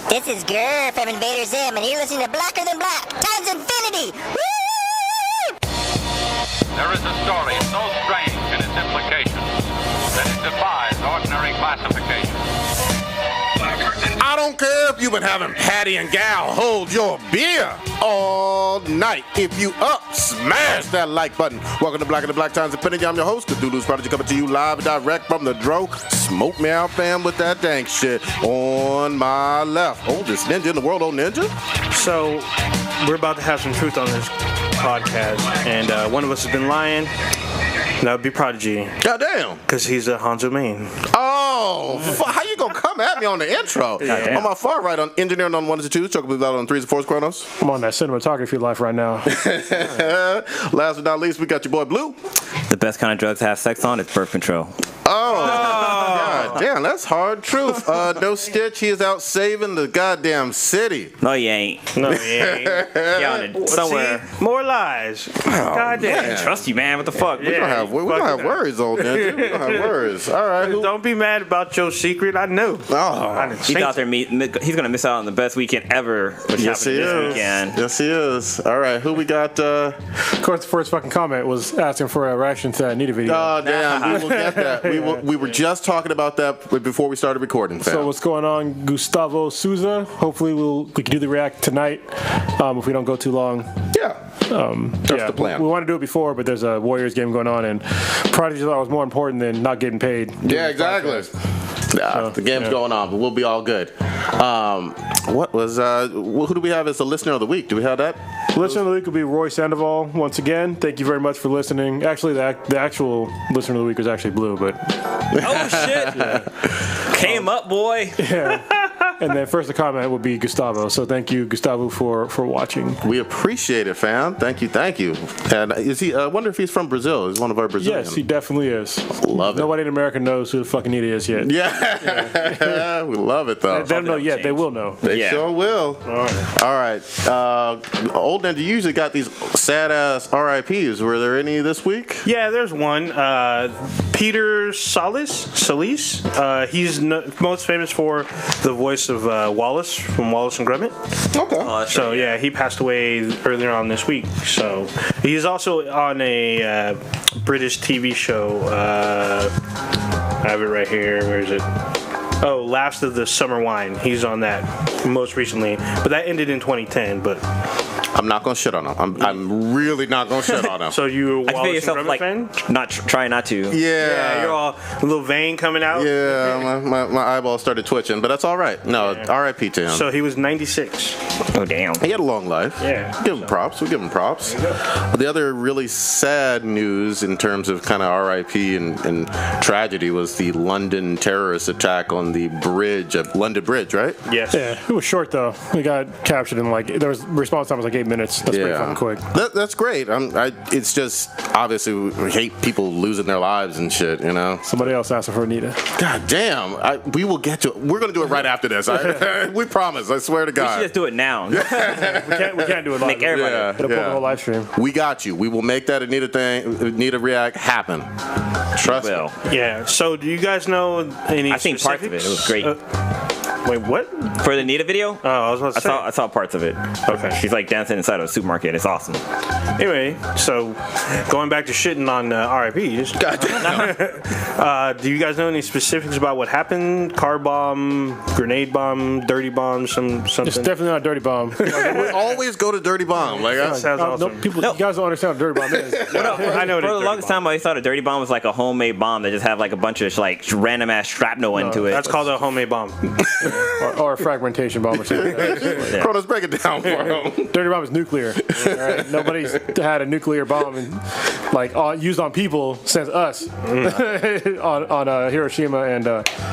This is Grr from Invader Zim, and you're listening to Blacker Than Black, times infinity! Woo! There is a story so strange in its implications that it defies ordinary classification. I don't care if you've been having Patty and Gal hold your beer all night. If you up, smash that like button. Welcome to Black and the Black Times Infinity. I'm your host, Cthulhu's Prodigy, coming to you live and direct from the Dro. Smoke me out, fam, with that dank shit. On my left, oldest ninja in the world, old ninja. So, we're about to have some truth on this podcast, and one of us has been lying. That would be Prodigy. Goddamn. Because he's a Hanzo main. Oh, how you gonna come at me on the intro? Yeah. On my far right, on engineering on 1s and 2s, Chuck Blue on 3s and 4s, Chronos. I'm on that cinematography life right now. Last but not least, we got your boy Blue. The best kind of drugs to have sex on is birth control. Oh, God damn, that's hard truth. No Stitch, he is out saving the goddamn city. No, you ain't. No, he ain't. Yeah, somewhere. See? More lies. God damn. man. Trust you, man. What the fuck? We don't have worries, old ninja. We don't have worries. All right. Don't be mad about your secret. I knew. Oh, He's out there. He's gonna miss out on the best weekend ever. Which yes, he happened is. this weekend. Yes, he is. All right, who we got? Of course, the first fucking comment was asking for a reaction to that Nita video. Oh, damn. We will get that. We were just talking about that before we started recording, fam. So what's going on, Gustavo Souza? Hopefully we can do the react tonight if we don't go too long. Yeah. That's the plan. We wanted to do it before, but there's a Warriors game going on, and Prodigy thought it was more important than not getting paid. Yeah, exactly. The game's going on, but we'll be all good. What was who do we have as the listener of the week? Do we have that? Listener of the week will be Roy Sandoval once again. Thank you very much for listening. Actually, the actual listener of the week was actually Blue, but Oh shit! Came up, boy. yeah. And then first the comment would be Gustavo. So thank you, Gustavo, for watching. We appreciate it, fam. Thank you. And is he? I wonder if he's from Brazil. He's one of our Brazilians. Yes, he definitely is. Love it. Nobody in America knows who the fucking Nita is yet. Yeah. We love it though. They don't know yet. They will know. They sure will. All right. Old Ninja usually got these sad ass RIPs. Were there any this week? Yeah, there's one. Peter Solis. He's most famous for the voice of Wallace from Wallace and Gromit. Okay. So yeah, he passed away earlier on this week. So he's also on a British TV show. I have it right here. Where is it? Oh, Last of the Summer Wine. He's on that most recently, but that ended in 2010. But I'm not gonna shit on him. I'm really not gonna shit on him. so you a Wallace and Gromit fan? Try not to. Yeah, you're all a little vein coming out. Yeah, my eyeballs started twitching, but that's all right. No, R.I.P. to him. So he was 96. Oh damn. He had a long life. Yeah. Give him props. We give him props. The other really sad news in terms of kind of R.I.P. and tragedy was the London terrorist attack on the bridge at London Bridge, right? Yes. Yeah, it was short though. We got captured in there was response time was like 8 minutes. That's pretty fucking quick. That's great. It's just obviously we hate people losing their lives and shit. You know. Somebody else asking for Anita. God damn. We will get to it. We're gonna do it right after this. We promise. I swear to God. We should just do it now. we can't do it live. Make everybody. It'll pull the whole live stream. We got you. We will make that Anita React happen. Trust me. Yeah. So do you guys know any? I think parts of it. It was great. Wait, what? For the Nita video? Oh, I was about to say. I saw parts of it. Okay. She's like dancing inside of a supermarket. It's awesome. Anyway, so going back to shitting on RIPs. Do you guys know any specifics about what happened? Car bomb, grenade bomb, dirty bomb, something? It's definitely not a dirty bomb. We always go to dirty bomb. Like That sounds awesome. You guys don't understand what a dirty bomb is. I know. For the longest time, I thought a dirty bomb was like a homemade bomb that just had like a bunch of like random ass shrapnel into it. That's called a homemade bomb. or a fragmentation bomb or something. Yeah. Let's break it down for him. Dirty bomb is nuclear. All right? Nobody's had a nuclear bomb used on people since us on Hiroshima and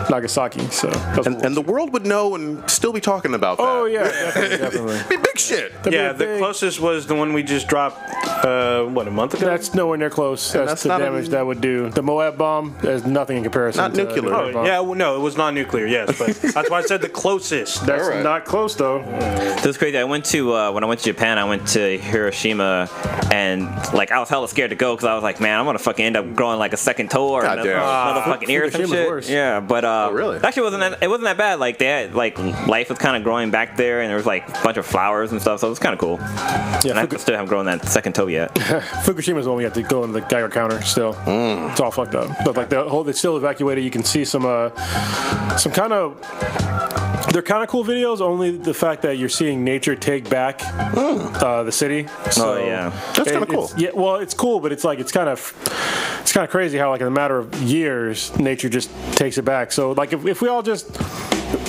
Nagasaki. So and the world would know and still be talking about that. Oh yeah, definitely. Be big shit. Yeah, the closest was the one we just dropped. A month ago? That's nowhere near close. That's the damage that would do. The Moab bomb is nothing in comparison. Not to nuclear. the bomb. Yeah, no, it was non-nuclear. Yes, but that's why I said the closest. That's All right. not close though. It was crazy. I went to when I went to Japan. I went to Hiroshima, and like I was hella scared to go because I was like, man, I'm gonna fucking end up growing like a second toe or another Goddamn. fucking ear or some Fukushima's shit. worse. Yeah, but really? actually, it wasn't that bad. Like they had like life was kind of growing back there, and there was like a bunch of flowers and stuff, so it was kind of cool. Yeah, And I still haven't grown that second toe yet. Fukushima's when we had to go into the Geiger counter still. It's all fucked up. But like it's still evacuated. You can see some kind of. They're kind of cool videos. Only the fact that you're seeing nature take back the city. So Oh, yeah. That's kinda cool. Yeah, well, it's cool, but it's kind of crazy how like in a matter of years, nature just takes it back. So like if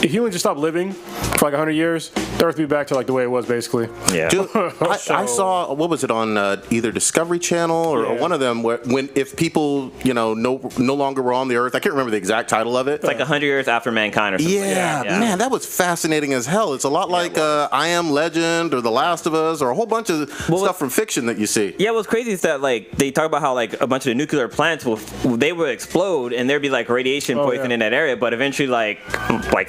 humans just stop living for like 100 years, the Earth would be back to like the way it was basically. Yeah. Dude, I saw, what was it on either Discovery Channel or one of them, where if people no longer were on the Earth, I can't remember the exact title of it. It's like 100 years after mankind or something. Yeah, man, that was fascinating as hell. It's a lot like I Am Legend or The Last of Us or a whole bunch of stuff from fiction that you see. Yeah, what's crazy is that like they talk about how like a bunch of the nuclear plants will explode and there'd be like radiation poisoning in that area, but eventually like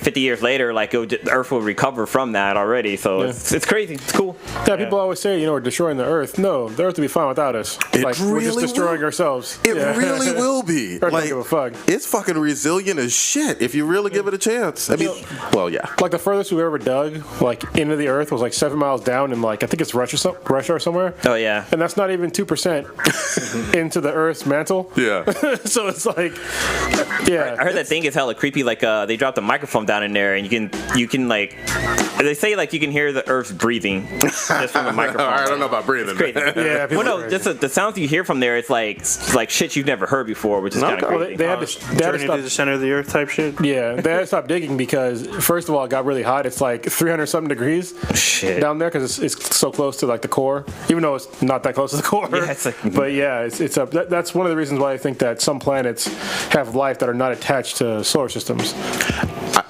50 years later, like the Earth will recover from that already. So it's crazy. It's cool. Yeah, people always say, we're destroying the Earth. No, the Earth will be fine without us. It Like we're just really destroying will. ourselves. It really will be. Earth don't give a fuck. It's fucking resilient as shit if you really give it a chance. I mean, well, yeah. Like the furthest we've ever dug, like into the Earth, was like 7 miles down in like I think it's Russia or somewhere. Oh yeah. And that's not even 2% into the Earth's mantle. Yeah. So it's like, yeah. I heard that thing is hella creepy. Like they dropped a microphone down in there, and you can like they say like you can hear the Earth's breathing just from the microphone. I don't know about breathing. Crazy. Yeah, people Well, are no, crazy. just the sounds you hear from there. It's like shit you've never heard before, which is kind of Okay. Well, crazy. they had to Journey stop. to the center of the earth type shit. Yeah, they had to stop digging because first of all, it got really hot. It's like 300 something degrees Shit. down there because it's so close to like the core, even though it's not that close to the core. Yeah, it's like- but yeah, it's up. That's one of the reasons why I think that some planets have life that are not attached to solar systems.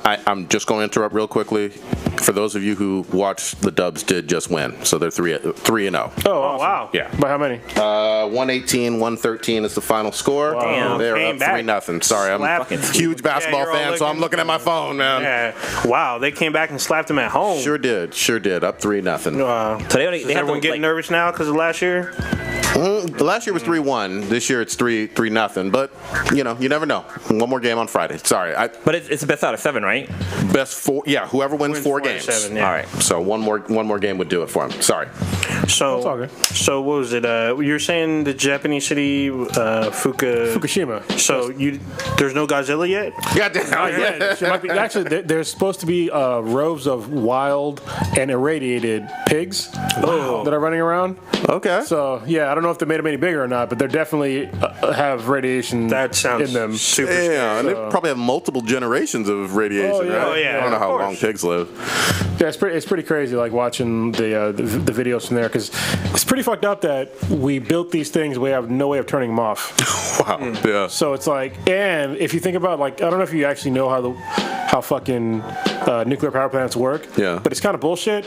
I'm just going to interrupt real quickly. For those of you who watched, the Dubs did just win, so they're 3-0. Oh, awesome. Wow. Yeah. By how many? 118, 113 is the final score. Damn. They're Came up back. 3-0. Sorry, I'm Slapped a it. huge basketball you're all fan, so I'm looking at my phone, man. Yeah. Wow, they came back and slapped him at home. Sure did. Up 3-0. Wow. So they Is have everyone to, getting like, nervous now because of last year? Last year was 3-1. This year it's 3-0. But you never know. One more game on Friday. Sorry, But it's the best out of 7, right? best four. Yeah, whoever wins Wins 4 4 to games. 7, yeah. All right. So one more game would do it for him. Sorry. That's all So, good. so what was it? You're saying the Japanese city, Fukushima. So there's no Godzilla yet? Goddamn. Yeah, it might be, actually, there's supposed to be rows of wild and irradiated pigs that are running around. Okay. So yeah, I don't know if they made them any bigger or not, but they definitely have radiation That sounds in them. super Yeah, and they So- probably have multiple generations of radiation, Oh, yeah. right? Oh, yeah, I don't know of how course. long pigs live. Yeah, it's pretty crazy, like watching the videos from there, because it's pretty fucked up that we built these things, we have no way of turning them off. Wow. Yeah. So it's like, and if you think about, like, I don't know if you actually know how fucking nuclear power plants work. Yeah. But it's kind of bullshit.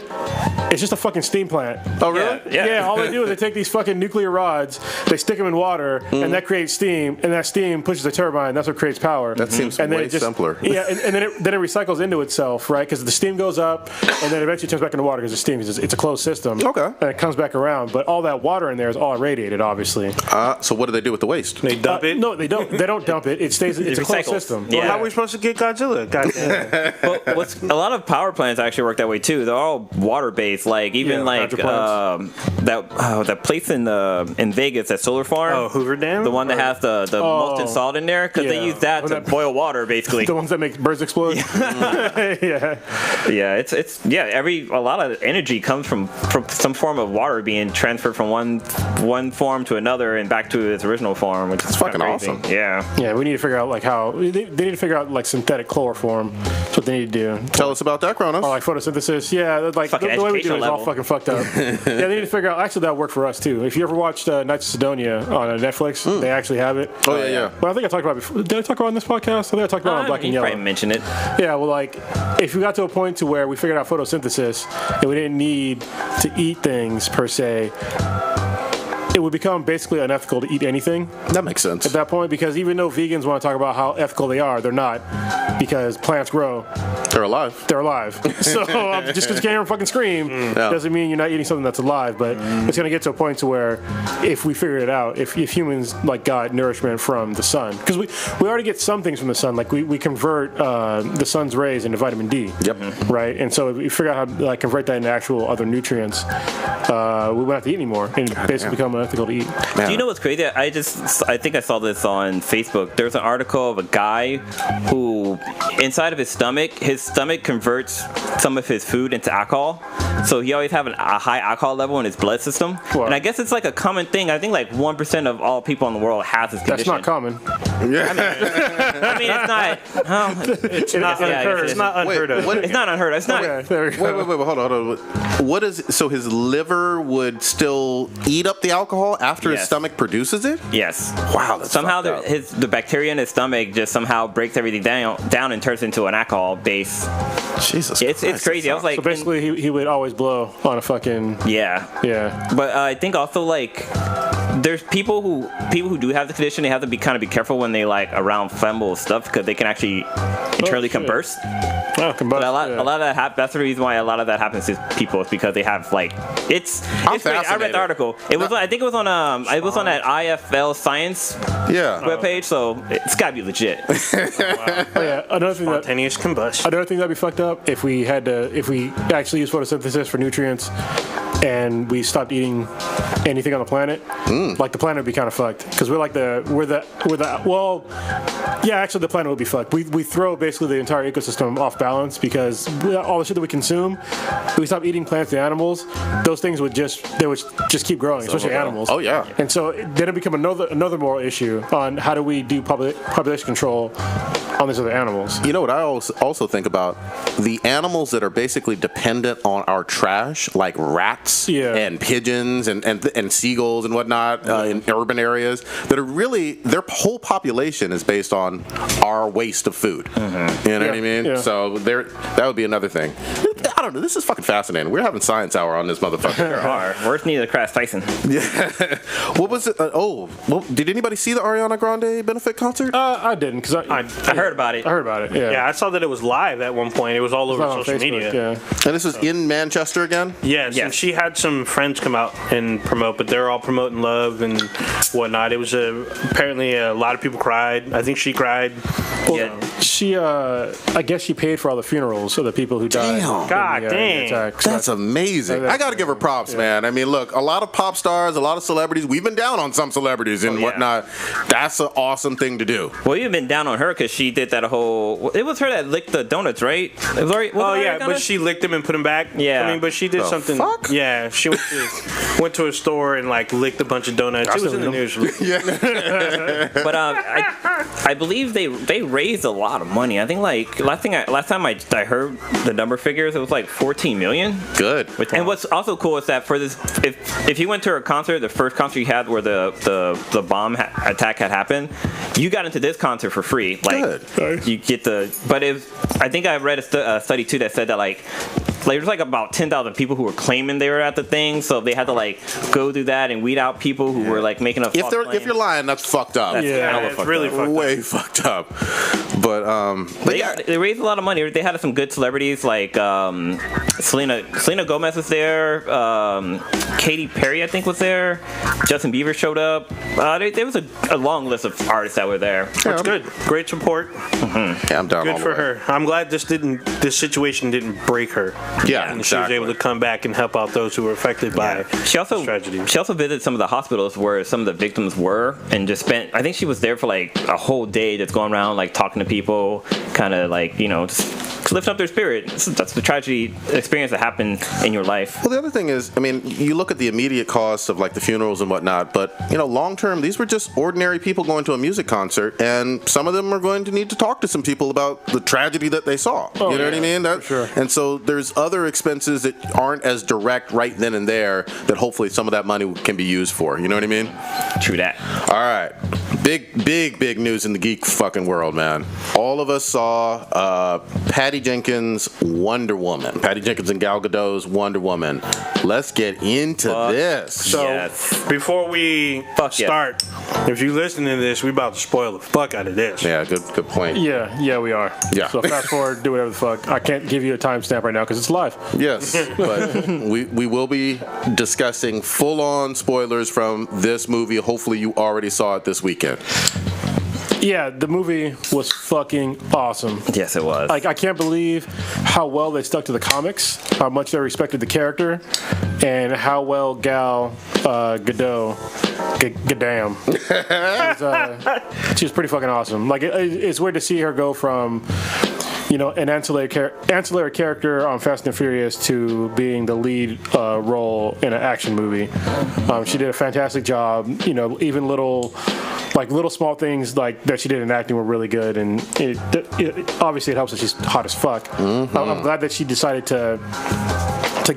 It's just a fucking steam plant. Oh, really? Yeah. All they do is they take these fucking nuclear rods, they stick them in water, and that creates steam, and that steam pushes the turbine. That's what creates power. That seems and then way it just, simpler. Yeah, and then it recycles into itself, right? Because the steam goes up, and then eventually turns back into water because the steam it's a closed system. Okay. And it comes back around, but all that water in there is all irradiated, obviously. So what do they do with the waste? They dump it? No, they don't. They don't dump it. It stays. It's a closed recycles. system. Yeah. How are we supposed to get Godzilla? Goddamn. But a lot of power plants actually work that way too. They're all water based. Like even Yeah, like hydro that place in Vegas, that solar farm. Oh, Hoover Dam? The one that has the molten salt in there, because they Yeah. use that to boil water basically. The ones that make birds explode. Yeah. Yeah, it's a lot of energy comes from some form of water being transferred from one form to another and back to its original form, which is fucking kinda crazy. awesome. Yeah. Yeah, we need to figure out like how they need to figure out like synthetic chloroform. That's what they need to do. Tell us about that, Kronos. Or like photosynthesis. Yeah, like Fucking the way we do it is educational all level. fucking fucked up. Yeah, they need to figure out. Actually, that worked for us too. If you ever watched Knights of Sidonia on Netflix, they actually have it. Oh, yeah. Well, I think I talked about it before. Did I talk about it on this podcast? I think I talked about it on Black and You Yellow. probably mentioned it. Yeah, well, like, if we got to a point to where we figured out photosynthesis and we didn't need to eat things per se, it would become basically unethical to eat anything That makes sense. at that point, because even though vegans want to talk about how ethical they are, they're not. because plants grow. They're alive. They're alive. So just because you can't hear them fucking scream doesn't mean you're not eating something that's alive. But it's going to get to a point to where if we figure it out, if humans like got nourishment from the sun, because we already get some things from the sun, like we convert the sun's rays into vitamin D. Yep. Right. And so if we figure out how to like convert that into actual other nutrients, we won't have to eat anymore and basically become unethical to eat. Man. Do you know what's crazy? I think I saw this on Facebook. There's an article of a guy who, inside of his stomach converts some of his food into alcohol. So he always have a high alcohol level in his blood system. Wow. And I guess it's like a common thing. I think like 1% of all people in the world has this condition. That's not common. I mean, it's not. It's not unheard. It's not unheard of. It's not unheard of. It's not. Okay, there we go. Wait, hold on. What is so his liver would still eat up the alcohol after his Yes. stomach produces it? Yes. Wow, that's Somehow fucked up. the bacteria in his stomach just somehow breaks everything down and turns into an alcohol base. Jesus It's Christ, crazy. I was like, So basically, he would always blow on a fucking yeah. But I think also like there's people who do have the condition. They have to be careful when they like around flammable stuff because they can actually internally shit. combust. combust. But a lot of that that's the reason why a lot of that happens to people is because they have like it's crazy. I read the article. It was I think it was on that IFL Science webpage, so it's gotta be legit. Another thing Spontaneous combustion. Another thing that'd be fucked up if we actually use photosynthesis for nutrients and we stopped eating anything on the planet. Like the planet would be kind of fucked because actually the planet would be fucked. We throw basically the entire ecosystem off balance because all the shit that we consume, if we stop eating plants and animals, those things would just keep growing, especially animals. Oh yeah. And so then it become another moral issue on how do we do population control on these other animals. You know what I also think about? The animals that are basically dependent on our trash, like rats and pigeons and seagulls and whatnot in urban areas, that are really, their whole population is based on our waste of food. You know what I mean? Yeah. So that would be another thing. I don't know. This is fucking fascinating. We're having science hour on this motherfucker. There are. Where's Neil deGrasse Tyson? Yeah. What was it? Did anybody see the Ariana Grande benefit concert? I didn't because I heard about it. I heard about it. Yeah. Yeah, I saw that it was live at one point. It was all over on social Facebook, media. Yeah. And this was in Manchester again? Yes, Yes. and she had some friends come out and promote, but they're all promoting love and whatnot. It was apparently a lot of people cried. I think she cried. She, I guess she paid for all the funerals of the people who died. Damn. God in the dang. attack. That's amazing. I got to give her props, man. I mean, look, a lot of pop stars, a lot of celebrities. We've been down on some celebrities and whatnot. That's an awesome thing to do. Well, you've been down on her because she did that whole. It was her that licked the donuts, right? It was But she licked them and put them back. Yeah. I mean, but she did something. Fuck? Yeah, she went to a store and like licked a bunch of donuts. It was in the news. But I believe they raised a lot of money. I think like last time I heard the number figures, it was like 14 million. Good. And what's also cool is that for this, if you went to a concert, the first concert you had where the bomb attack had happened, you got into this concert for free. Like Good. you get but I think I read a study too that said that like there's like about 10,000 people who were claiming they were at the thing, so they had to like go through that and weed out people who were like making up. If you're lying, that's fucked up. That's hella it's fucked really up. fucked up. Way fucked up. But They raised a lot of money. They had some good celebrities like Selena Gomez was there, Katy Perry I think was there, Justin Bieber showed up. There was a long list of artists that were there. That's good. Great support. yeah, I'm down. Good all the for way. her. I'm glad this situation didn't break her. Yeah, and she was able to come back and help out those who were affected by She also tragedy. She also visited some of the hospitals where some of the victims were, and just spent. I think she was there for like a whole day, just going around like talking to people, kind of like just to lift up their spirit. That's the tragedy experience that happened in your life. Well, the other thing is, I mean, you look at the immediate costs of like the funerals and whatnot, but long term, these were just ordinary people going to a music concert, and some of them are going to need to talk to some people about the tragedy that they saw. You know what I mean? sure. And so there's other expenses that aren't as direct right then and there that hopefully some of that money can be used for. You know what I mean? True that. All right. Big news in the geek fucking world, man. All of us saw Patty Jenkins' Wonder Woman. Patty Jenkins and Gal Gadot's Wonder Woman. Let's get into this. So, before we start, if you listen to this, we about to spoil the fuck out of this. Yeah, good point. Yeah, we are. Yeah. So fast forward, do whatever the fuck. I can't give you a timestamp right now because it's live. Yes, but we will be discussing full-on spoilers from this movie. Hopefully you already saw it this weekend. Yeah, the movie was fucking awesome. Yes, it was. Like, I can't believe how well they stuck to the comics, how much they respected the character, and how well Gal Gadot, she was pretty fucking awesome. Like, it's weird to see her go from, you know, an ancillary character on Fast and Furious to being the lead role in an action movie. She did a fantastic job. You know, even little small things like that she did in acting were really good, and obviously it helps that she's hot as fuck. Mm-hmm. I'm glad that she decided to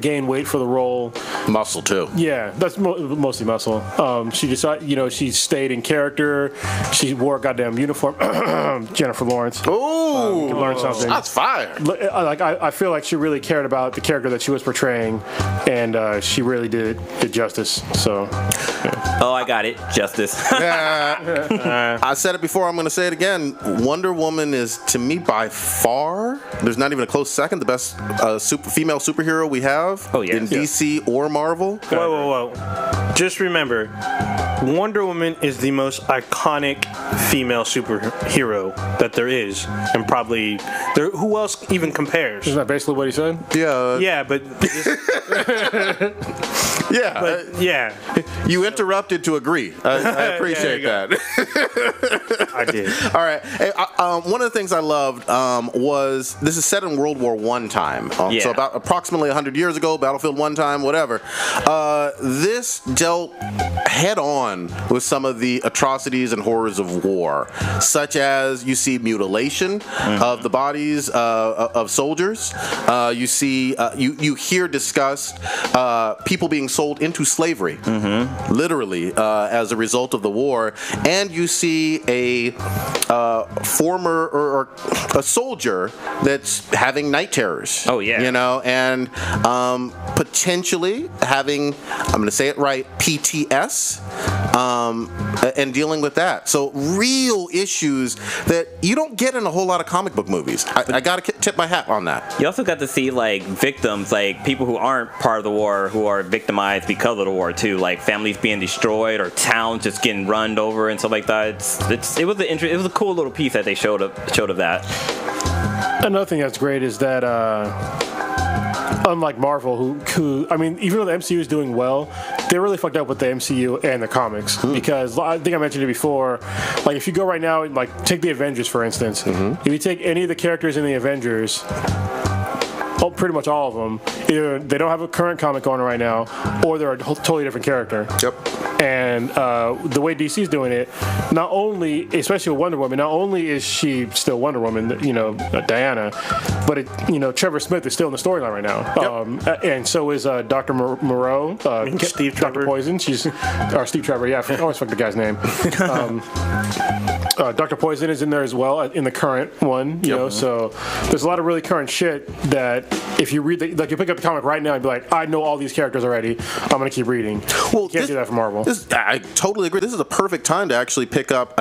gain weight for the role. Muscle too. Yeah, that's mostly muscle. She decided, you know, she stayed in character. She wore a goddamn uniform. Jennifer Lawrence. Ooh, learn something. That's fire. Like I feel like she really cared about the character that she was portraying, and she really did justice. So. Yeah. Oh, I got it. Justice. I said it before. I'm going to say it again. Wonder Woman is, to me, by far, there's not even a close second, the best female superhero we have in DC or Marvel. Whoa. Just remember, Wonder Woman is the most iconic female superhero that there is, and probably who else even compares? Isn't that basically what he said? Yeah. Yeah, but yeah. You interrupted to agree. I appreciate that. I did. All right. Hey, one of the things I loved was this is set in World War I time. So about approximately 100 years ago, Battlefield 1 time, whatever. This dealt head on with some of the atrocities and horrors of war, such as you see mutilation of the bodies of soldiers. You see, you hear discussed people being sold into slavery, literally, as a result of the war, and you see a former or a soldier that's having night terrors. Oh yeah, you know, and potentially having, I'm going to say it right, PTS, and dealing with that. So real issues that you don't get in a whole lot of comic book movies. I got to tip my hat on that. You also got to see like victims, like people who aren't part of the war, who are victimized because of the war too, like families being destroyed or towns just getting run over and stuff like that. It was a cool little piece that they showed of that. Another thing that's great is that unlike Marvel, who I mean, even though the MCU is doing well, they really fucked up with the MCU and the comics. Because I think I mentioned it before, like if you go right now, like take the Avengers for instance, if you take any of the characters in the Avengers, pretty much all of them, either they don't have a current comic going right now, or they're a totally different character. Yep. And the way DC's doing it, not only, especially with Wonder Woman, not only is she still Wonder Woman, you know, Diana, but Trevor Smith is still in the storyline right now. Yep. And so is Dr. Moreau, Steve Trevor. Dr. Poison. Or Steve Trevor. Yeah, I always fuck the guy's name. Dr. Poison is in there as well in the current one. You know, so there's a lot of really current shit that if you read, you pick up the comic right now and be like, I know all these characters already. I'm gonna keep reading. Well, you can't do that for Marvel. I totally agree. This is a perfect time to actually pick up.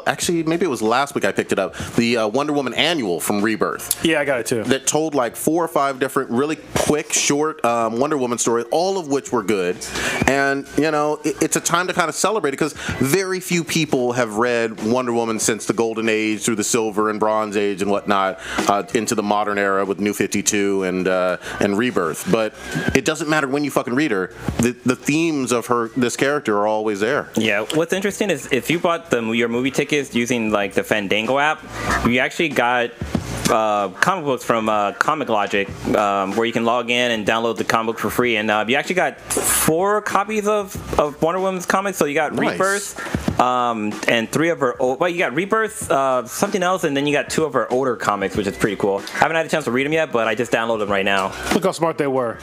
Actually, maybe it was last week I picked it up. The Wonder Woman annual from Rebirth. Yeah, I got it too. That told like 4 or 5 different, really quick, short Wonder Woman stories, all of which were good. And it's a time to kind of celebrate it because very few people have read Wonder Woman since the Golden Age through the Silver and Bronze Age and whatnot into the modern era with New 52 and Rebirth. But it doesn't matter when you fucking read her. The themes of this character are always there. Yeah, what's interesting is if you bought your movie tickets using like the Fandango app, you actually got comic books from Comic Logic, where you can log in and download the comic book for free. And you actually got 4 copies of Wonder Woman's comics. So you got nice. Rebirth, and 3 of her old. Well, you got Rebirth, something else, and then you got 2 of her older comics, which is pretty cool. Haven't had a chance to read them yet, but I just downloaded them right now. Look how smart they were.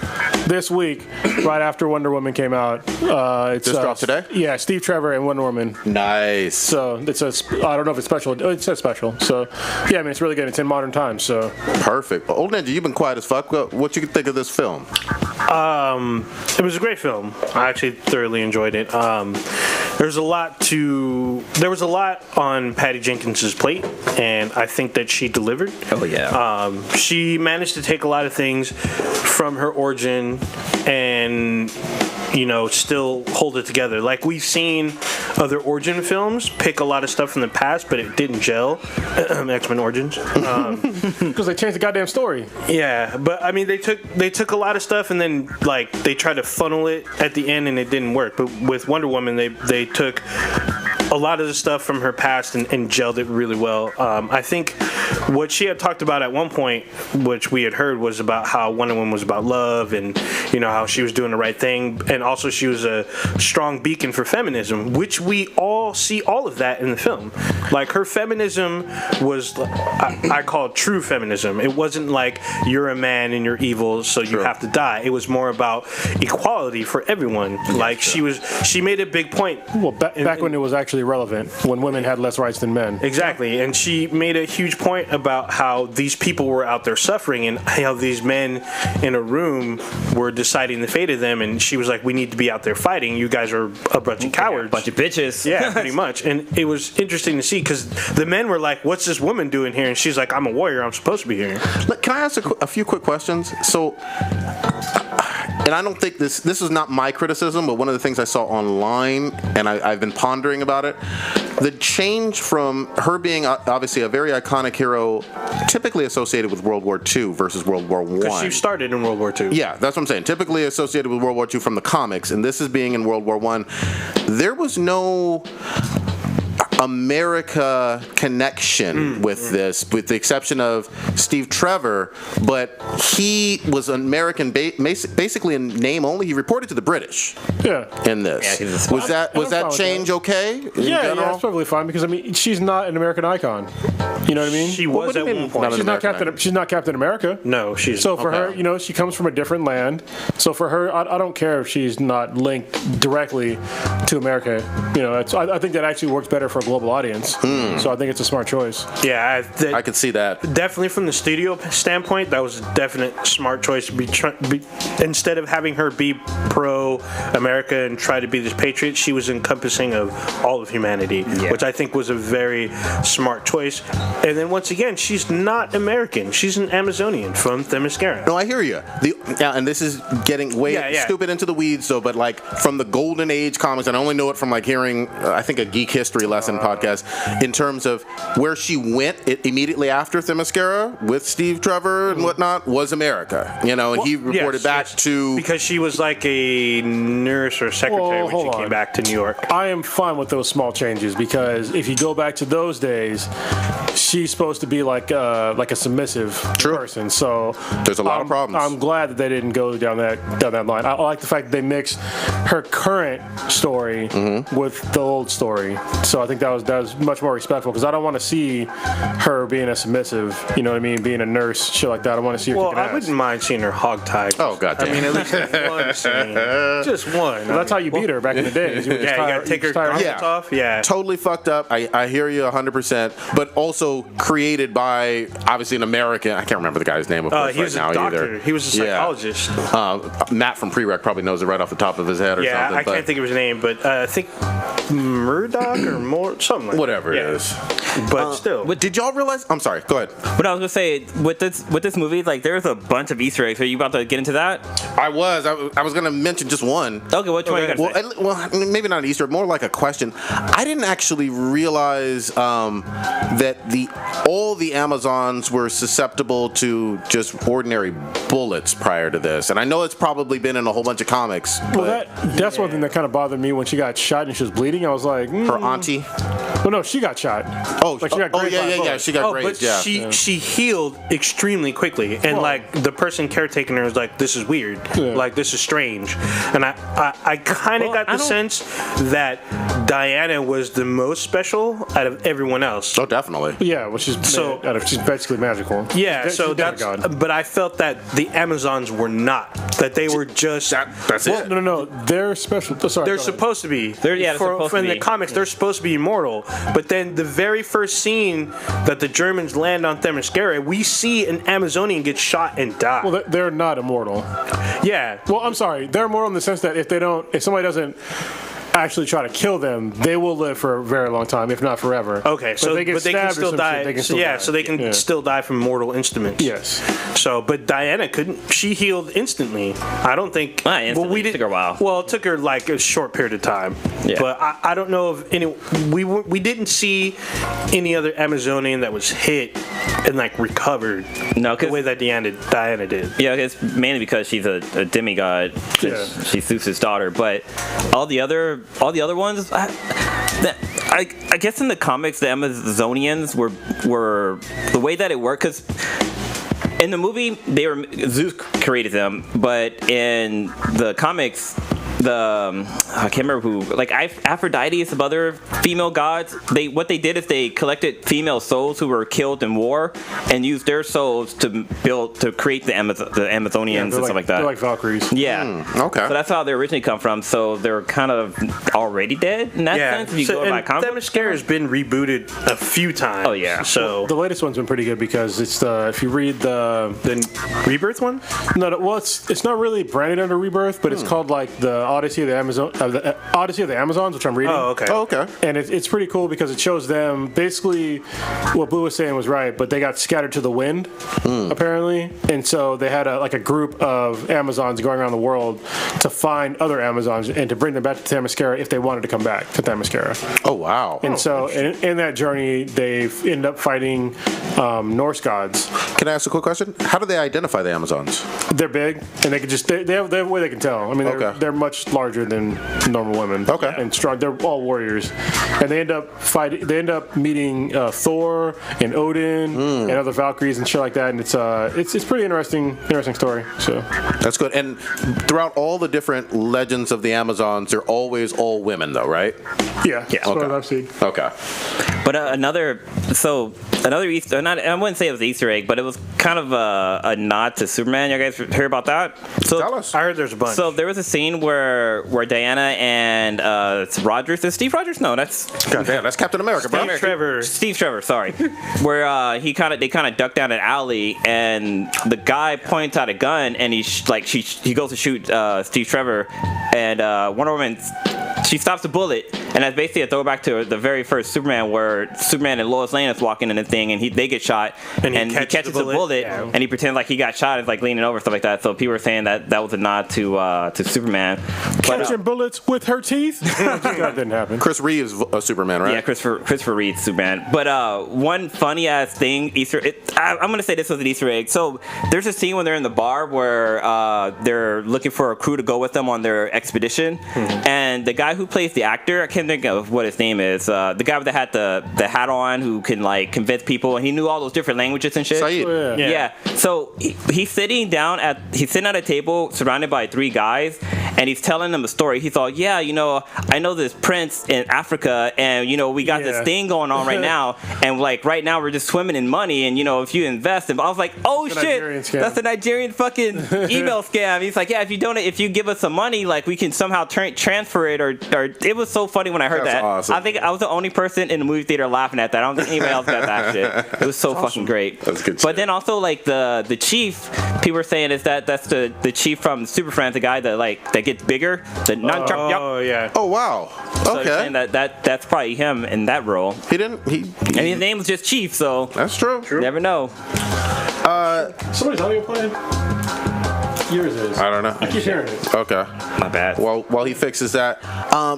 This week, right after Wonder Woman came out, it's Just dropped today? Yeah, Steve Trevor and Wonder Woman. Nice. So it's I don't know if it's special. It says special. So yeah, I mean it's really good. It's in modern times. So Perfect. Old Ninja, you've been quiet as fuck. What you think of this film? It was a great film. I actually thoroughly enjoyed it. There was a lot on Patty Jenkins's plate, and I think that she delivered. Oh yeah. She managed to take a lot of things from her origin and still hold it together. Like we've seen other origin films pick a lot of stuff from the past, but it didn't gel. X-Men Origins. because they changed the goddamn story. Yeah, but I mean they took a lot of stuff and then like they tried to funnel it at the end and it didn't work. But with Wonder Woman they took a lot of the stuff from her past and gelled it really well. I think what she had talked about at one point, which we had heard, was about how Wonder Woman was about love and how she was doing the right thing, and also she was a strong beacon for feminism, which we all see all of that in the film. Like her feminism was, I call it true feminism. It wasn't like you're a man and you're evil, so you have to die. It was more about equality for everyone. Like she made a big point. Well, back when it was actually relevant, when women had less rights than men. Exactly, and she made a huge point about how these people were out there suffering and how these men in a room were deciding the fate of them, and she was like, we need to be out there fighting. You guys are a bunch of cowards. Bunch of bitches. Yeah, pretty much. And it was interesting to see because the men were like, what's this woman doing here? And she's like, I'm a warrior. I'm supposed to be here. Can I ask a few quick questions? So, and I don't think this is not my criticism, but one of the things I saw online, and I've been pondering about it, the change from her being obviously a very iconic hero, typically associated with World War II versus World War I. Because she started in World War II. Yeah, that's what I'm saying. Typically associated with World War II from the comics, and this is being in World War I. There was no America connection with this, with the exception of Steve Trevor, but he was an American basically in name only. He reported to the British in this. Yeah, was that change okay? Yeah, it's perfectly fine because I mean she's not an American icon. You know what I mean? She was at one point. She's not Captain America. No, she's so for her, she comes from a different land. So for her, I don't care if she's not linked directly to America. I think that actually works better for a global audience. So I think it's a smart choice. Yeah, I could see that. Definitely from the studio standpoint, that was a definite smart choice to be instead of having her be pro-America and try to be this patriot, she was encompassing of all of humanity, which I think was a very smart choice. And then once again, she's not American. She's an Amazonian from Themyscira. No, I hear you. And this is getting way stupid into the weeds, though, but like from the Golden Age comics, and I only know it from like hearing, I think, a Geek History Lesson podcast, in terms of where she went immediately after Themyscira with Steve Trevor and whatnot, was America. And he reported back to... Because she was like a nurse or secretary when she came back to New York. I am fine with those small changes because if you go back to those days, she's supposed to be like a submissive person. So there's a lot of problems. I'm glad that they didn't go down that line. I like the fact that they mixed her current story with the old story. So I think that was much more respectful because I don't want to see her being a submissive. You know what I mean? Being a nurse, shit like that. I want to see her kicking ass. I wouldn't mind seeing her hogtied. Oh goddamn! I mean, at least one scene, just one. Well, that's how you beat her back in the days. You gotta take her gauntlets off. Yeah, totally fucked up. I hear you 100%, but also created by obviously an American. I can't remember the guy's name of course he was right a now doctor. either. He was a psychologist. Matt from Prereq probably knows it right off the top of his head or something. Yeah, I can't think of his name, but I think Murdoch or more something like whatever that. it is. But still. But did y'all realize? I'm sorry. Go ahead. But I was gonna say with this movie, like there's a bunch of Easter eggs. Are you about to get into that? I was gonna mention just one. Okay, which one? Well, maybe not an Easter, more like a question. I didn't actually realize that all the Amazons were susceptible to just ordinary bullets prior to this, and I know it's probably been in a whole bunch of comics. Well, that's one thing that kind of bothered me when she got shot and she was bleeding. I was like, her auntie. Well, no, she got shot. She got grazed. She got grazed. But she healed extremely quickly, and like the person caretaking her was like, "This is weird. Like this is strange." And I kind of got the sense that Diana was the most special out of everyone else. Oh, definitely. Yeah, which is she's basically magical. Yeah, She's so a that's. demigod. But I felt that the Amazons were not. That they were just. That's Well, it. no, they're special. Oh, sorry, They're go ahead. supposed to be. They're supposed to in the be. comics, they're supposed to be immortal. But then the very first scene that the Germans land on Themyscira, we see an Amazonian get shot and die. Well, they're not immortal. Yeah. Well, I'm sorry. They're immortal in the sense that if somebody doesn't actually try to kill them, they will live for a very long time, if not forever. Okay, But so if they get but they can stabbed or still some die. shit, they can still die. So they can still die from mortal instruments. Yes. So, but Diana couldn't. She healed instantly. I don't think. Instantly. It took her a while. Well, it took her like a short period of time. Yeah. But I don't know if any. We didn't see any other Amazonian that was hit and like recovered. No, the way that Diana did. Yeah, it's mainly because she's a demigod. Yeah. She's Zeus's daughter. But all the other ones, I guess in the comics, the Amazonians were the way that it worked, because in the movie Zeus created them, but in the comics, I can't remember who, like Aphrodite and some other female gods, what they did is they collected female souls who were killed in war and used their souls to create the Amazonians and stuff like that. They're like Valkyries. Yeah. Okay. So that's how they originally come from. So they're kind of already dead in that sense. If you go by comic. Themyscira has been rebooted a few times. Oh yeah. So The latest one's been pretty good because it's if you read the Rebirth one? No, well, it's not really branded under Rebirth, but it's called like the Odyssey of the Amazons, which I'm reading. Oh, okay. Oh, okay. And it's pretty cool because it shows them basically what Blue was saying was right, but they got scattered to the wind apparently, and so they had a group of Amazons going around the world to find other Amazons and to bring them back to Themyscira if they wanted to come back to Themyscira. Oh, wow. And so in that journey, they end up fighting Norse gods. Can I ask a quick question? How do they identify the Amazons? They're big, and they can just they have a way they can tell. I mean, they're much larger than normal women. Okay. And strong. They're all warriors, and they end up fighting. They end up meeting Thor and Odin and other Valkyries and shit like that. And it's pretty interesting story. So That's good. And throughout all the different legends of the Amazons, they're always all women, though, right? yeah, that's what Okay. I've seen. Okay. But another Easter, I wouldn't say it was an Easter egg, but it was kind of a nod to Superman. You guys hear about that? So Tell us. I heard there's a bunch. So there was a scene where Diana and it's Rogers. Is Steve Rogers? No, that's God damn, that's Captain America, bro. Steve Trevor, sorry. Where they kind of ducked down an alley, and the guy points out a gun, and he goes to shoot Steve Trevor, and Wonder Woman, she stops the bullet, and that's basically a throwback to the very first Superman, where Superman and Lois Lane is walking in the thing, and they get shot, and he catches the bullet, and he pretends like he got shot, it's like leaning over, stuff like that. So people were saying that was a nod to Superman. Catching bullets with her teeth. That didn't happen. Chris Reeves Superman, right? Yeah, Christopher Reed's Superman. But one funny ass thing, I'm gonna say this was an Easter egg. So there's a scene when they're in the bar where they're looking for a crew to go with them on their expedition, and the guy who plays the actor, I can't think of what his name is, the guy that had the hat on who can like convince people, and he knew all those different languages and shit. Saeed. Oh, Yeah. So he's sitting at a table surrounded by three guys, and he's telling them a story. He thought, yeah, I know this prince in Africa, and we got this thing going on right now, and like right now we're just swimming in money, and if you invest, and I was like, oh shit, that's a Nigerian fucking email scam. He's like, yeah, if you give us some money, like we can somehow transfer it, or it was so funny when I heard That's that. awesome. I think I was the only person in the movie theater laughing at that. I don't think anybody else got that shit. It was so fucking great. That's good shit. But then also like the chief, people were saying that's the chief from Super Friends, the guy that gets bigger, the nunchuck. Oh yeah. Oh, wow. So they're Okay. saying that's probably him in that role. He didn't. And his name was just Chief, so That's true. never know. Somebody's audio playing. Yours is. I don't know. I keep hearing it. Okay. My bad. Well, while he fixes that,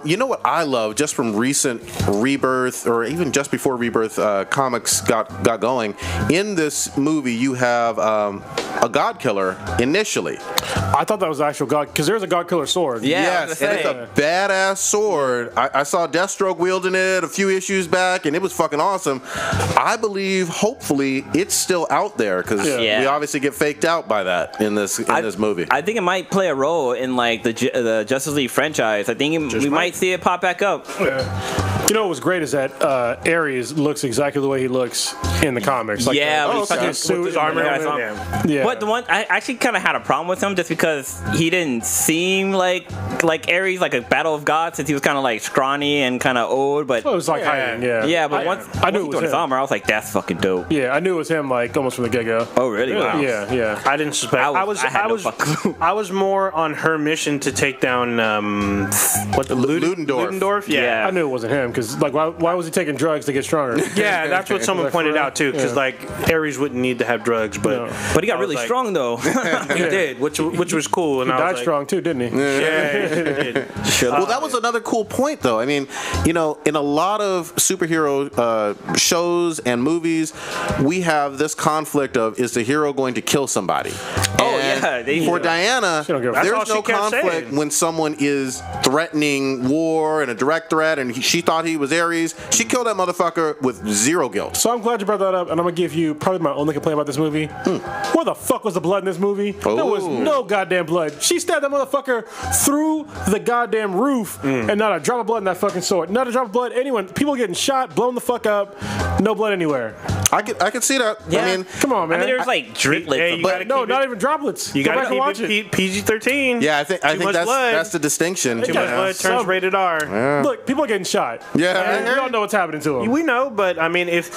you know what I love just from recent Rebirth, or even just before Rebirth, comics got going. In this movie, you have a God Killer initially. I thought that was the actual God, because there's a God Killer sword. Yeah. Yes, and it's a badass sword. I saw Deathstroke wielding it a few issues back, and it was fucking awesome. I believe, hopefully, it's still out there, because Yeah. we obviously get faked out by that in this movie. movie. I think it might play a role in like the Justice League franchise. I think we might see it pop back up. You know what was great is that Ares looks exactly the way he looks in the comics. Like his suit, his armor, yeah. But the one I actually kind of had a problem with him just because he didn't seem like Ares, like a battle of gods, since he was kind of like scrawny and kind of old. But Well, it was like hiding, yeah. yeah, but once I knew he it got was his him. armor, I was like, that's fucking dope. Yeah, I knew it was him like almost from the get-go. Oh, really? Wow. Yeah. I didn't suspect. I had no fucking clue. I was more on her mission to take down Ludendorff. Yeah. I knew it wasn't him because like why was he taking drugs to get stronger? Yeah, that's what someone Like, pointed for real? out too. Because like Ares wouldn't need to have drugs, but But he got I was really like- strong though. he did, which was cool. And He I was died like, strong too, didn't he? Yeah, he did. Well, that was another cool point, though. I mean, you know, in a lot of superhero shows and movies, we have this conflict of, is the hero going to kill somebody? Oh, And yeah, for Diana, She don't give a fuck. there's That's all no she kept conflict saying. when someone is threatening war and a direct threat, and she thought he was Ares. She killed that motherfucker with zero guilt. So I'm glad you brought that up, and I'm gonna give you probably my only complaint about this movie. Where the fuck was the blood in this movie? There was Oh. no goddamn blood. She stabbed that motherfucker through the goddamn roof, and not a drop of blood in that fucking sword. Not a drop of blood. Anyone, people getting shot, blown the fuck up, no blood anywhere. I could see that. Yeah. I mean, Come on, man. I mean, there's like driplets. Hey, of you blood. gotta no, keep not it- even droplets. You Go gotta back and watch keep it. it PG-13. yeah, I think much blood. that's the distinction. Too much blood turns Some- rated R. Look, people are getting shot. Yeah. And we don't know what's happening to them. We know, but I mean, if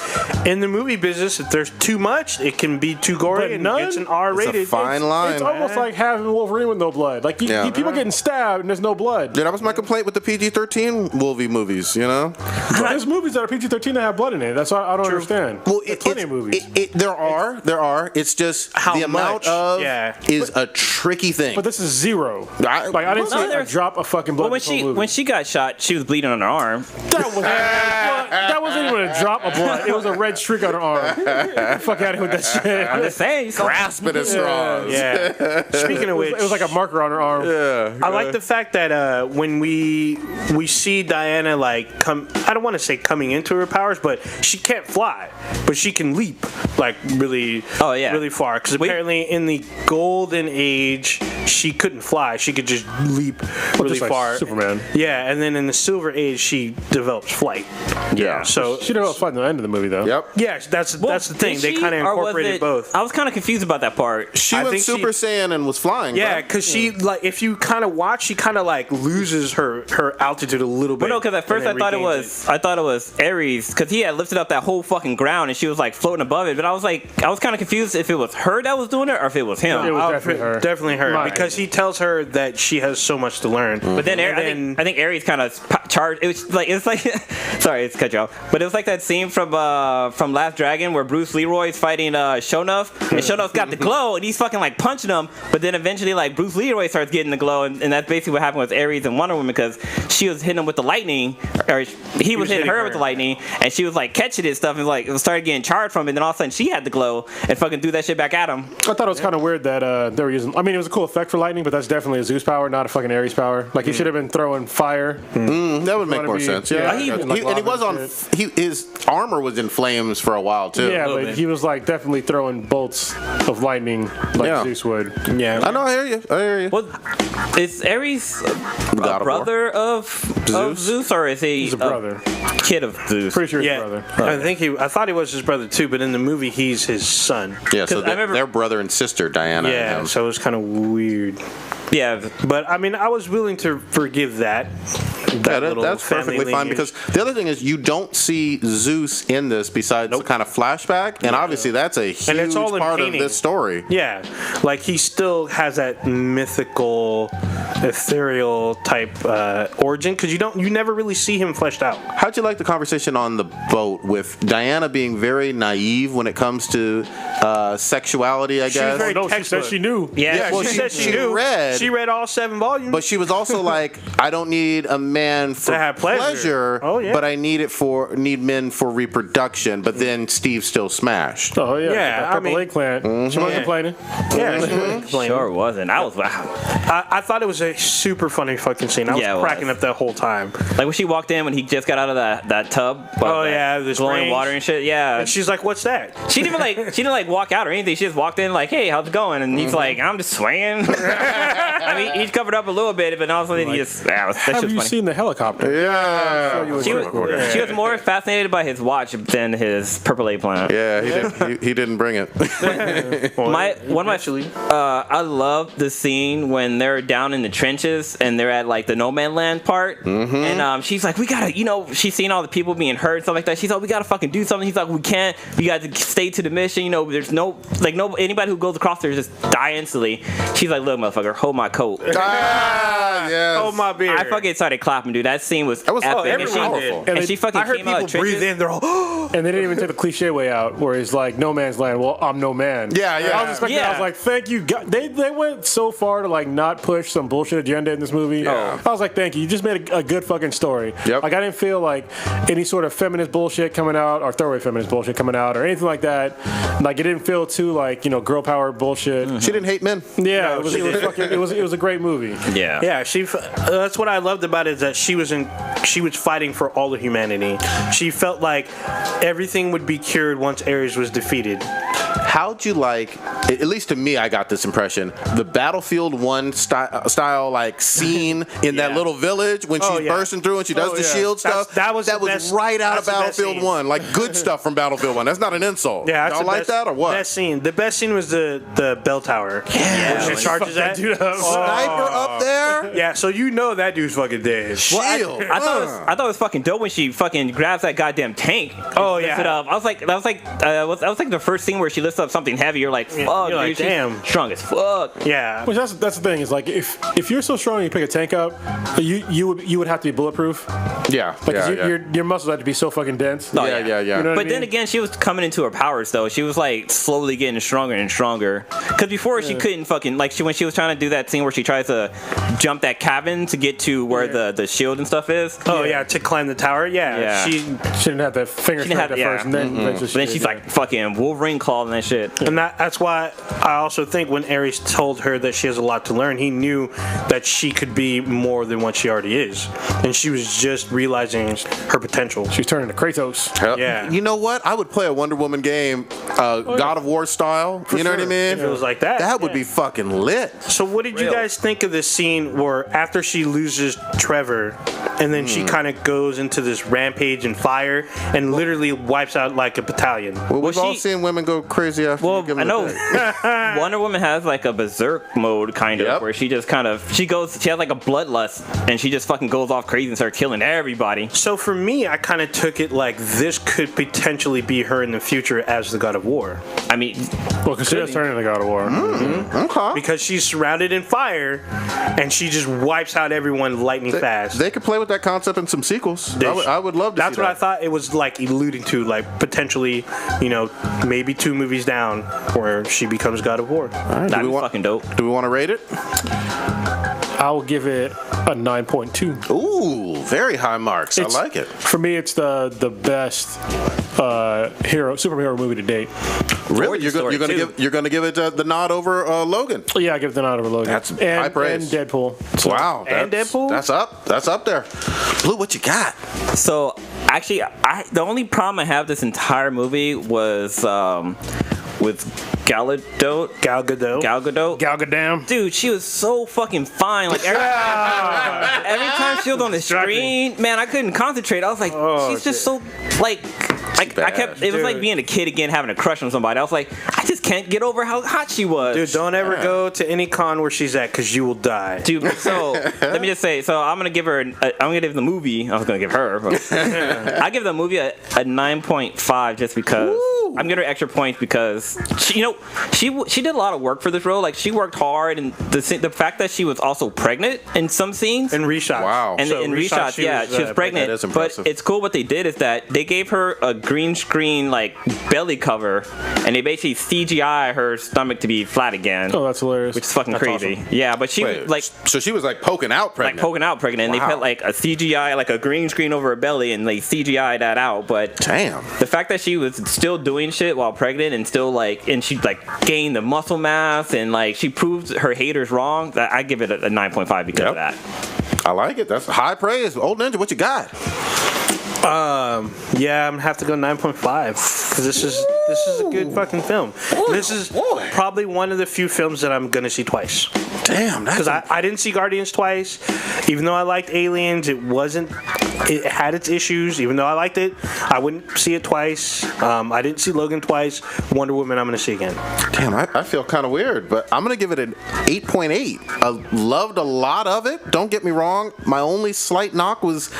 in the movie business, if there's too much, it can be too gory But and none? it's an R-rated. It's a fine line. It's almost like having Wolverine with no blood. Like Yeah. people getting stabbed and there's no blood. Yeah, that was my complaint with the PG-13 Wolvie movies, you know? There's movies that are PG-13 that have blood in it. That's why I don't understand. Well, There's plenty of movies. There are. It's just How the amount much? of Yeah. is a tricky thing. But this is zero. I didn't see a there's- drop of fucking blood. Well, in this whole movie. when she got shot, she was bleeding on her arm. that wasn't even a drop of blood. It was a red streak on her arm. Get the fuck out of here with that shit. I'm just saying. You saw grasping at straws. Yeah. Speaking of which, It was like a marker on her arm. I like the fact that when we see Diana like come, I don't want to say coming into her powers, but she can't fly, but she can leap like really, Oh, yeah. really far. Because apparently in the Golden Age she couldn't fly; she could just leap really just like far. Superman. Yeah, and then in the Silver Age she develops flight. Yeah. So She didn't fight in the end of the movie though. Yep. yeah, that's the thing. Did They she, kind of or was incorporated it- both. I was kind of confused about that part. She I went think Super Saiyan and was flying. Yeah, bro. because she like if you kind of watch, she kind of like loses her altitude a little bit. But no, because at first and then regains I thought it was Ares, because he had lifted up that whole fucking ground and she was like floating above it. But I was kind of confused if it was her that was doing it or if it was him. It was I'll definitely her. Definitely her, Mine. because he tells her that she has so much to learn. But then, I think Ares kind of charged. It's like sorry, it's cut you off. But it was like that scene from Last Dragon where Bruce Leroy's fighting Shonuff, and Shonuff's got the glow, and he's fucking like punching him. But then eventually, like Bruce Leroy starts getting the glow, and that's basically what happened with Ares and Wonder Woman, because she was hitting him with the lightning, or he was hitting her with the lightning, and she was like catching it and stuff, and like started getting charged from it. And then all of a sudden, she had the glow and fucking threw that shit back at him. I thought it was kind of weird that they were using. I mean, it was a cool effect for lightning, but that's definitely a Zeus power, not a fucking Ares power. Like he should have been throwing fire. That would make wanna more be- sense. yeah, Yeah, he- and like he lava was and on. His armor was in flames for a while too. Yeah, but bit. he was like definitely throwing bolts of lightning like Yeah. Zeus would. Yeah, I know. I hear you. Well, is Ares God a of brother of Zeus, or is he He's a brother. kid of Zeus? Pretty sure he's yeah. a brother. I thought he was his brother too, but in the movie he's his son. Yeah, so 'Cause I remember- they're brother and sister, Diana. Yeah, and him. so it was kind of weird. Yeah, But I mean, I was willing to forgive that. Little that's family perfectly fine, lineage. because the other thing is you don't see Zeus in this besides the kind of flashback, and obviously that's a huge it's all in part of painting. this story. Yeah, like he still has that mythical, ethereal type origin, because you never really see him fleshed out. How'd you like the conversation on the boat with Diana being very naive when it comes to sexuality? I guess. very No, she said textbook. she knew. yeah. well, she said she she knew. read- She read all 7 volumes. But she was also like, I don't need a man for To have pleasure. Oh, yeah. but I need men for reproduction. But then Steve still smashed. Oh yeah, Yeah, the I Purple mean- Lake plant. She wasn't Yeah. complaining. yeah, she was complaining. Sure wasn't. I was wow. I thought it was a super funny fucking scene. I was cracking up that whole time. Like when she walked in when he just got out of that tub. This glowing range. water and shit. Yeah. And she's like, "What's that?" She didn't walk out or anything. She just walked in like, "Hey, how's it going?" And he's like, "I'm just swinging." I mean, he's covered up a little bit, but all of a sudden he just. Have you seen the helicopter? Yeah. She was more fascinated by his watch than his purple A plant. Yeah, he didn't bring it. I love the scene when they're down in the trenches and they're at like the no man land part, and she's like, "We gotta," she's seeing all the people being hurt and stuff like that. She's like, "We gotta fucking do something." He's like, "We can't. You got to stay to the mission. There's no anybody who goes across there just die instantly." She's like, "Look, motherfucker, hold my coat." Yes. Hold my beer. I fucking started clapping, dude. That scene was epic. Everyone did. And she fucking I heard came out of people breathe trenches. in. They're all. And they didn't even take the cliche way out, where it's like no man's land. Well, I'm no man. Yeah. I was expecting. I was like, thank you. They went so far to like not push some bullshit agenda in this movie. Yeah. I was like, thank you. You just made a good fucking story. Yep. Like I didn't feel like any sort of feminist bullshit coming out or throwaway feminist bullshit coming out or anything like that. Like it didn't feel too like girl power bullshit. She didn't hate men. Yeah, it was a great movie. Yeah. Yeah, that's what I loved about it, is that she was fighting for all of humanity. She felt like everything would be cured once Ares was defeated. How'd you like, at least to me, I got this impression, the Battlefield 1 style like scene in that little village when she's bursting through and she does the shield stuff? That was right out of Battlefield 1. Like good stuff from Battlefield 1. That's not an insult. Yeah, y'all like that or what? Best scene. The best scene was the bell tower. Yeah. Where she charges at. Sniper up there? Yeah, so that dude's fucking dead. Shield. I thought it was fucking dope when she fucking grabs that goddamn tank. Oh, lifts yeah. it up. That was like the first scene where she lifts up something heavy. You're like, fuck, You're dude, like, she's damn. strong as fuck. Yeah. Which that's the thing is like if you're so strong and you pick a tank up, you would have to be bulletproof. Yeah. Like your muscles have to be so fucking dense. Oh, yeah. You know what I But mean? then again, she was coming into her powers though. She was like slowly getting stronger and stronger. Because before she couldn't fucking when she was trying to do that scene where she tries to jump that cabin to get to where the shield and stuff is. Oh yeah, to climb the tower. Yeah. Yeah. She She didn't have that finger strength at first, and then But then she's like fucking Wolverine claw and that shit. And that's why I also think when Ares told her that she has a lot to learn, he knew that she could be more than what she already is. And she was just realizing her potential. she's turning to Kratos. Yeah. You know what? I would play a Wonder Woman game, God of War style. You know what I mean? If it was like that. That would be fucking lit. So what did you guys think of this scene where after she loses Trevor and then she kind of goes into this rampage and fire and literally wipes out like a battalion? Well, we've all she- seen women go crazy after you give I them know a thing. Wonder Woman has like a berserk mode kind of where she just kind of she has like a bloodlust and she just fucking goes off crazy and starts killing everybody. So for me, I kind of took it like this could potentially be her in the future as the God of War. I mean, Well, because she does turn into God of War. Okay. Because she's surrounded in fire and she just wipes out everyone lightning fast. They could play with that concept in some sequels. I would love to That's see what that. I thought it was like alluding to, like potentially, maybe 2 movies down where she becomes God of War. that'd be fucking dope. Do we want to rate it? I will give it a 9.2. Ooh, very high marks. I like it. For me, it's the best superhero movie to date. Really? Origin story, You're gonna give it the nod over Logan? Yeah, I give it the nod over Logan. That's high praise. And Deadpool. So, Wow. And Deadpool? That's up there. Blue, what you got? So actually, the only problem I have this entire movie was with Gal Gadot. Gal Gadot. Gal Gadot. Dude, she was so fucking fine. Like every time she was on the screen, man, I couldn't concentrate. I was like, she's just so like I kept. It was like being a kid again, having a crush on somebody. I was like, I just can't get over how hot she was. Dude, don't ever go to any con where she's at because you will die. Dude, so let me just say. So I'm gonna give her. I'm gonna give the movie. I was gonna give her. But I give the movie a 9.5 just because. Woo. I'm giving her extra points because she did a lot of work for this role. Like she worked hard, and the fact that she was also pregnant in some scenes. And reshots. Wow. And So in reshots, she was pregnant. That is But impressive. it's cool. What they did is that they gave her a green screen like belly cover, and they basically CGI her stomach to be flat again, Oh, that's hilarious. which is fucking crazy. awesome. Yeah, but she Wait, like so she was like poking out pregnant. and they Wow. put like a CGI, like a green screen over her belly, and they CGI that out. But Damn. the fact that she was still doing doing shit while pregnant and still and she gained the muscle mass and she proved her haters wrong. I give it a 9.5 because of that. I like it. That's high praise. Old Ninja, what you got? Yeah, I'm gonna have to go 9.5 because this is a good fucking film. This is probably one of the few films that I'm gonna see twice. Damn, because I didn't see Guardians twice, even though I liked Aliens. It had its issues. Even though I liked it, I wouldn't see it twice. I didn't see Logan twice. Wonder Woman, I'm gonna see again. Damn, I feel kind of weird, but I'm gonna give it an 8.8. I loved a lot of it. Don't get me wrong. My only slight knock was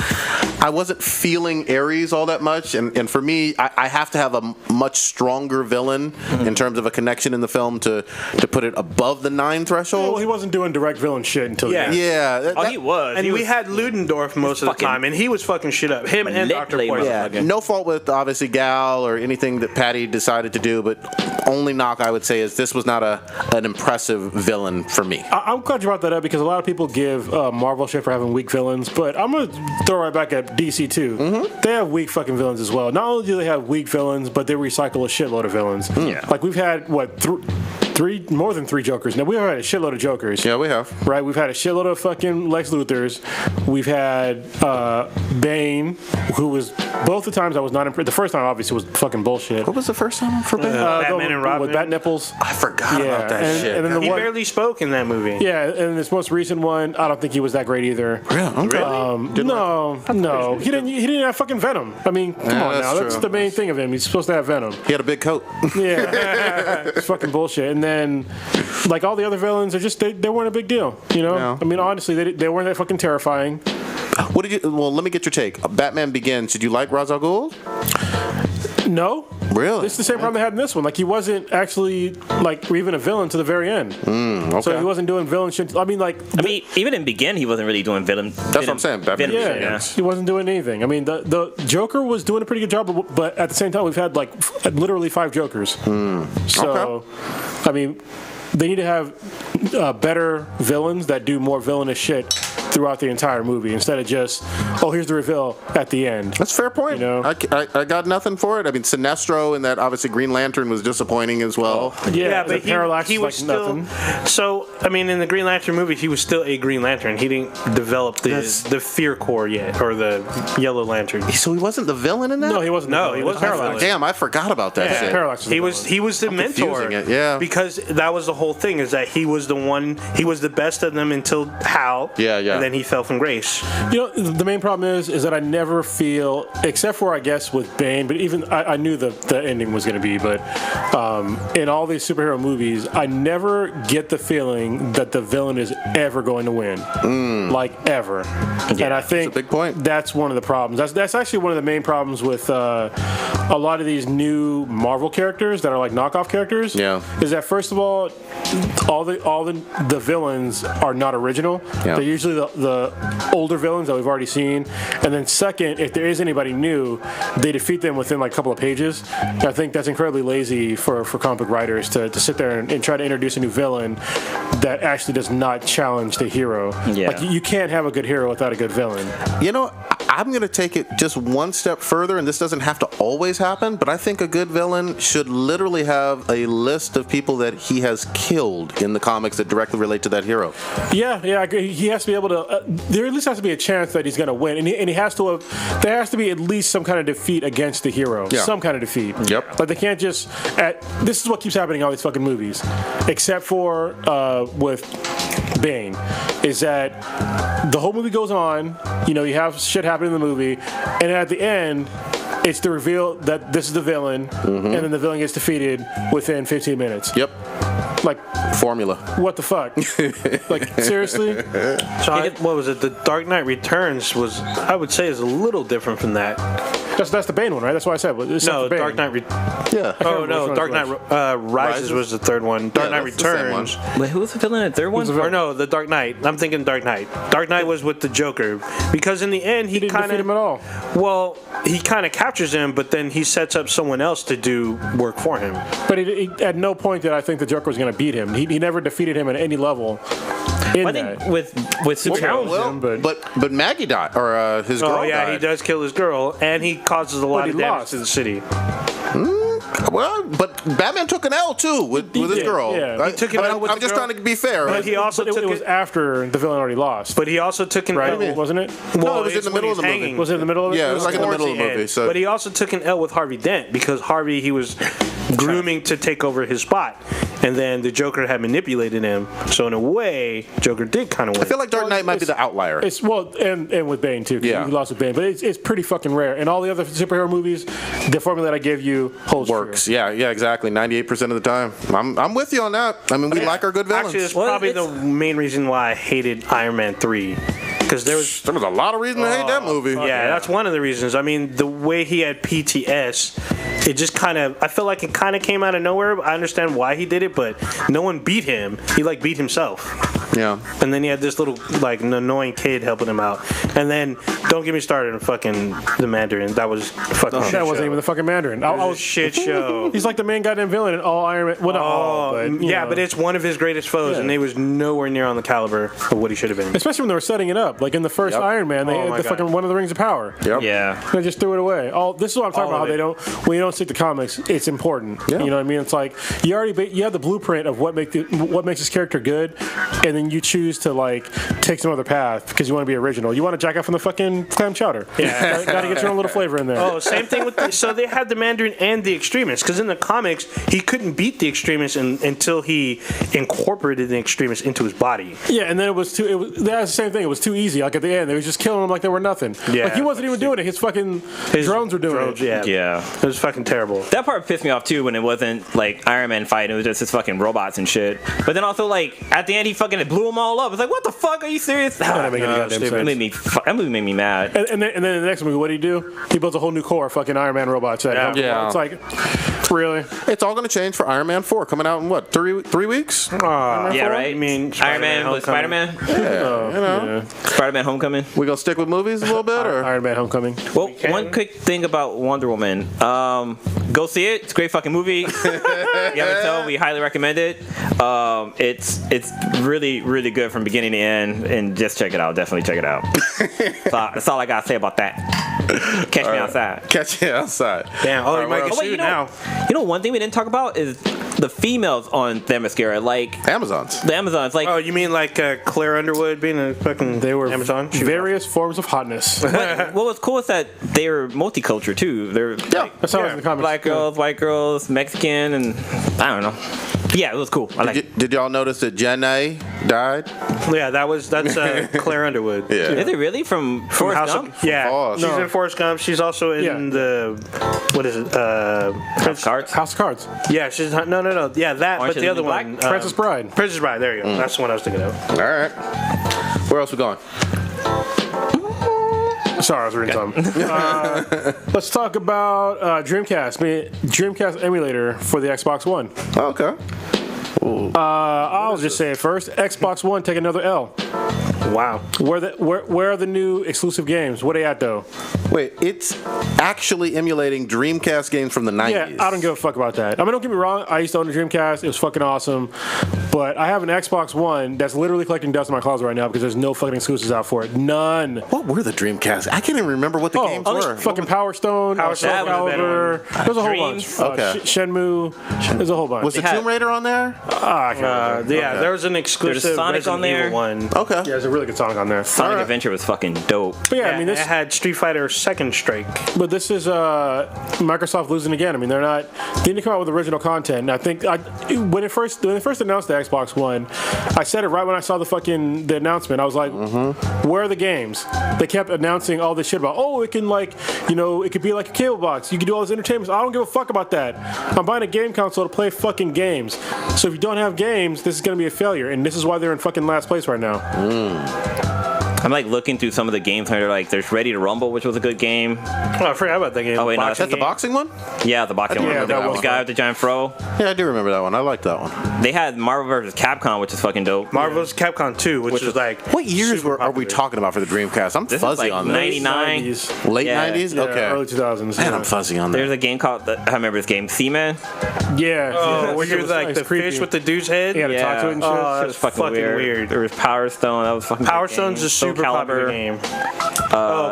I wasn't feeling Ares all that much, and for me, I have to have a much stronger villain in terms of a connection in the film to put it above the 9 threshold. Well, he wasn't doing direct villain shit until he was. And we had Ludendorff most of the time, and he was fucking shit up. Him and Dr. Poison. Yeah, no fault with obviously Gal or anything that Patty decided to do, but only knock I would say is this was not an impressive villain for me. I'm glad you brought that up because a lot of people give Marvel shit for having weak villains, but I'm gonna throw right back at DC too. Mm-hmm. They have weak fucking villains as well. Not only do they have weak villains, but they recycle a shitload of villains. Yeah. Like we've had more than 3 Jokers. Now we've had a shitload of Jokers. Yeah, we have. Right, we've had a shitload of fucking Lex Luthors. We've had Bane, who was both the times I was not impressed. The first time obviously was fucking bullshit. What was the first time for Bane? Batman and Robin with bat nipples. I forgot about that shit. And then he barely spoke in that movie. Yeah, and this most recent one, I don't think he was that great either. Yeah, okay. No, he didn't have fucking Venom. I mean, come on now, that's the main thing of him. He's supposed to have Venom. He had a big coat. Yeah, it's fucking bullshit. And then, like all the other villains, they weren't a big deal. You know, No. I mean, honestly, they weren't that fucking terrifying. What did you? Well, let me get your take. Batman Begins. Did you like Ra's al Ghul? No. Really? It's the same problem they had in this one. Like, he wasn't actually, even a villain to the very end. Okay. So he wasn't doing villain shit. I mean, even in Begin, he wasn't really doing villain. That's what I'm saying. Batman Begins. He wasn't doing anything. I mean, the Joker was doing a pretty good job, but at the same time, we've had, literally 5 Jokers. So, I mean, they need to have better villains that do more villainous shit throughout the entire movie instead of just, here's the reveal at the end. That's a fair point. You know? I got nothing for it. I mean, Sinestro and that obviously Green Lantern was disappointing as well. Yeah, but Parallax he was still nothing. So I mean, in the Green Lantern movie, he was still a Green Lantern. He didn't develop the Fear Core yet, or the Yellow Lantern. So he wasn't the villain in that? No, he wasn't. No, he wasn't Parallax. Damn, I forgot about that shit. Parallax. He was the mentor. confusing it, yeah. Because that was the whole thing, is that he was the one. He was the best of them until Hal. Yeah. And then he fell from grace. You know, the main problem is that I never feel, except for I guess with Bane, but even I knew the ending was going to be, but in all these superhero movies, I never get the feeling that the villain is ever going to win, ever. Yeah, and I think that's a big point. That's one of the problems. That's actually one of the main problems with a lot of these new Marvel characters that are like knockoff characters. Yeah. Is that first of all the villains are not original. Yeah. They're usually the older villains that we've already seen, and then second, if there is anybody new, they defeat them within a couple of pages. And I think that's incredibly lazy for comic book writers to sit there and try to introduce a new villain that actually does not challenge the hero. Yeah. You can't have a good hero without a good villain. You know, I'm going to take it just one step further, and this doesn't have to always happen, but I think a good villain should literally have a list of people that he has killed in the comics that directly relate to that hero. Yeah, I agree. He has to be able to. There at least has to be a chance that he's going to win, and he has to. There has to be at least some kind of defeat against the hero. Yeah. Some kind of defeat. Yep. Like they can't just. This is what keeps happening in all these fucking movies, except for with Bane, is that the whole movie goes on. You know, you have shit happen in the movie, and at the end, it's the reveal that this is the villain, and then the villain gets defeated within 15 minutes. Yep. Like, formula. What the fuck? Like, seriously? So what was it? The Dark Knight Returns was, I would say, is a little different from that. That's the Bane one, right? That's what I said. It's No, the Bane. Dark Knight. Yeah. Oh no, Dark Knight Rises was the third one. Dark Knight that's the same Returns. Wait, who was the villain in the third one? Or no, the Dark Knight. I'm thinking Dark Knight. Dark Knight was with the Joker, because in the end he didn't kind defeat him at all. Well, he kind of captures him, but then he sets up someone else to do work for him. But he at no point did I think the Joker was going to beat him. He never defeated him at any level. I think with superheroes, but Maggie died, or his girl Oh yeah, died. he does kill his girl, and he causes a lot of damage to the city. Well, but Batman took an L too with his did, girl. yeah. He took an L with I'm the just girl. trying to be fair. But he also But took it was after the villain already lost. But he also took an right? L. Wasn't it? No, it was in it's the middle when of the he's movie. hanging. Was it in the middle of it? Yeah, it was like in the Towards middle of the end. movie. So. But he also took an L with Harvey Dent because Harvey, he was grooming to take over his spot. And then the Joker had manipulated him. So in a way, Joker did kind of win. I feel like Dark Knight might be the outlier. It's and with Bane too. Yeah. He lost with Bane, but it's pretty fucking rare. In all the other superhero movies, the formula that I give you holds Works. true. Yeah, exactly. 98% of the time. I'm with you on that. I mean, we like our good villains. Actually, it's Well, probably it's- the main reason why I hated Iron Man 3. Because there was a lot of reason to hate that movie. yeah, that's one of the reasons. I mean, the way he had PTS, it just kind of, I feel like it kind of came out of nowhere. I understand why he did it, but no one beat him. He like beat himself. Yeah. And then he had this little like an annoying kid helping him out. And then don't get me started on fucking the Mandarin. That was fucking shit That wasn't show. even the fucking Mandarin. It was a shit show. He's like the main goddamn villain in all Iron Man. Well, not all, but you know. but it's one of his greatest foes, Yeah. and he was nowhere near on the caliber of what he should have been. Especially when they were setting it up, like in the first Yep. Iron Man, they Oh had my the God. fucking one of the Rings of Power. Yep. Yeah. They just threw it away. This is what I'm talking All about. How of they it. don't, when you don't stick to comics, it's important. Yeah. You know what I mean? It's like you have the blueprint of what makes this character good, and then you choose to like take some other path because you want to be original. You want to jack off from the fucking clam chowder. Yeah. Got to get your own little flavor in there. Oh, same thing with so they had the Mandarin and the Extremist because in the comics he couldn't beat the Extremist until he incorporated the Extremist into his body. Yeah, and then that's the same thing. It was too easy. Like at the end, they was just killing them like they were nothing. Yeah, like he wasn't even doing it. His fucking drones were doing it. Yeah, Yeah. it was fucking terrible. That part pissed me off too when it wasn't like Iron Man fighting, it was just his fucking robots and shit. But then also like at the end he fucking blew them all up. It's like, what the fuck? Are you serious? That make any goddamn That sense. movie made me mad. And then in the next movie, what did he do? He built a whole new core of fucking Iron Man robots. Yeah. It's like, really? It's all going to change for Iron Man 4 coming out in what, three weeks? Yeah, right? I mean, Iron Man with Homecoming. Spider-Man? Spider-Man Homecoming? We going to stick with movies a little bit? Or? Iron Man Homecoming. Well, one quick thing about Wonder Woman. Go see it. It's a great fucking movie. You haven't tell, we highly recommend it. It's really, really good from beginning to end, and just check it out. Definitely check it out. That's all I gotta say about that. Catch me outside. Catch you outside. Damn, All you right, might what get else? sued now. You know, one thing we didn't talk about is the females on Themyscira, like Amazons. the Amazons. Like, Oh, you mean like Claire Underwood being a fucking They were Amazon? She was various forms of hotness. what was cool is that they're multicultural too. They're like, That's how it was in the comics. black girls, white girls, Mexican, and I don't know. Yeah, it was cool. I like it. Did y'all notice that Jenna died? awesome. Yeah, that's Claire Underwood. Yeah. Is it really from Forrest House Gump? of, yeah, Forrest. she's No. in Forrest Gump. She's also in Yeah. the what is it? House of Cards? House of Cards. Yeah, she's no. Yeah, that. Orange but is the the other New one, Black? Princess Bride. Princess Bride. There you go. That's the one I was thinking of. All right. Where else we going? Sorry, I was reading something. Let's talk about Dreamcast. Dreamcast emulator for the Xbox One. Oh, okay. I'll just say it first. Xbox One take another L. Wow. Where are the new exclusive games? Where they at though? Wait, it's actually emulating Dreamcast games from the 90s. Yeah, I don't give a fuck about that. I mean, don't get me wrong. I used to own a Dreamcast. It was fucking awesome. But I have an Xbox One that's literally collecting dust in my closet right now because there's no fucking exclusives out for it. None. What were the Dreamcasts? I can't even remember what the games were. Fucking Power Stone, Power Soul Stone was a better Calibur. There's a whole Dreams? bunch. Okay. Shenmue. There's a whole bunch. Was the had- Tomb Raider on there? I can't remember. Yeah, there was an exclusive Sonic Resident on there. Evil one. Okay. Yeah, there's a really good song on there. Sonic Alright. Adventure was fucking dope. But yeah, I mean, it this had Street Fighter Second Strike. But this is Microsoft losing again. I mean, they need to come out with original content. And I think when they first announced the Xbox One, I said it right when I saw the announcement. I was like, where are the games? They kept announcing all this shit about, it can it could be like a cable box. You can do all this entertainment. I don't give a fuck about that. I'm buying a game console to play fucking games. So if you don't have games, this is going to be a failure. And this is why they're in fucking last place right now. I'm like looking through some of the games where they're like, there's Ready to Rumble, which was a good game. Oh, I forgot about that game. Oh, wait, no, Is that the boxing one? Yeah, the boxing Yeah, one. that The was guy with the giant fro. Yeah, I do remember that one. I like that one. They had Marvel vs. Capcom, which is fucking dope. Marvel's Capcom 2, which is like What years super are we popular. talking about for the Dreamcast? I'm This is fuzzy like on this. 99. 90s. Late Yeah. 90s? Yeah, Okay. early 2000s. Man, yeah. I'm fuzzy on There's that. a game called, I remember this game, Seaman. Yeah. Oh, where it you're was like nice, the creepy. fish with the dude he's head. Yeah, to talk to it and shit. Oh, It that was fucking weird. weird. There was Power Stone. That was fucking Power good Stone's game. a super Super popular Caliber. game.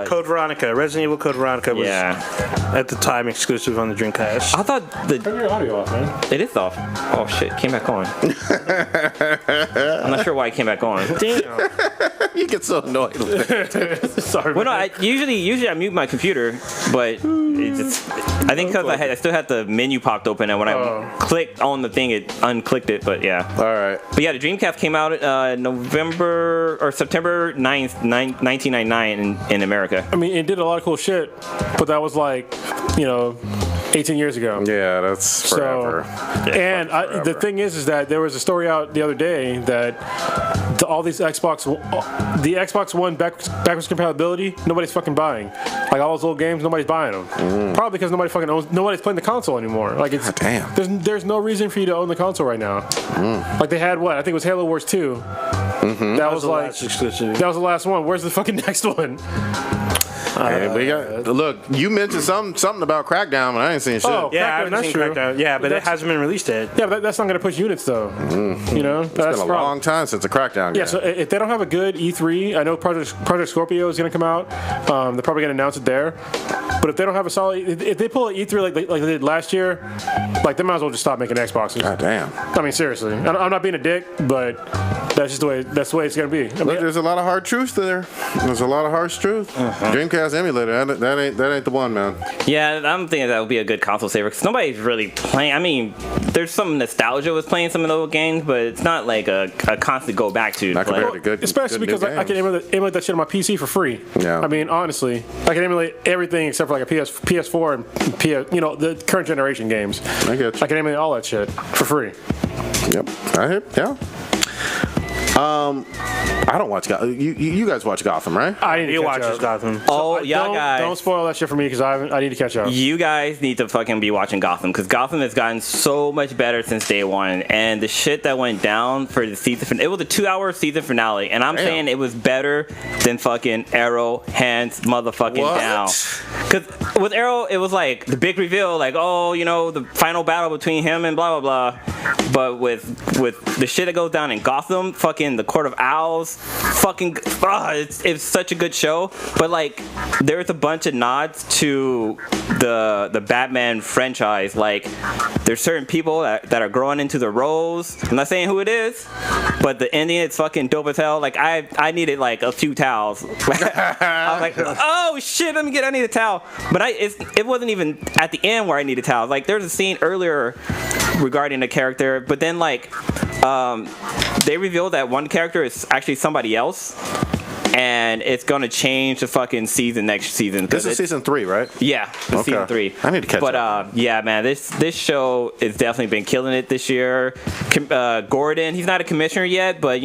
Code Veronica. Resident Evil Code Veronica was at the time exclusive on the Dreamcast. I thought Turn your audio off, man. it is off. Oh shit, came back on. I'm not sure why it came back on. Damn. You get so annoyed with it. Sorry. Well, no, usually I mute my computer, but it just, I think because I still had the menu popped open, and when I clicked on the thing, it unclicked it. But yeah. All right. But yeah, the Dreamcast came out November or September 9th, 1999 in America. I mean, it did a lot of cool shit, but that was like, 18 years ago. Yeah, that's forever. The thing is that there was a story out the other day that all these the Xbox One backwards compatibility, nobody's fucking buying. Like all those old games, nobody's buying them. Probably because nobody's playing the console anymore. Like it's damn. There's no reason for you to own the console right now. Like they had I think it was Halo Wars 2. That was like last exclusive. That was the last one. Where's the fucking next one? Hey, we got, look, you mentioned something about Crackdown, but I ain't seen shit. Oh, Yeah, I Crackdown, haven't that's seen true. Crackdown. Yeah, but it hasn't been released yet. Yeah, but that's not going to push units though. It's That's been a the problem. long time since a Crackdown game. Yeah, so if they don't have a good E3, I know Project Scorpio is going to come out. They're probably going to announce it there. But if they don't have a solid, if they pull an E3 like they did last year, like they might as well just stop making Xboxes. God damn. I mean, seriously, I'm not being a dick, but that's just the way it's going to be. I mean, Look, there's a lot of hard truth there. There's a lot of harsh truth. Dreamcast emulator, that ain't the one, man. Yeah, I'm thinking that would be a good console saver because nobody's really playing. I mean, there's some nostalgia with playing some of those games, but it's not like a constant go back to. Not compared to good, especially good because new I can games. emulate that shit on my PC for free. Yeah. I mean, honestly, I can emulate everything except for like a PS4 and the current generation games. I get you. I can emulate all that shit for free. Yep. I hit. Yeah. I don't watch Gotham. You guys watch Gotham, right? I need to You catch watch up. Gotham. Oh, y'all guys. Don't spoil that shit for me because I need to catch up. You guys need to fucking be watching Gotham because Gotham has gotten so much better since day one. And the shit that went down for the season finale, it was a 2-hour season finale. And I'm saying it was better than fucking Arrow hands motherfucking down. Because with Arrow, it was like the big reveal, like, the final battle between him and blah, blah, blah. But with the shit that goes down in Gotham, fucking the Court of Owls, fucking, it's such a good show. But like, there's a bunch of nods to the Batman franchise. Like, there's certain people that are growing into the roles. I'm not saying who it is, but the ending is fucking dope as hell. Like, I needed like a few towels. I was like, oh shit, I need a towel. But it wasn't even at the end where I needed towels. Like, there's a scene earlier regarding the character, but then like they revealed that one character is actually somebody else, and it's gonna change the fucking season next season. This is season 3, right? Yeah, it's season 3. I need to catch up. But yeah, man, this show has definitely been killing it this year. Gordon, he's not a commissioner yet, but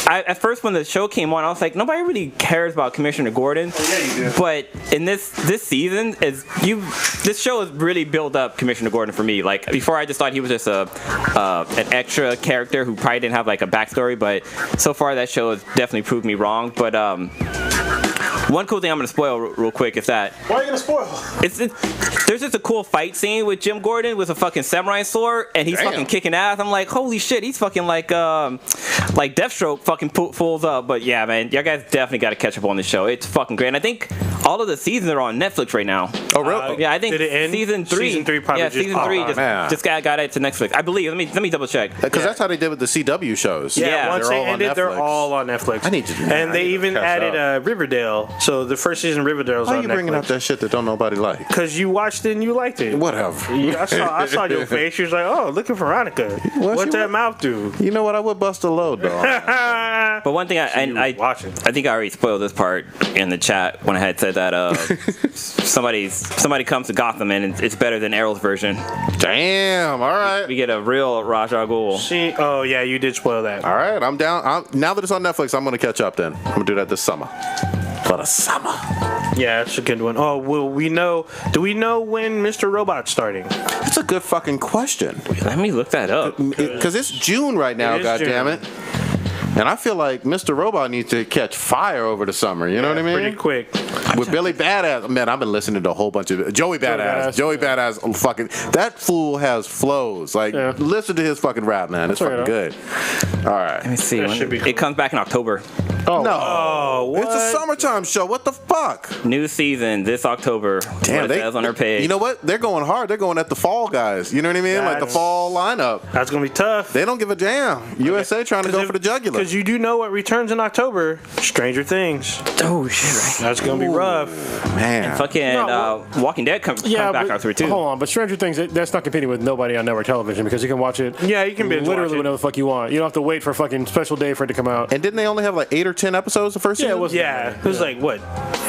at first when the show came on, I was like, nobody really cares about Commissioner Gordon. Yeah, you do. But in this season, this show has really built up Commissioner Gordon for me. Like, before, I just thought he was just an extra character who probably didn't have like a backstory. But so far, that show has definitely proved me wrong. But one cool thing I'm gonna spoil real quick is that. Why are you gonna spoil? There's just a cool fight scene with Jim Gordon with a fucking samurai sword, and he's fucking kicking ass. I'm like, holy shit, he's fucking like Deathstroke fucking fools up. But yeah, man, y'all guys definitely got to catch up on this show. It's fucking great. And I think all of the seasons are on Netflix right now. Oh, really? Yeah, I think Did it end? season 3. Season 3 probably season 3 just got it to Netflix. I believe. Let me double check. Because that's how they did with the CW shows. Yeah, once they're they all on ended, they're Netflix. all on Netflix. I need to do that. And I they need to even catch added Riverdale. So the first season of Riverdale is Why on are you bringing Netflix. up that shit that don't nobody like? Because you watched it and you liked it. Whatever. I saw your face. You was like, oh, look at Veronica. What's that mouth do? You know what? I would bust a load, dog. But one thing I think I already spoiled this part in the chat when I had said that somebody comes to Gotham and it's better than Arrow's version. Damn. All right. We get a real Ra's al Ghul. Oh yeah, you did spoil that. All right. I'm down. Now that it's on Netflix, I'm going to catch up then. I'm going to do that this summer. For the summer. Yeah, it's a good one. Oh, do we know when Mr. Robot's starting? That's a good fucking question. Let me look that up. Because it's June right now, goddammit. And I feel like Mr. Robot needs to catch fire over the summer. You know what I mean? Pretty quick. With Billy Badass, man, I've been listening to a whole bunch of Joey Badass. Fucking that fool has flows. Like, listen to his fucking rap, man. It's fucking good. All right. Let me see. It comes back in October. Oh, No. Oh, It's a what? summertime show. What the fuck? New season this October. Damn, What it says on their page. You know what? They're going hard. They're going at the fall guys. You know what I mean? Like the That's- fall lineup. That's gonna be tough. They don't give a damn. USA trying to go for the jugular. Because you do know what returns in October? Stranger Things. Oh shit! Right. That's gonna be rough. Man. Fucking Walking Dead comes back but, October too. hold on, but Stranger Things, that's not competing with nobody on network television because you can watch it. Yeah, you can binge watch literally it. whenever the fuck you want. You don't have to wait for a fucking special day for it to come out. And didn't they only have like 8 or 10 episodes the first Yeah, season? it was. Yeah, it was like what?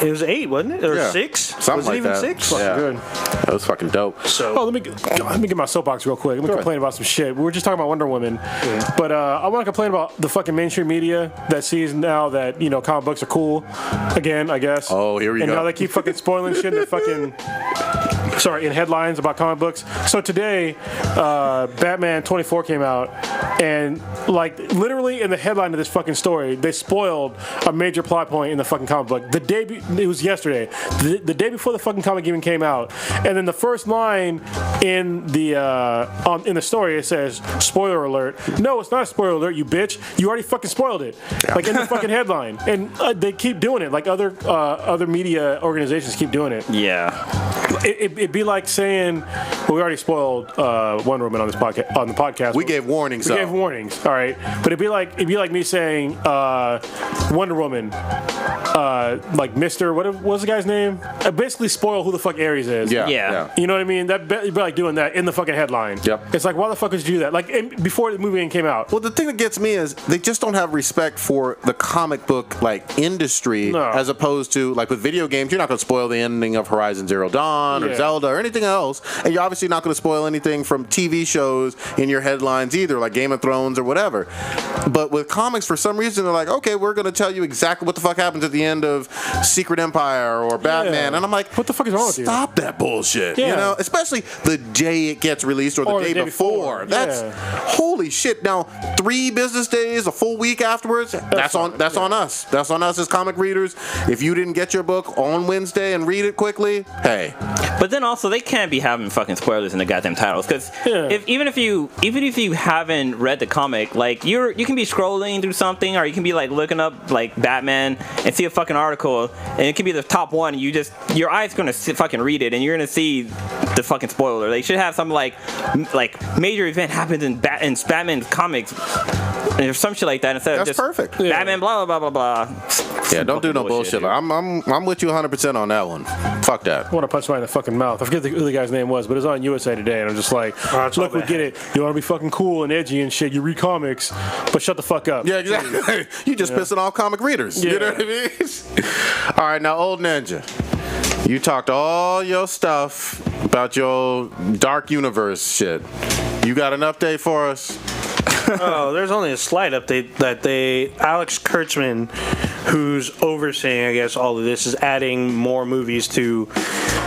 It was 8, wasn't it? Or Yeah. 6? Something was like it even that. 6? Yeah. Good. That was fucking dope. So Oh, let me get my soapbox real quick. Let me complain about some shit. We were just talking about Wonder Woman, but I want to complain about the fucking mainstream media that sees now that comic books are cool again, I guess. Oh, here we and go. now they keep fucking spoiling shit in fucking. Sorry, in headlines about comic books. So today, Batman 24 came out, and like literally in the headline of this fucking story, they spoiled a major plot point in the fucking comic book. It was yesterday, the day before the fucking comic even came out, and then the first line in the story it says spoiler alert. No, it's not a spoiler alert, you bitch. You already fucking spoiled it, like in the fucking headline, and they keep doing it. Like other media organizations keep doing it. Yeah. It'd be like saying, well, we already spoiled Wonder Woman on the podcast. We gave warnings. We gave warnings, all right. But it'd be like me saying Wonder Woman, like Mister. What was the guy's name? Basically, spoil who the fuck Ares is. Yeah. You know what I mean? It'd be like doing that in the fucking headline. Yep. It's like, why the fuck would you do that? Like before the movie came out. Well, the thing that gets me is they just don't have respect for the comic book like industry, No. as opposed to like with video games. You're not going to spoil the ending of Horizon Zero Dawn or Yeah. Zelda or anything else, and you're obviously not going to spoil anything from TV shows in your headlines either, like Game of Thrones or whatever. But with comics, for some reason, they're like, okay, we're going to tell you exactly what the fuck happens at the end of Secret Empire or Batman, and I'm like, What the fuck is wrong with you? Stop that bullshit. Yeah. You know, especially the day it gets released or the day before. That's holy shit. Now 3 business days, a full week afterwards. That's on us. That's on us as comic readers. If you didn't get your book on Wednesday and read it quickly, hey. But then also they can't be having fucking spoilers in the goddamn titles because even if you haven't read the comic, like you can be scrolling through something or you can be like looking up like Batman and see a fucking article and it can be the top one. And your eyes gonna fucking read it and you're gonna see the fucking spoiler. They should have some like major event happens in Batman's comics or some shit like that instead of That's just perfect. Batman blah blah blah blah blah. Yeah, don't do no bullshit. dude. I'm with you 100% on that one. Fuck that. I want to punch somebody in the fucking mouth. I forget who the guy's name was, but it was on USA Today, and I'm just like, that's look, all we bad. get it. You want to be fucking cool and edgy and shit. You read comics, but shut the fuck up. Yeah, exactly. You just pissing off comic readers. Yeah. You know what I mean? All right, now, old ninja. You talked all your stuff about your Dark Universe shit. You got an update for us? Oh, there's only a slight update that Alex Kurtzman, who's overseeing, I guess, all of this, is adding more movies to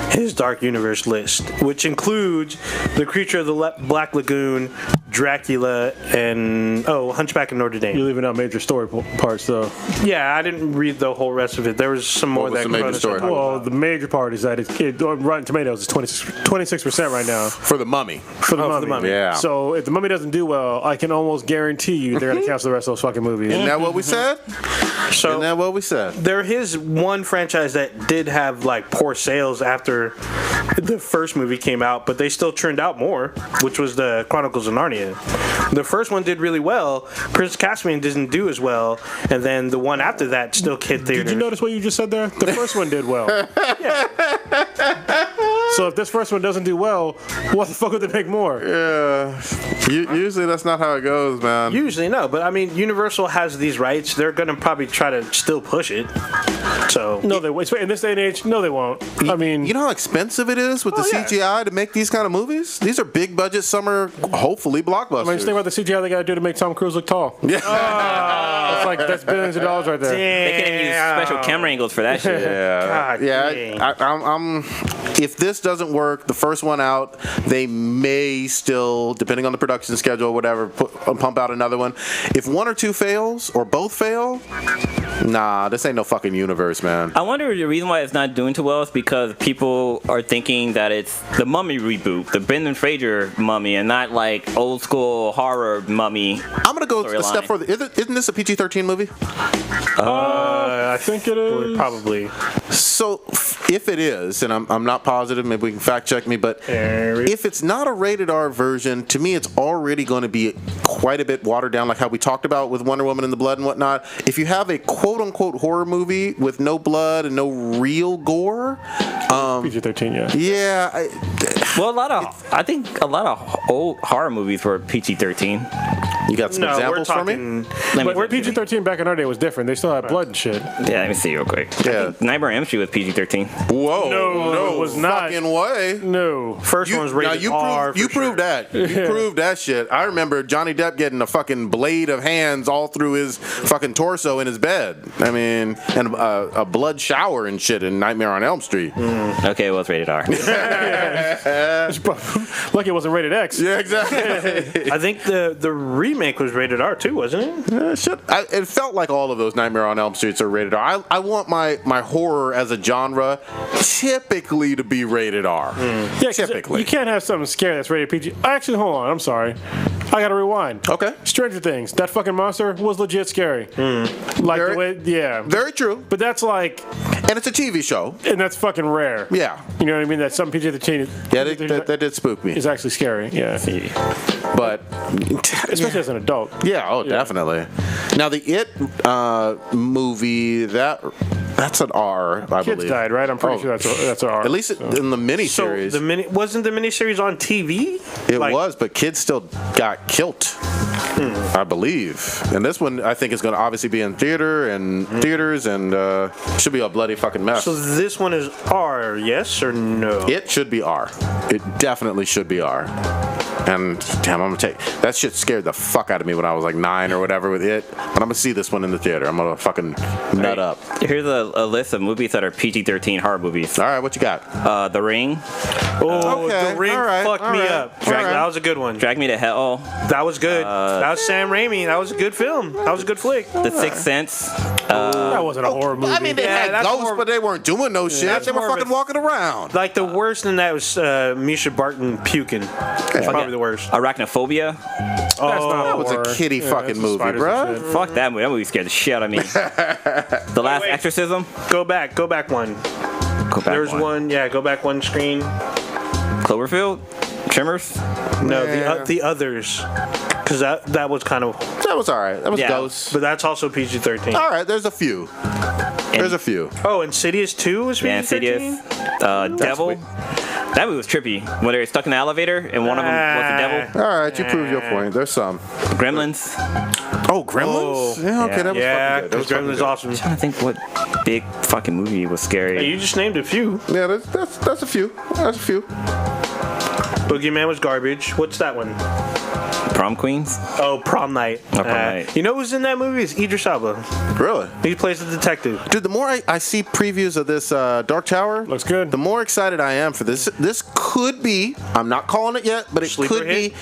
his Dark Universe list, which includes The Creature of the Black Lagoon, Dracula, and Hunchback of Notre You're Dame. leaving out major story parts, though. Yeah, I didn't read the whole rest of it. There was some more What was that the major Cronus story? had talked Well, about. the major part is that Rotten Tomatoes is 26% right now For the Mummy. for the Oh, for Mummy. the Mummy. Yeah. So if the Mummy doesn't do well, I can almost guarantee you they're going to cancel the rest of those fucking movies. Isn't that what we said? So Isn't that what we said? there is one franchise that did have like poor sales after the first movie came out, but they still churned out more, which was the Chronicles of Narnia. The first one did really well. Prince Caspian didn't do as well, and then the one after that still hit theaters. Did you notice what you just said there? The first one did well. So if this first one doesn't do well, what the fuck would they make more? Yeah. Usually that's not how it goes, man. Usually no, but I mean, Universal has these rights. They're gonna probably try to still push it. So No, they won't. In this day and age, no, they won't. I mean, You know how expensive it is with the yeah. CGI to make these kind of movies? These are big budget summer, hopefully blockbusters. just think about the CGI they got to do to make Tom Cruise look tall. Yeah. That's billions of dollars right there. They can even use special camera angles for that shit. Yeah, God yeah. dang. if this doesn't work, the first one out, they may still, depending on the production schedule or whatever, pump out another one. If one or two fails, or both fail, nah, this ain't no fucking universe, man. I wonder the reason why it's not doing too well is because people are thinking that it's the Mummy reboot, the Brendan Fraser Mummy, and not like old school horror Mummy. I'm gonna go a step further. Isn't this a PG-13 movie? I think it is. Probably. So, if it is, and I'm not positive, maybe we can fact check me, but if it's not a rated R version, to me it's already going to be quite a bit watered down, like how we talked about with Wonder Woman and the blood and whatnot. If you have a quote-unquote horror movie with no blood and no real gore, PG-13, yeah. Yeah. Well, I think a lot of old horror movies were PG-13. You got some examples for me? But PG-13 back in our day was different. They still had blood and shit. Yeah, let me see real quick. Yeah. Nightmare on Elm Street was PG-13. Whoa. No, it was not. Fucking way. No. First one's rated R. You proved that. You proved that shit. I remember Johnny Depp getting a fucking blade of hands all through his fucking torso in his bed. I mean, and a blood shower and shit in Nightmare on Elm Street. Okay, well, it's rated R. Lucky it wasn't rated X. Yeah, exactly. I think the remake was rated R too, wasn't it? It felt like all of those Nightmare on Elm Streets are rated R. I want my horror as a genre typically to be rated R. Yeah, typically. You can't have something scary that's rated PG. Actually, hold on. I'm sorry. I gotta rewind. Okay. Stranger Things. That fucking monster was legit scary. Like the way, yeah. Very true. But that's like, and it's a TV show. and that's fucking rare. Yeah. You know what I mean? That some PG-13 Yeah, that did spook me. is actually scary. Yeah. But Especially as an adult. yeah, definitely. Now the It movie that's an R, I Kids believe. died, right? I'm pretty sure that's an R. At least in the miniseries. So wasn't the miniseries on TV? It was, but kids still got killed. I believe. And this one, I think, is going to obviously be in theaters and should be a bloody fucking mess. So this one is R, yes or no? It should be R. It definitely should be R. And damn, I'm gonna take that shit scared the fuck out of me when I was like 9 or whatever with It. But I'm gonna see this one in the theater. I'm gonna fucking nut up. Here's a list of movies that are PG-13 horror movies. All right, what you got? The Ring, Oh, Okay, The Ring all right, fucked all me right, up. all right. That was a good one. Drag Me to Hell, That was good. That was Sam Raimi. That was a good film. That was a good flick. The Sixth Sense. That wasn't a horror movie. I mean, they Yeah, had that's ghosts, more- but they weren't doing no shit. that's They were more of fucking a- walking around. Like the worst in that was Misha Barton puking. That's probably the worst. Arachnophobia. That's not That was horror. a kiddie Yeah, fucking that's movie, spiders bruh. and shit. Fuck that movie. That movie scared the shit out of me. The Last wait. Exorcism. Go back one. Go back There's one. Yeah, go back one screen. Cloverfield. Tremors. No, Yeah. the others. Because that was kind of. That was all right. That was Yeah. ghosts. But that's also PG-13. All right, there's a few. There's a few. Oh, Insidious 2 was Yeah, PG-13? Insidious. Devil. weird. That movie was trippy. When they were stuck in the elevator and one of them was the devil. All right, you proved your point. There's some. Gremlins. Oh, Gremlins? Oh. Yeah, okay, that was Yeah, fucking good. That was because fucking Gremlins good. awesome. I'm trying to think what big fucking movie was scary. Hey, you just named a few. Yeah, that's a few. That's a few. Boogeyman was garbage. What's that one? Prom Queens. Oh, Prom Night. Oh, Prom Night. You know who's in that movie? It's Idris Elba. Really? He plays the detective. Dude, the more I see previews of this Dark Tower, Looks good. the more excited I am for this. This could be, I'm not calling it yet, but it Sleeper could be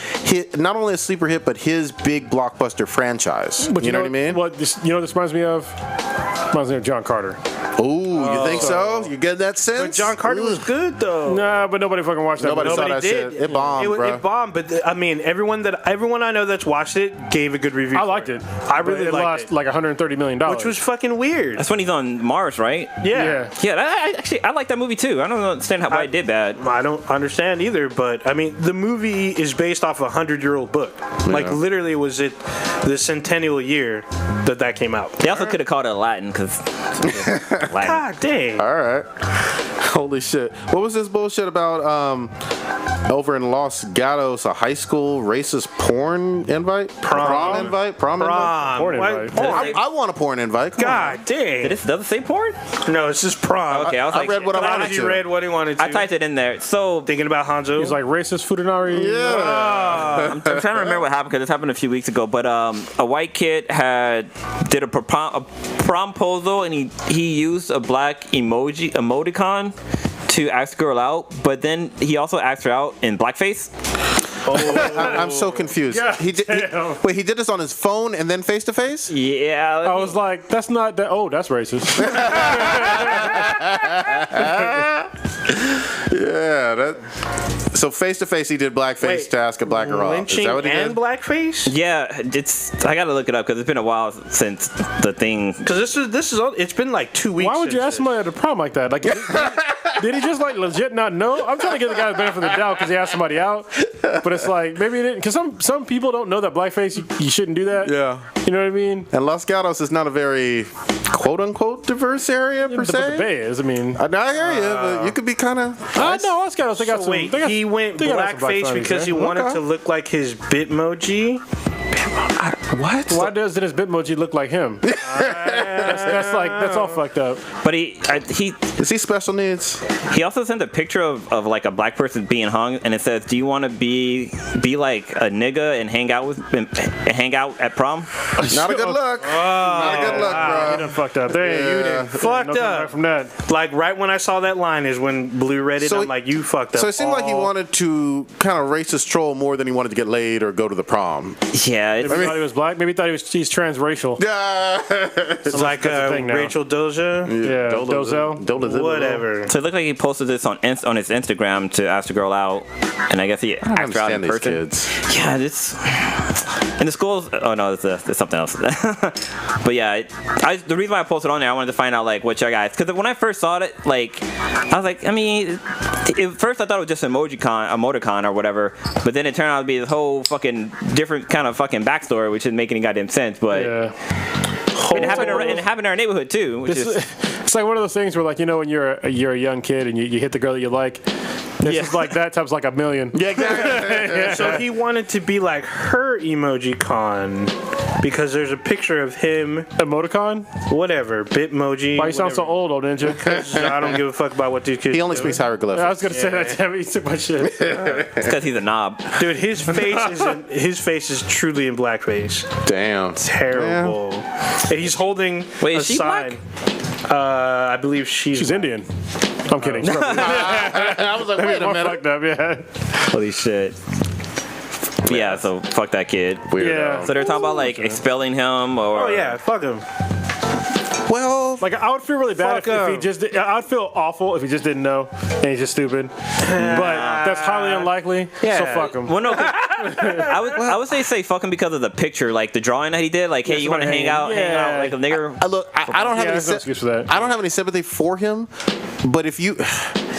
not only a sleeper hit, but his big blockbuster franchise. But you know what I mean? What this reminds me of? Reminds me of John Carter. Oh, you think so? You get that sense? But John Carter was good though. Nah, but nobody fucking watched that. Nobody movie. saw that shit. It bombed, bro. It bombed, but I mean, everyone I know that's watched it gave a good review. I for liked it. I really But it liked lost it. like $130 million. Which was fucking weird. That's when he's on Mars, right? Yeah. Yeah, I like that movie too. I don't understand why it did bad. I don't understand either, but I mean, the movie is based off a 100-year-old book. Like, literally, was it the centennial year that came out? They also could have called it Latin because Latin. God dang. All right. Holy shit. What was this bullshit about over in Los Gatos, a high school racist porn invite? Prom invite? Prom invite? Porn Why- invite. Oh, I want a porn invite. Come on. God dang. Does it say porn? No, it's just prom. Okay, I was I like, read what I wanted He to. read what he wanted to. I typed it in there. So Thinking about Hanzo. He's like racist Futanari. Yeah. I'm trying to remember what happened because this happened a few weeks ago. But a white kid did a promposal and he used a black emoticon to ask the girl out, but then he also asked her out in blackface. I'm so confused. He did this on his phone and then face to face? Yeah. I was like, that's not that. Oh, that's racist. Yeah. So face to face, he did blackface to ask a black girl out. Is that what he did? And blackface? Yeah, I gotta look it up because it's been a while since the thing. Because it's been like 2 weeks. Why would you ask somebody at a prom like that? Like, did he just like legit not know? I'm trying to give the guy the benefit of the doubt because he asked somebody out, but it's like maybe he didn't. Because some people don't know that blackface you shouldn't do that. Yeah. You know what I mean? And Los Gatos is not a very quote unquote diverse area per se. But the Bay is. I mean, I hear you, but you could be kind of. no, Los Gatos. They got some. Wait, they got, he went they got some black blackface families because he there. wanted to look like his Bitmoji. What? Why doesn't his Bitmoji look like him? That's all fucked up. But he Is he special needs? He also sent a picture of like a black person being hung, and it says, "Do you want to be like a nigga and hang out at prom?" Not a good look. Not a good look, bro. You done fucked up. There, you done Fucked no coming up. back from that. Like right when I saw that line is when Blue read it. So I'm like, you fucked up. So it seemed like he wanted to kind of racist troll more than he wanted to get laid or go to the prom. Yeah, it's, Maybe he thought he was black. Maybe he thought he's transracial. Yeah. It's like that's the thing now. Rachel Doja. Yeah, Dozel. Whatever. so it looked like he posted this on his Instagram to ask the girl out, and I guess he asked her out in understand these person. kids. Yeah, this and the schools. Oh no, it's something else. But yeah, the reason why I posted on there, I wanted to find out like what y'all guys, because when I first saw it, like I was like, I mean, at first I thought it was just an emoticon or whatever, but then it turned out to be this whole fucking different kind of fucking backstory, which didn't make any goddamn sense. But Yeah. it happened in our neighborhood too, which is. It's like one of those things where, like, you know, when you're a young kid and you hit the girl that you like, this is like that times like a million. Yeah, exactly. So he wanted to be like her emoji con because there's a picture of him, Emoticon? whatever, Bitmoji. Why you sound so old, old ninja? I don't give a fuck about what these kids He only do. speaks hieroglyphics. I was gonna say that. Damn it, you took my shit. It's because he's a knob. Dude, his face is truly in blackface. Damn. Terrible. And he's holding Wait, a is she sign. I believe She's Indian. I'm kidding. I was like, wait a More minute. fucked up, yeah. Holy shit. Yeah, so fuck that kid. Weirdo. Yeah. So they're talking about like expelling him or. Oh yeah, fuck him. Well, Like, I would feel really bad Fuck if he him. just. I would feel awful if he just didn't know and he's just stupid. But that's highly unlikely. Yeah. So fuck him. Well, no, 'cause I would say fuck him because of the picture, like the drawing that he did. Like, hey, you want to hang out like a nigger? look, I don't have Yeah, any there's no excuse for that. I don't have any sympathy for him, but if you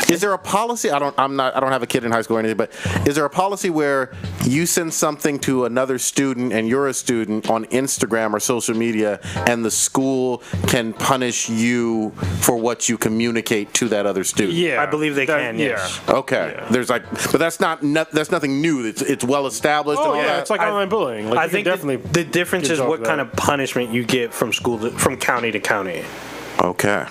is there a policy? I don't have a kid in high school or anything, but is there a policy where you send something to another student and you're a student on Instagram or social media and the school can punish you for what you communicate to that other student? Yeah. I believe they can. Yes. Okay. Yeah. There's like, but that's that's nothing new. It's well established. Oh, and all yeah. that. It's like online bullying. Like, I you think can definitely. the difference get is off what that. kind of punishment you get from from county to county. Okay.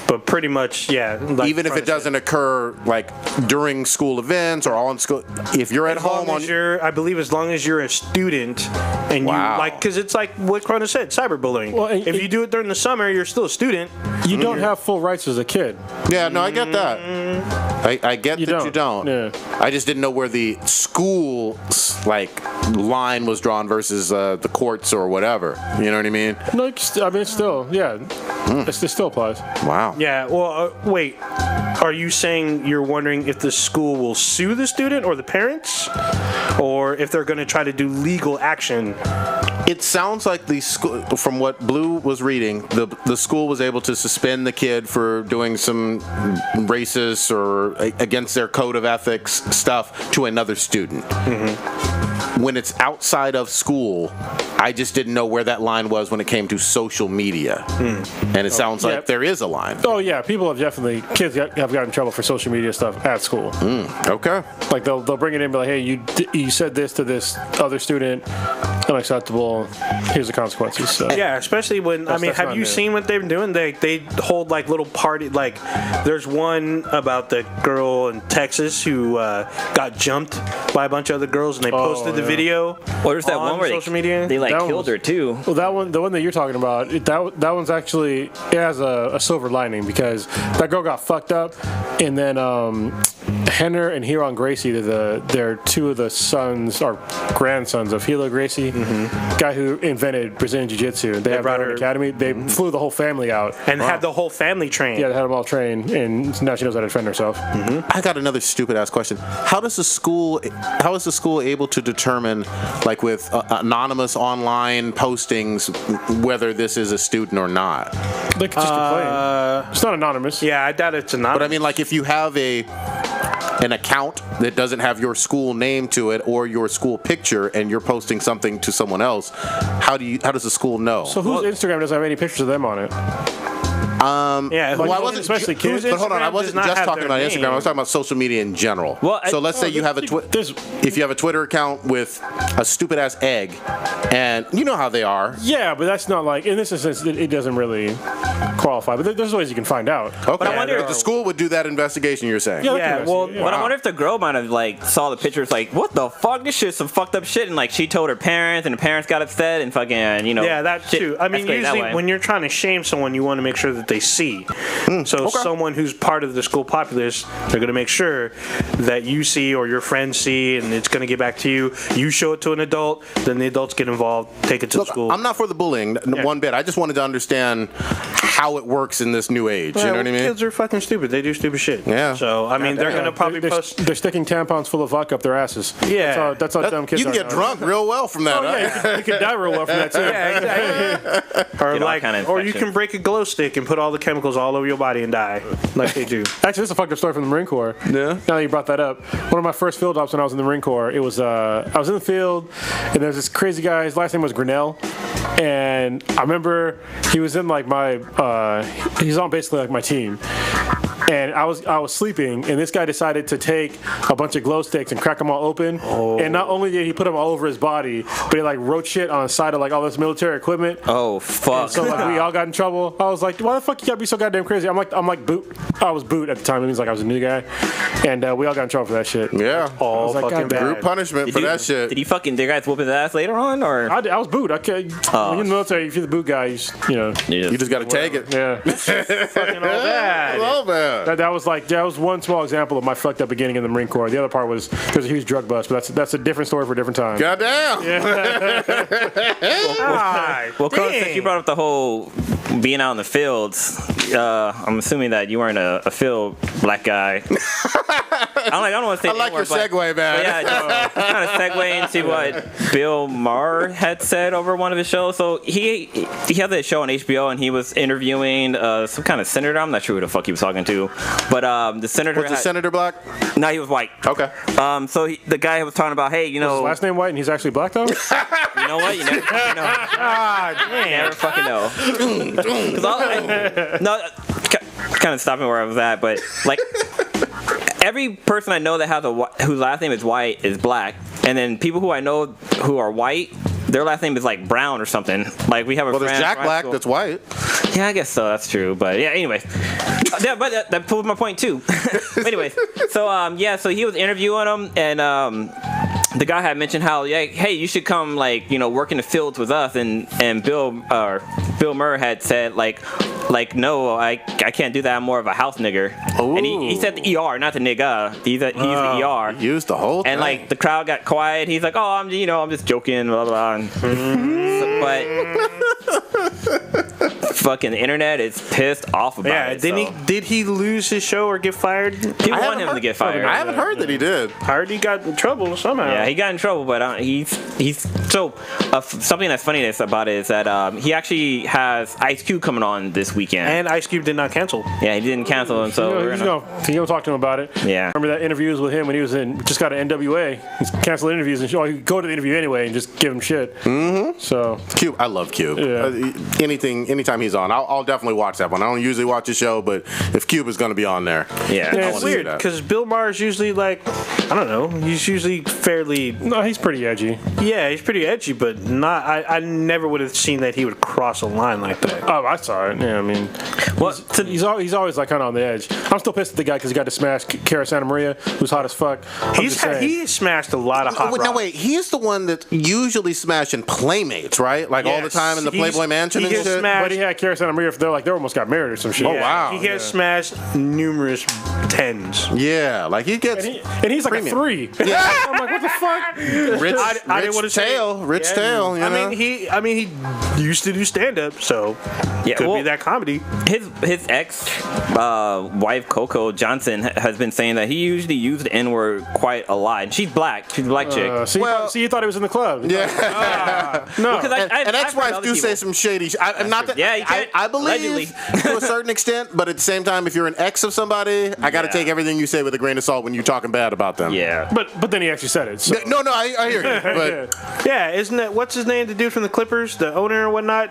But pretty much, yeah. Like Even if it doesn't occur like during school events or on school, if you're at As long home on as you're, I believe, as long as you're a student and Wow. you like, because it's like what Corona said, cyberbullying. Well, and- if you do it during the summer, you're still a student. You don't have full rights as a kid. Yeah, no, I get that. I get that you don't. Yeah. I just didn't know where the school like line was drawn versus the courts or whatever. You know what I mean? No, I mean, it's still, yeah. It still applies. Wow. Yeah. Well, wait. Are you saying you're wondering if the school will sue the student or the parents, or if they're going to try to do legal action? It sounds like the school, from what Blue was reading, the school was able to suspend the kid for doing some racist or against their code of ethics stuff to another student. When it's outside of school, I just didn't know where that line was when it came to social media. And it sounds like there is a line. Oh, yeah. People have definitely, kids have gotten in trouble for social media stuff at school. Okay. Like, they'll bring it in and be like, hey, you said this to this other student, unacceptable. Here's the consequences. So. Yeah, especially when that's have you new. seen what they've been doing? They hold like little party. Like there's one about the girl in Texas who got jumped by a bunch of other girls, and they posted the video. Or there's that on one where social media. they like That killed her too. Well, the one that you're talking about, that one's actually, it has a silver lining because that girl got fucked up, and then Henner and Huron Gracie, they're two of the sons or grandsons of Hilo Gracie, guy who invented Brazilian Jiu-Jitsu. They have brought their own her- academy. They flew the whole family out. And had the whole family trained. Yeah, they had them all trained, and now she knows how to defend herself. I got another stupid ass question. How is the school able to determine, like with anonymous online postings, whether this is a student or not? They could just complain. It's not anonymous. Yeah, I doubt it's anonymous. But I mean, like if you have an account that doesn't have your school name to it or your school picture, and you're posting something to someone else, how does the school know? So whose Instagram doesn't have any pictures of them on it? yeah, Well, I Like, wasn't especially kids. But hold on, I Instagram wasn't does not just have talking their about Instagram. name. I was talking about social media in general. Well, so let's say you have if you have a Twitter account with a stupid ass egg, and you know how they are. Yeah, but that's not like, in this instance, it doesn't really qualify. But there's ways you can find out. Okay, But I wonder if if the school would do that investigation. You're saying? Yeah, Yeah, well, But I wonder if the girl might have like saw the pictures, like, what the fuck? This shit's some fucked up shit, and like she told her parents, and the parents got upset, and fucking, you know. Yeah, that shit too. I mean, escalated that usually way. when you're trying to shame someone, you want to make sure that they see. So someone who's part of the school populace, they're going to make sure that you see or your friends see, and it's going to get back to you. You show it to an adult, then the adults get involved, take it to Look, school. I'm not for the bullying one bit. I just wanted to understand how it works in this new age. You know what I mean? Kids are fucking stupid. They do stupid shit. Yeah. So I mean, they're going to probably post. They're sticking tampons full of vodka up their asses. Yeah. That's how dumb kids You are. can get now. drunk real well from that. Oh, yeah, you can die real well from that too. Yeah, exactly. Or Get all like, kind of or you infections. can break a glow stick and put all the chemicals all over your body and die, like they do. Actually, this is a fucked up story from the Marine Corps. Yeah. Now that you brought that up, one of my first field ops when I was in the Marine Corps, it was I was in the field, and there's this crazy guy. His last name was Grinnell, and I remember he was in like he's on basically like my team. And I was sleeping, and this guy decided to take a bunch of glow sticks and crack them all open. And not only did he put them all over his body, but he like wrote shit on the side of like all this military equipment. Oh fuck! So like we all got in trouble. I was like, why the fuck you gotta be so goddamn crazy? I'm like Boot. I was Boot at the time. It means like I was a new guy, and we all got in trouble for that shit. Yeah. All was like, fucking God damn. Group bad. punishment for that shit. Did he fucking? Did guys whoop his ass later on, or? I was Boot. Okay, when you're in the military, if you're the Boot guy, You just got to take it. yeah. Fucking all bad. Oh man. That was one small example of my fucked up beginning in the Marine Corps. The other part was there's a huge drug bust, but that's a different story for a different time. Goddamn. Well, Carl, since you brought up the whole being out in the fields, I'm assuming that you weren't a field black guy. I don't want to say. I like your N-word, segue, man. but yeah, just kind of segue into what Bill Maher had said over one of his shows. So he had that show on HBO, and he was interviewing some kind of senator. I'm not sure who the fuck he was talking to, but the senator. Was the senator black? No, he was white. Okay. So the guy was talking about, hey, you His know, last name White, and he's actually black though. you know what? You never fucking know. You never fucking know. 'Cause kind of stopping where I was at, but like every person I know that has whose last name is white is black, and then people who I know who are white, their last name is like Brown or something. Like we have a Well, there's friend Jack from high Black school. that's white. Yeah, I guess so. That's true. But yeah, anyways. But that proves my point too. Anyways, so he was interviewing him, and the guy had mentioned how, hey, you should come work in the fields with us, and Bill Maher had said no, I can't do that. I'm more of a house nigger. Ooh. And he said the ER, not the nigga. He's the ER. Used the whole thing. And like the crowd got quiet. He's like, oh, I'm just joking, blah blah. But fucking the internet is pissed off about it. Did he lose his show or get fired? People want him to get fired. I haven't heard that he did. I heard he got in trouble somehow. Yeah, he got in trouble, but he's so something that's funny about it is that he actually has Ice Cube coming on this weekend. And Ice Cube did not cancel. Yeah, he didn't cancel him, so He's gonna talk to him about it. Yeah. Remember that interviews with him when he was just got an NWA. He's canceled interviews and you go to the interview anyway and just give him shit. Mm-hmm. So Cube, I love Cube. Yeah. Anytime he's he's on. I'll definitely watch that one. I don't usually watch the show, but if Cuba's going to be on there, Yeah. I Yeah, wanna it's see weird that. because Bill Maher's usually like, I don't know, he's usually fairly, No, he's pretty edgy. yeah, he's pretty edgy, but not. I never would have seen that he would cross a line like that. Oh, I saw it. Yeah, I mean, Well, he's always like kind of on the edge. I'm still pissed at the guy because he got to smash Cara Santa Maria, who's hot as fuck. He smashed a lot of hot. No, rock. wait. He's the one that usually smashing Playmates, right? Like all the Yes. time in the Playboy Mansion he and gets shit. smashed. But he had Cara Santa Maria. They almost got married or some shit. Oh, wow. He has smashed numerous tens. Yeah, like he gets And he's like premium. a 3. Yeah. I'm like, what the fuck? rich, I didn't want to say tail, rich tail. You know? I mean, he used to do stand up, so Yeah, could well- be that comedy. his ex wife Coco Johnson has been saying that he usually used the N-word quite a lot, and she's black. She's a black chick. So you thought he was in the club? Yeah. No. Because And I've heard ex-wives other do people- say some shady. I'm not that. Yeah, you can't- I believe allegedly. to a certain extent, but at the same time, if you're an ex of somebody, I got to Yeah. take everything you say with a grain of salt when you're talking bad about them. Yeah. But then he actually said it. So. No, I hear you. But Yeah, isn't that what's his name? The dude from the Clippers, the owner and whatnot.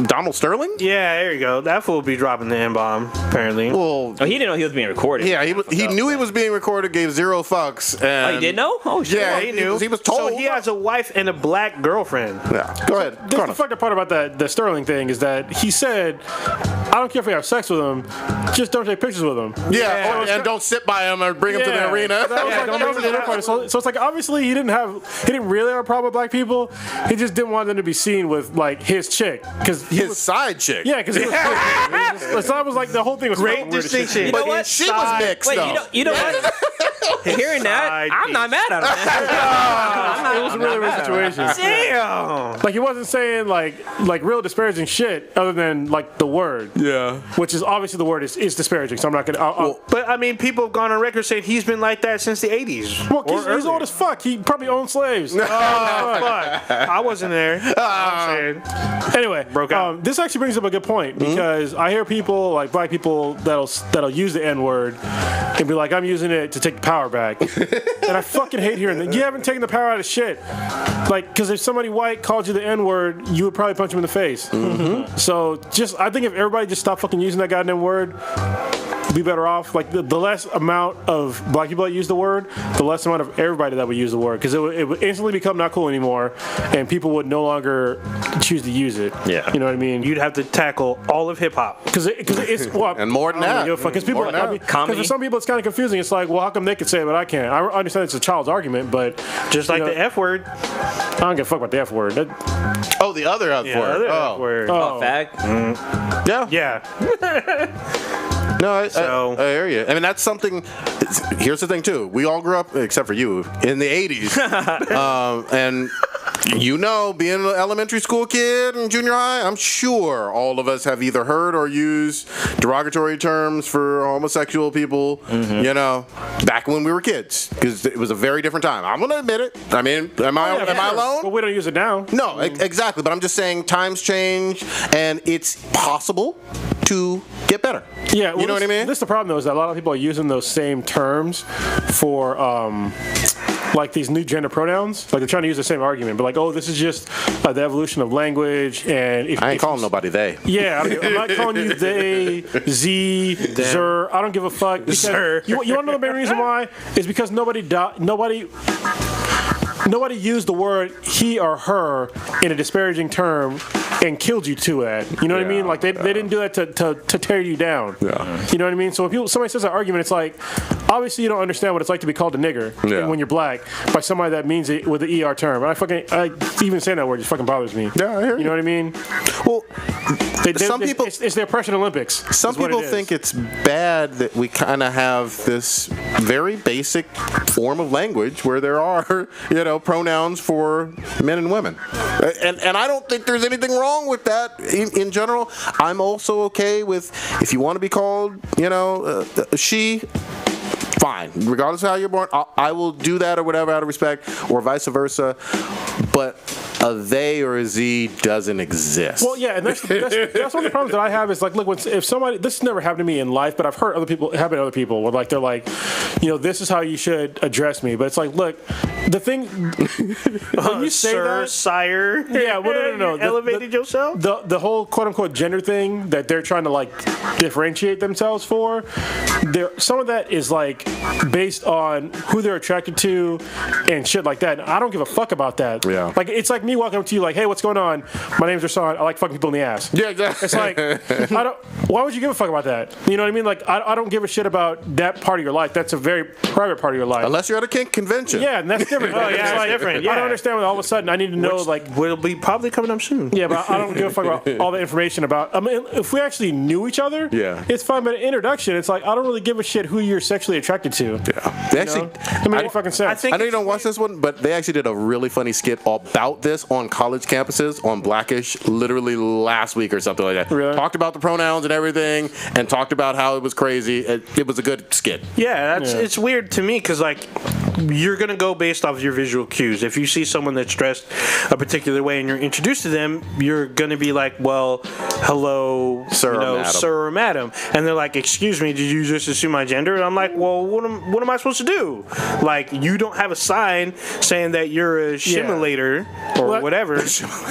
Donald Sterling. Yeah, there you go. That fool be dropping the N-bomb apparently. Well, Oh, he didn't know he was being recorded. yeah, he knew he was being recorded, gave zero fucks. And Oh, he did know? Oh, shit. Yeah, he knew. He was told. So he has a wife and a black girlfriend. Yeah. Go ahead. The fucked up part about the Sterling thing is that he said, I don't care if we have sex with him, just don't take pictures with him. Yeah, and don't sit by him or bring him to the arena. That was like, that was the other part. So it's like obviously he didn't really have a problem with black people. He just didn't want them to be seen with like his chick because His side chick. Yeah, because he was. So I was like the whole thing was Great fucking weird as shit. distinction. You know But what? she was mixed, Wait, though. you know what? Hearing that, Side I'm not mad at him. It was a really weird situation. Damn. Like he wasn't saying like real disparaging shit other than like the word. Yeah. Which is obviously the word is disparaging. So I'm not gonna. But I mean, people have gone on record saying he's been like that since the 80s. Well, or he's earlier. old as fuck. He probably owned slaves. Fuck. I wasn't there. I'm saying. Anyway, Broke out. this actually brings up a good point because I hear people like black people that'll use the N word and be like, I'm using it to take the power back, and I fucking hate hearing that. You haven't taken the power out of shit. Like, because if somebody white called you the N word, you would probably punch him in the face. So I think if everybody just stopped fucking using that goddamn word, be better off. Like the less amount of black people that use the word, the less amount of everybody that would use the word, because it would instantly become not cool anymore, and people would no longer choose to use it. Yeah. You know what I mean? You'd have to tackle all of hip hop. Because it's well, And more than that. Because people, More than that. I mean, 'cause Comedy. for some people, it's kind of confusing. It's like, well, how come they could say it but I can't? I understand it's a child's argument, but Just like you know, the F word. I don't give a fuck about the F word. Oh, the other F Yeah, word. other Oh. F word. Oh, fag. Yeah. Yeah. No, I So- hear you. I mean, that's something. Here's the thing, too. We all grew up, except for you, in the 80s. And you know, being an elementary school kid and junior high, I'm sure all of us have either heard or used derogatory terms for homosexual people, you know, back when we were kids. Because it was a very different time. I'm going to admit it. I mean, am I alone? Well, we don't use it now. No, exactly. But I'm just saying times change, and it's possible to get better. Yeah, well, you know what I mean? This is the problem, though, is that a lot of people are using those same terms for like these new gender pronouns. Like they're trying to use the same argument, but like, oh, this is just the evolution of language. And if I ain't if calling you- nobody they. Yeah, I'm not calling you they, Z, Zer. I don't give a fuck. Because Zer. You want to know the main reason why? Is because nobody used the word he or her in a disparaging term and killed you to that. You know what I mean? Like they didn't do that to tear you down. Yeah. You know what I mean? So when somebody says an argument, it's like, obviously you don't understand what it's like to be called a nigger when you're black by somebody that means it with the ER term. And I even saying that word just fucking bothers me. Yeah, I hear you know what I mean? Well, some It's- people- it's the oppression Olympics. some is what people it is. think it's bad that we kind of have this very basic form of language where there are, you know, pronouns for men and women. And I don't think there's anything wrong with that in general. I'm also okay with if you want to be called, you know, she, fine. Regardless of how you're born, I will do that or whatever out of respect, or vice versa. But a they or a Z doesn't exist. Well, yeah, and that's one of the problems that I have is like, look, if somebody, this has never happened to me in life, but I've heard other people, it happened to other people where like, they're like, this is how you should address me. But it's like, look, the thing, when you say Sir, that, sire. yeah, well, no. You elevated yourself? The whole quote unquote gender thing that they're trying to like differentiate themselves for, some of that is like based on who they're attracted to and shit like that. And I don't give a fuck about that. Yeah. Like, it's like me walking up to you like, hey, what's going on? My name's Rashawn. I like fucking people in the ass. Yeah, exactly. It's like, why would you give a fuck about that? You know what I mean? Like, I don't give a shit about that part of your life. That's a very private part of your life. Unless you're at a kink convention. Yeah, and that's different. Oh, yeah, It's it's like, different. I Yeah. don't understand when all of a sudden I need to know, like, will be probably coming up soon. yeah, but I don't give a fuck about all the information about. I mean, if we actually knew each other, Yeah. it's fine. But an introduction, it's like I don't really give a shit who you're sexually attracted to. Yeah. They actually, It made any fucking sense. I know you don't watch this one, but they actually did a really funny skit about this on college campuses on Blackish literally last week or something like that. Really? Talked about the pronouns and everything and talked about how it was crazy. It was a good skit. Yeah, it's weird to me because like you're gonna go based off of your visual cues. If you see someone that's dressed a particular way and you're introduced to them, you're gonna be like, "Well, hello, Sir or madam. sir or madam," and they're like, "Excuse me, did you just assume my gender?" And I'm like, "Well, what am I supposed to do? Like, you don't have a sign saying that you're a shimulator or Well, whatever."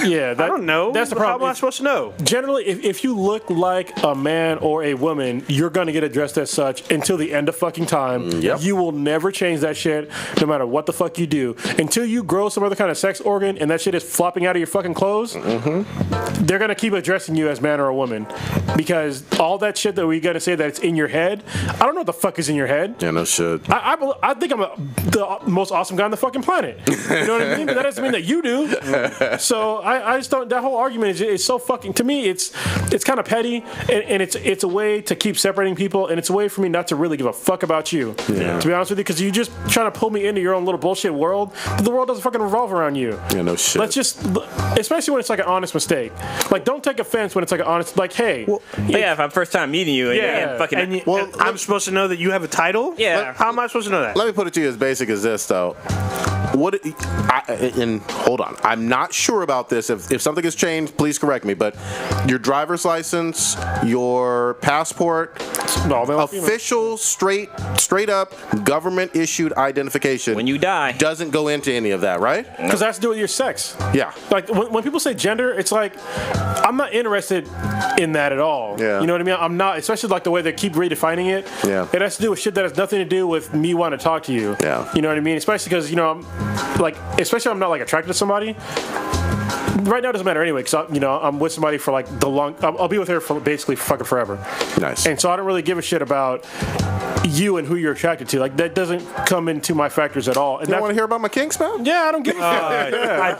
Yeah, I don't know. That's the How problem. am I supposed to know? Generally, if you look like a man or a woman, you're going to get addressed as such until the end of fucking time. Yep. You will never change that shit, no matter what the fuck you do. Until you grow some other kind of sex organ and that shit is flopping out of your fucking clothes, they're going to keep addressing you as man or a woman. Because all that shit that we got to say that it's in your head, I don't know what the fuck is in your head. Yeah, no shit. I think I'm the most awesome guy on the fucking planet. You know what I mean? But that doesn't mean that you do. So I just don't. That whole argument is so fucking. To me, it's kind of petty, and it's a way to keep separating people, and it's a way for me not to really give a fuck about you. Yeah. To be honest with you, because you just trying to pull me into your own little bullshit world. But the world doesn't fucking revolve around you. Yeah, no shit. Let's just, especially when it's like an honest mistake. Like, don't take offense when it's like an honest. Like, hey. But yeah, if I'm first time meeting you and, Yeah. and fucking. And I'm supposed to know that you have a title? Yeah. How am I supposed to know that? Let me put it to you as basic as this, though. And hold on, I'm not sure about this. If something has changed, please correct me. But your driver's license, your passport, official, straight up government issued identification. When you die. Doesn't go into any of that, right? Because that has to do with your sex. Yeah. Like when people say gender, it's like I'm not interested in that at all. Yeah. You know what I mean? I'm not, especially like the way they keep redefining it. Yeah. It has to do with shit that has nothing to do with me wanting to talk to you. Yeah. You know what I mean? Especially because especially I'm not like attracted to somebody. Right now it doesn't matter anyway, because I'm with somebody for like I'll be with her for basically fucking forever. Nice. And so I don't really give a shit about you and who you're attracted to. Like, that doesn't come into my factors at all. And You don't want to hear about my kinks, man? Yeah, I don't give a fuck.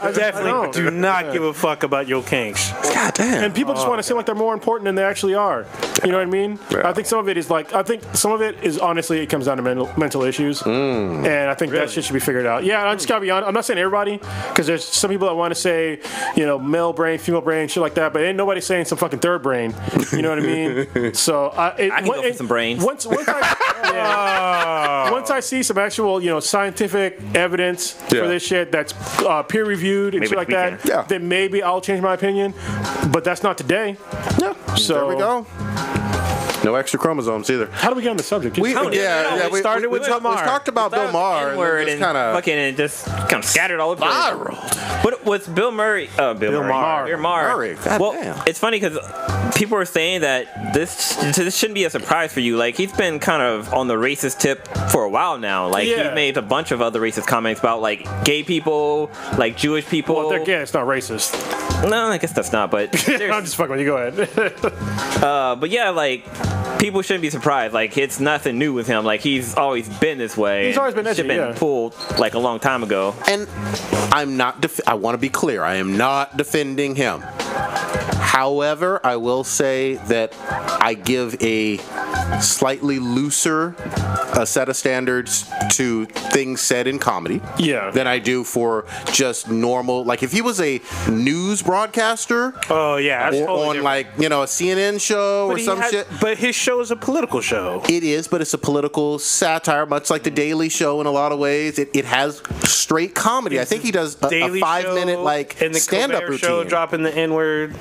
I definitely don't. do not give a fuck about your kinks. God damn. And people just want to seem like they're more important than they actually are. You know what I mean? Yeah. I think some of it is honestly, it comes down to mental issues. And I think that shit should be figured out. Yeah, I just gotta be honest. I'm not saying everybody, because there's some people that want to say, male brain, female brain, shit like that, but ain't nobody saying some fucking third brain. You know what I mean? So I can go for some brains. Once I see some actual, scientific evidence for this shit that's peer reviewed and Maybe shit like we that, can. Yeah. then maybe I'll change my opinion. But that's not today. Yeah. So there we go. No extra chromosomes either. How do we get on the subject? We We started with Bill Maher. We talked about Bill Maher N-word and kind of fucking and just kind of scattered all over. viral. What was Bill Murray? Bill Maher. Bill Maher. Murray, God Well, damn. it's funny because people are saying that this shouldn't be a surprise for you. Like, he's been kind of on the racist tip for a while now. Like, Yeah. he's made a bunch of other racist comments about like gay people, like Jewish people. Well, again, it's not racist. No, I guess that's not. But I'm just fucking with you. Go ahead. but yeah, like, people shouldn't be surprised. Like, it's nothing new with him. Like, he's always been this way. He's always been edgy, Should've been yeah. pulled like a long time ago. And I'm not. I want to be clear. I am not defending him. However, I will say that I give a slightly looser a set of standards to things said in comedy than I do for just normal. Like if he was a news broadcaster, oh yeah, that's or totally on different. like a CNN show or some shit. But his show is a political show. It is, but it's a political satire, much like the Daily Show in a lot of ways. It has straight comedy. I think he does a 5-minute like and the stand-up Colbert routine. Show dropping the N-word.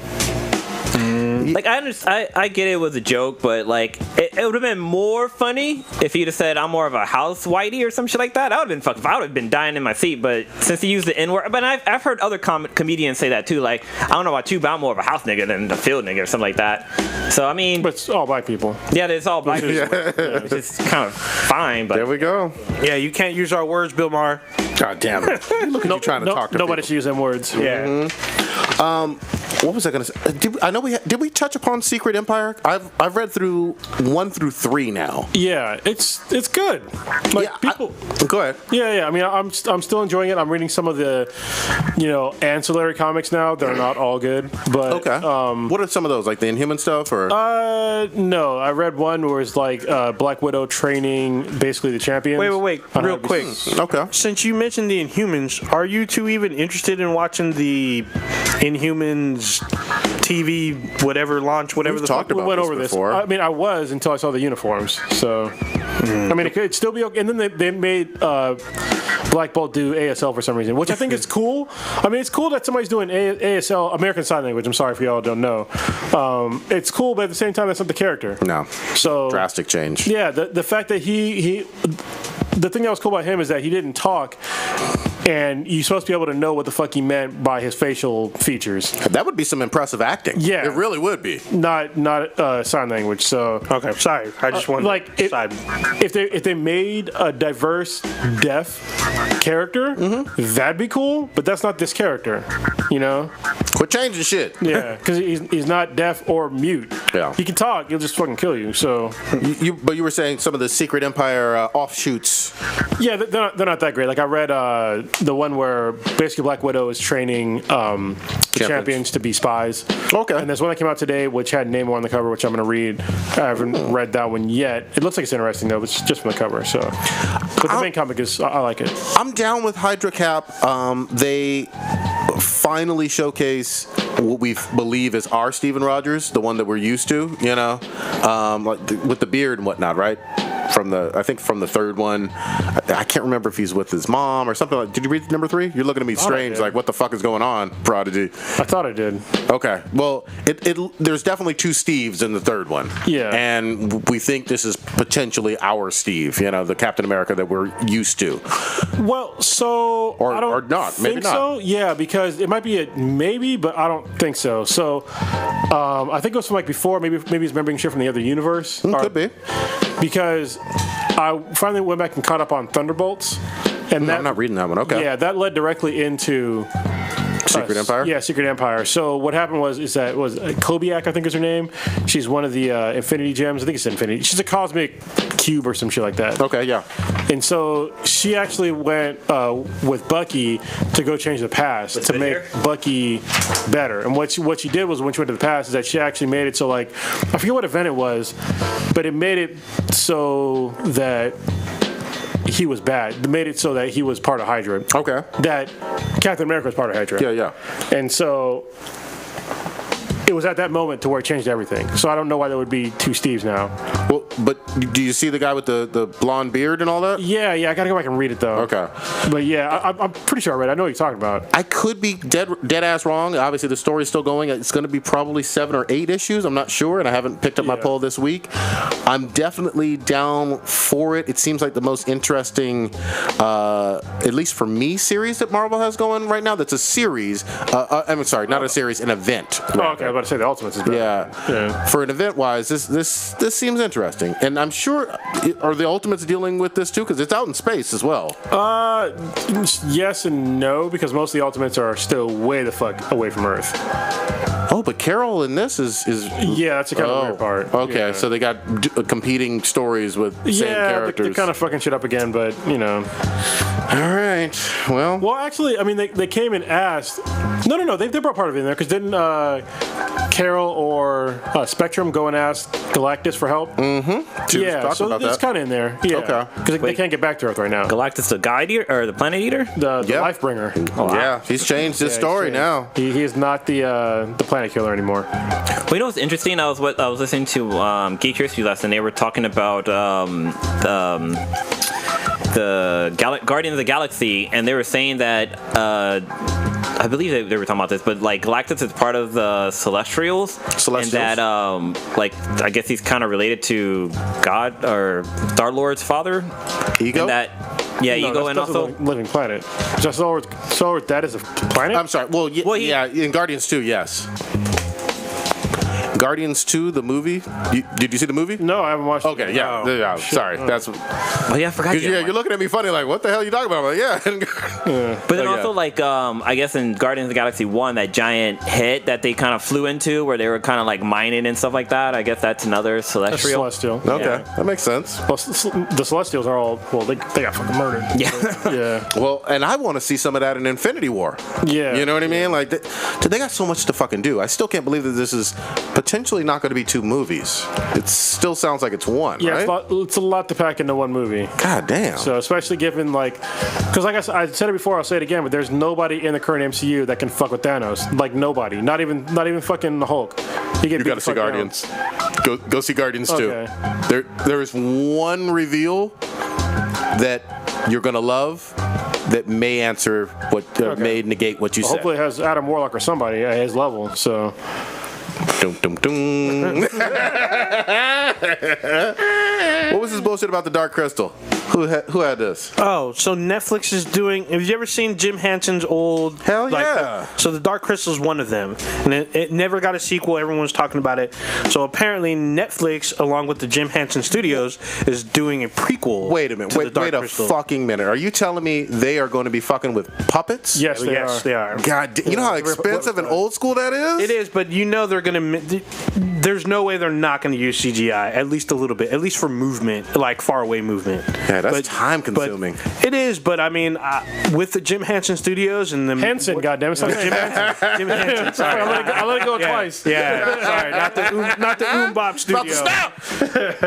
Like I get it was a joke, but like it would have been more funny if he'd have said I'm more of a house whitey or some shit like that. I would have been fucked. I would have been dying in my seat. But since he used the N word, but I've heard other comedians say that too. Like I don't know about you, but I'm more of a house nigga than the field nigga or something like that. So I mean, But it's all black people. yeah, it's all black people. Which is kind of fine. But There we go. Yeah, you can't use our words, Bill Maher. God damn it! Look at you trying to talk to Nobody people. should use them words. Yeah. What was I going to say? Did we touch upon Secret Empire? I've read through 1 through 3 now. Yeah, it's good. Like Yeah, people. Go ahead. Yeah. I mean, I'm still enjoying it. I'm reading some of the, ancillary comics now. They're not all good, but Okay. What are some of those? Like the Inhuman stuff, or? no, I read one where it's like Black Widow training basically the champions. Wait, real quick. Okay. Since you mentioned the Inhumans, are you two even interested in watching the Inhumans TV whatever launch, whatever We've the talked fuck? We about went this over this. before. I mean, I was until I saw the uniforms. So, I mean, it could still be okay. And then they made Black Bolt do ASL for some reason, which I think is cool. I mean, it's cool that somebody's doing ASL, American Sign Language. I'm sorry if y'all don't know. It's cool, but at the same time, that's not the character. No. So Drastic change. yeah, the fact that he the thing that was cool about him is that he didn't talk, and you're supposed to be able to know what the fuck he meant by his facial features, That would be some impressive acting. Yeah. It really would be. not sign language. So Okay, sorry. I just wanted like to side. if they made a diverse deaf character, that'd be cool. But that's not this character, Quit changing shit. Yeah, because he's not deaf or mute. Yeah. He can talk. He'll just fucking kill you. So But you were saying some of the Secret Empire offshoots. yeah, they're not that great. Like I read the one where basically Black Widow is training the champions to be spies. Okay. And there's one that came out today which had Namor on the cover, which I'm going to read. I haven't read that one yet. It looks like it's interesting though, but it's just from the cover. So, but the main comic is I like it. I'm down with Hydra Cap. They finally showcase what we believe is our Steven Rogers, the one that we're used to, with the beard and whatnot, right? I think from the third one. I can't remember if he's with his mom or something. Did you read number 3? You're looking at me strange, like what the fuck is going on, Prodigy? I thought I did. Okay. Well, there's definitely 2 Steves in the third one. Yeah. And we think this is potentially our Steve, the Captain America that we're used to. Well, so Or- I don't or not, think maybe not. so. Yeah, because it might be a maybe, but I don't think so. So I think it was from like before. Maybe he's remembering shit from the other universe. Could be. Because I finally went back and caught up on Thunderbolts, and I'm not reading that one. Okay. Yeah, that led directly into Secret Empire? Yeah, Secret Empire. So what happened was Kobiak, I think is her name. She's one of the Infinity Gems. I think it's Infinity. She's a cosmic cube or some shit like that. Okay, yeah. And so she actually went with Bucky to go change the past to make Bucky better. And what she did was when she went to the past is that she actually made it so like I forget what event it was, but it made it so that he was bad. It made it so that he was part of Hydra. Okay. That Captain America was part of Hydra. Yeah. And so it was at that moment to where it changed everything. So I don't know why there would be 2 Steves now. Well, but do you see the guy with the blonde beard and all that? Yeah, I gotta go back and read it though. Okay. But yeah, I'm pretty sure I read it. I know what you're talking about. I could be dead ass wrong. Obviously, the story's still going. It's going to be probably 7 or 8 issues. I'm not sure, and I haven't picked up my poll this week. I'm definitely down for it. It seems like the most interesting, at least for me, series that Marvel has going right now. That's a series. I'm sorry, not a series, an event. Oh, okay, I was about to say the Ultimates is better. Yeah. For an event wise, this seems interesting, and I'm sure are the Ultimates dealing with this too because it's out in space as well. Yes and no, because most of the Ultimates are still way the fuck away from Earth. Oh, but Carol in this is Yeah, that's the kind of weird part. Okay, Yeah. so they got competing stories with same Yeah, characters. they're kind of fucking shit up again, but All right. Well, Well, actually, I mean, they came and asked. No, they brought part of it in there because didn't Carol or Spectrum go and ask Galactus for help. Yeah, so it's kind of in there. Yeah, Okay. because they can't get back to Earth right now. Galactus, the guide eater or the planet eater? The Yep. Life Bringer. Yeah, he's changed his story now. He is not the planet killer anymore. Well, you know what's interesting? I was listening to Geek History lesson. They were talking about the Guardian of the Galaxy, and they were saying that I believe they were talking about this, but like Galactus is part of the Celestials, and that like I guess he's kind of related to God or Star-Lord's father. Ego? And that, yeah, No, Ego, and that's also a living planet. So Star-Lord's dad is a planet? I'm sorry. Well, yeah, in Guardians 2, yes. Guardians 2, the movie. Did you see the movie? No, I haven't watched it. Okay, yeah. Sorry. That's. oh yeah, I forgot. You're looking at me funny, like, what the hell are you talking about? I'm like, yeah. But then also, like, I guess in Guardians of the Galaxy 1, that giant hit that they kind of flew into where they were kind of like mining and stuff like that, I guess that's another Celestial. Celestial. Okay, that makes sense. Well, the Celestials are all, well, they got fucking murdered. Yeah. Yeah. Well, and I want to see some of that in Infinity War. Yeah. You know what I mean? Like, they got so much to fucking do. I still can't believe that this is potentially not going to be 2 movies. It still sounds like it's 1, Yeah, right? it's a lot to pack into one movie. God damn. So especially given because like I said it before, I'll say it again, but there's nobody in the current MCU that can fuck with Thanos. Like nobody, not even fucking the Hulk. You got to see Guardians. Go see Guardians 2. Okay. There is one reveal that you're gonna love that may answer what may negate what you said. Hopefully it has Adam Warlock or somebody at his level. So. Dum, dum, dum. What was this bullshit about the Dark Crystal? Who had this? Oh, so Netflix is doing. Have you ever seen Jim Henson's old? Hell yeah. So the Dark Crystal is one of them, and it never got a sequel. Everyone's talking about it. So apparently Netflix, along with the Jim Henson Studios, is doing a prequel. Wait a minute. To the Dark Wait a Crystal. fucking minute. Are you telling me they are going to be fucking with puppets? Yes, They are. God, you know how expensive and old school that is? It is, but you know they're gonna. There's no way they're not gonna use CGI. At least a little bit. At least for movement, like far away movement. Yeah, that's time consuming. It is, but I mean, with the Jim Henson Studios and the Henson, goddammit. Jim Henson. Jim Henson. Sorry, I let it go twice. Yeah, sorry, not the Bop Studio.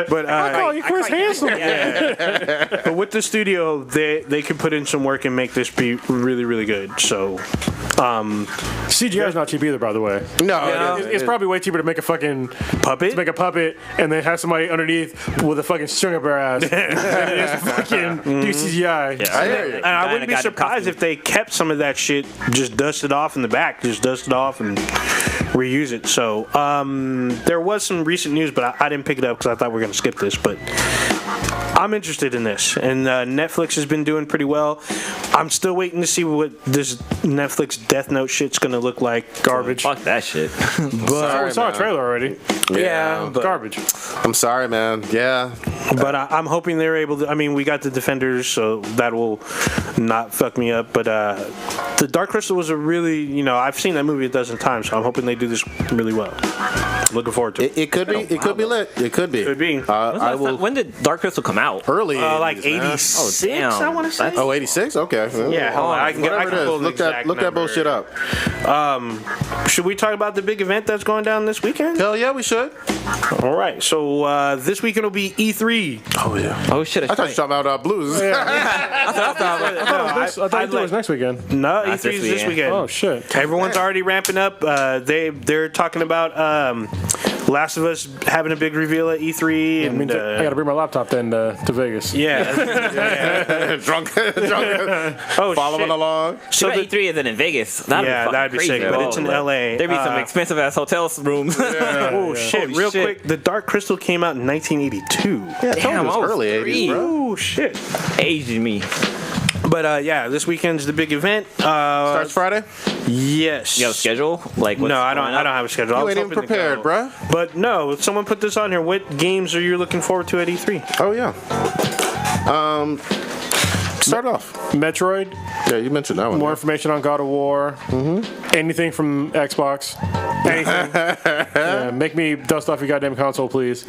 But I call you Chris Hansen. Yeah. But with the studio, they can put in some work and make this be really, really good. So, CGI is not cheap either, by the way. No, It's probably way cheaper to make a fucking puppet. To make a puppet and then have somebody underneath with a fucking string up their ass. And just fucking do CGI. I hear you. And I wouldn't be surprised if they kept some of that shit, just dusted off in the back, just dust it off and reuse it. So there was some recent news, but I didn't pick it up because I thought we were going to skip this. But I'm interested in this, and Netflix has been doing pretty well. I'm still waiting to see what this Netflix Death Note shit's going to look like. Garbage. Fuck that shit. Sorry, We saw a man. trailer already. Yeah, but Garbage. I'm sorry, man. Yeah. But I'm hoping they're able to. I mean, we got the Defenders, so that will not fuck me up. But the Dark Crystal was a really, I've seen that movie a dozen times, so I'm hoping they do this really well. Looking forward to it. It could be. It could be lit. It could be. Could be. I will. When did Dark Crystal come out? Early. Like 80s, man. 86, damn. I want to say. Oh, 86? Okay. Yeah, hold on. I can Whatever it is. pull the Look that exact number. bullshit up. Should we talk about the big event that's going down this weekend? Hell yeah, we should. All right. So this weekend will be E3. Oh yeah. Oh shit! I thought you were talking about blues. I thought it was next weekend. No, Not E3 this is this weekend. weekend. Oh, shit. Everyone's already ramping up. They're talking about Last of Us having a big reveal at E3. I mean, I got to bring my laptop then to Vegas. Yeah. drunk. Oh, Following shit. along. So the- E3 is in Vegas. That'd Yeah, be fucking that'd be crazy. sick, but it's in LA. There'd be some expensive ass hotel rooms. Oh, shit. Holy Real shit. quick, the Dark Crystal came out in 1982. Yeah, Damn, it was I was early 3. 80s, bro. Oh, shit. Aging me. But yeah, this weekend's the big event. Starts Friday. Yes. You have a schedule? Like what's No, I don't. going I up? don't have a schedule. I You was ain't even hoping to prepared, go. bruh. But no, someone put this on here. What games are you looking forward to at E3? Oh yeah. Start off. Metroid. Yeah, you mentioned that one. More information on God of War. Anything from Xbox. Anything. Yeah, make me dust off your goddamn console, please.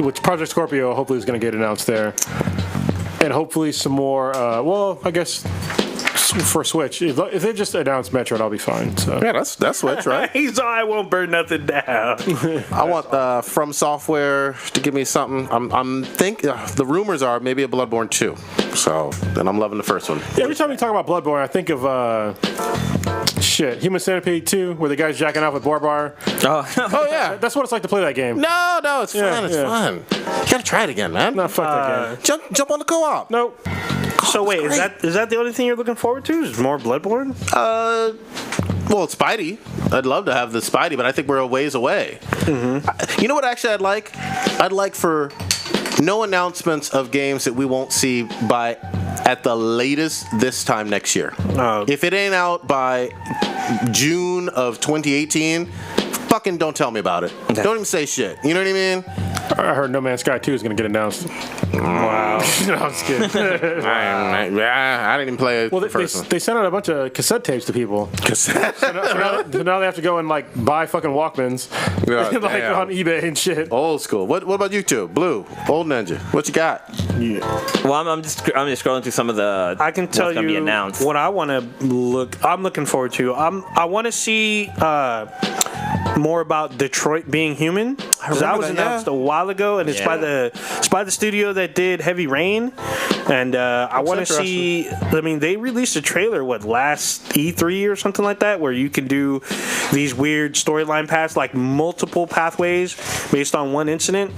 Which Project Scorpio hopefully is going to get announced there. And hopefully some more, I guess for Switch. If they just announce Metroid, I'll be fine. So. Yeah, that's Switch, right? He's all, I won't burn nothing down. I want From Software to give me something. I'm the rumors are maybe a Bloodborne 2. So then I'm loving the first one. Yeah, every time you talk about Bloodborne, I think of Human Centipede 2, where the guy's jacking off with Barbar. Oh yeah, that's what it's like to play that game. No, it's fun. It's fun. You gotta try it again, man. No, fuck that game. Jump on the co-op. Nope. So wait, is that the only thing you're looking forward to? Is more Bloodborne? Well, it's Spidey. I'd love to have the Spidey, but I think we're a ways away. Mm-hmm. You know what? Actually, I'd like for no announcements of games that we won't see by at the latest this time next year. If it ain't out by June of 2018, fucking don't tell me about it. Don't even say shit. You know what I mean? I heard No Man's Sky 2 is going to get announced. Wow. No, I'm just kidding. I didn't even play well, the first one. They sent out a bunch of cassette tapes to people. Cassette? So now they have to go and buy fucking Walkmans on eBay and shit. Old school. What about you two? Blue, Old Ninja. What you got? Yeah. Well, I'm just scrolling through some of the. I can tell you be announced. What I want to look. I'm looking forward to. I want to see more about Detroit being human. Because that was announced a while ago, and it's by the studio that did Heavy Rain. And I want to see. I mean, they released a trailer last E3 or something like that, where you can do these weird storyline paths, like multiple pathways based on one incident.